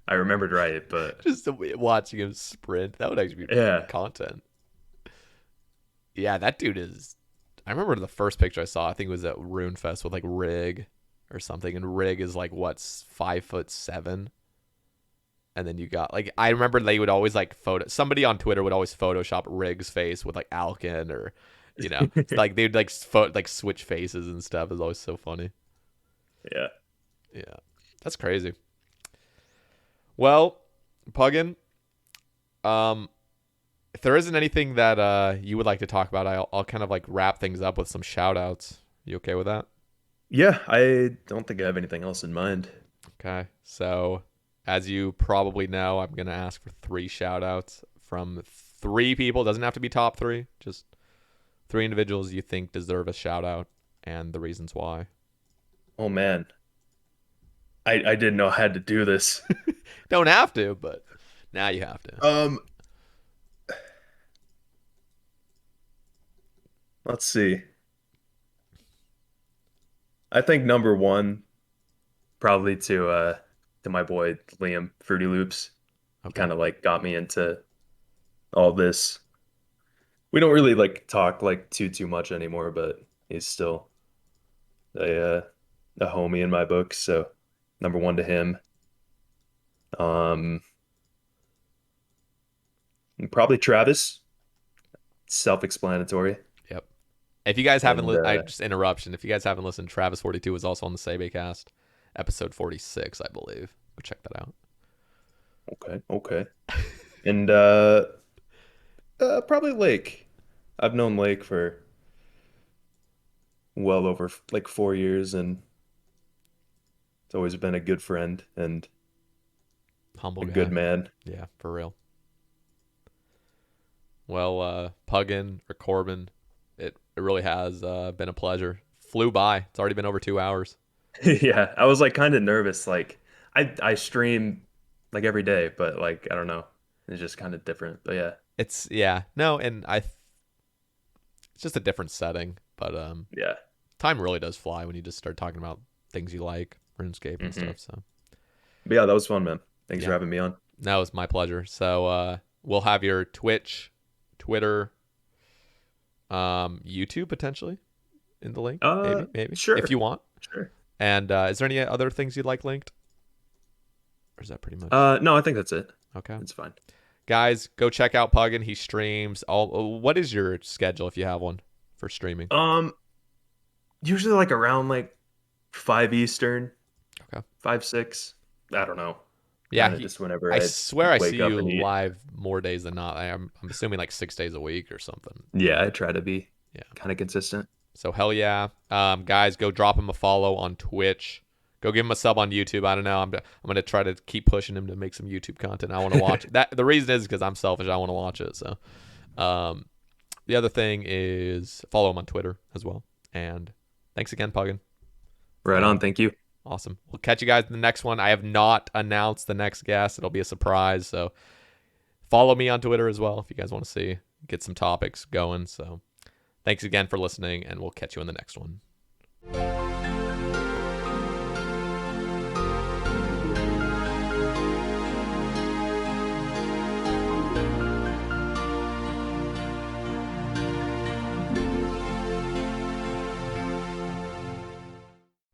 I remembered right, but Just watching him sprint. That would actually be yeah. content. Yeah, that dude is. I remember the first picture I saw. I think it was at Rune Fest with like Rig or something, and Rig is like what 5'7", and then you got like I remember they would always like somebody on Twitter would always Photoshop Rig's face with like Alkin or like they'd like switch faces and stuff. It was always so funny. Yeah. Yeah, that's crazy. Well, Puggin, if there isn't anything that you would like to talk about, I'll kind of like wrap things up with some shout outs. You okay with that? Yeah, I don't think I have anything else in mind. Okay. So, as you probably know, I'm going to ask for 3 shout outs from 3 people. Doesn't have to be top 3, just 3 individuals you think deserve a shout out and the reasons why. Oh man. I didn't know I had to do this. Don't have to, but now you have to. Let's see. I think number one, probably to my boy Liam Fruity Loops. He Okay. kind of like got me into all this. We don't really like talk like too much anymore, but he's still a homie in my book. So number one to him. Um, probably Travis. Self-explanatory. Yep. If you guys haven't, And I just interruption. If you guys haven't listened, Travis 42 was also on the Sae Bae cast, episode 46, I believe. Go check that out. okay. And probably Lake. I've known Lake for well over like 4 years, and it's always been a good friend and Humble a guy. good man. Yeah, for real. Well, Puggin or Corbin, it really has been a pleasure. Flew by. It's already been over 2 hours. Yeah, I was like kind of nervous. Like I stream like every day, but like I don't know, it's just kind of different. But yeah, It's just a different setting, but yeah. time really does fly when you just start talking about things you like, RuneScape and stuff. So But yeah, that was fun, man. Thanks Yeah. for having me on. that was my pleasure. So we'll have your Twitch, Twitter, YouTube potentially in the link. Maybe Sure, if you want. sure. And is there any other things you'd like linked? Or is that pretty much? No, I think that's it. Okay. It's fine. Guys, go check out Puggin. He streams. What is your schedule if you have one for streaming? Usually like around like 5 Eastern. Okay. 5, 6. I don't know. Yeah, Kinda just whenever I swear I wake see up you and eat. live more days than not. I'm assuming like 6 days a week or something. Yeah, I try to be Yeah. kind of consistent. So hell yeah. Guys, go drop him a follow on Twitch. Go give him a sub on YouTube. I don't know. I'm gonna try to keep pushing him to make some YouTube content. I want to watch it. The reason is because I'm selfish. I want to watch it. So, the other thing is follow him on Twitter as well. And thanks again, Puggin. Right on. Thank you. Awesome. We'll catch you guys in the next one. I have not announced the next guest. It'll be a surprise. So follow me on Twitter as well if you guys want to get some topics going. So thanks again for listening, and we'll catch you in the next one.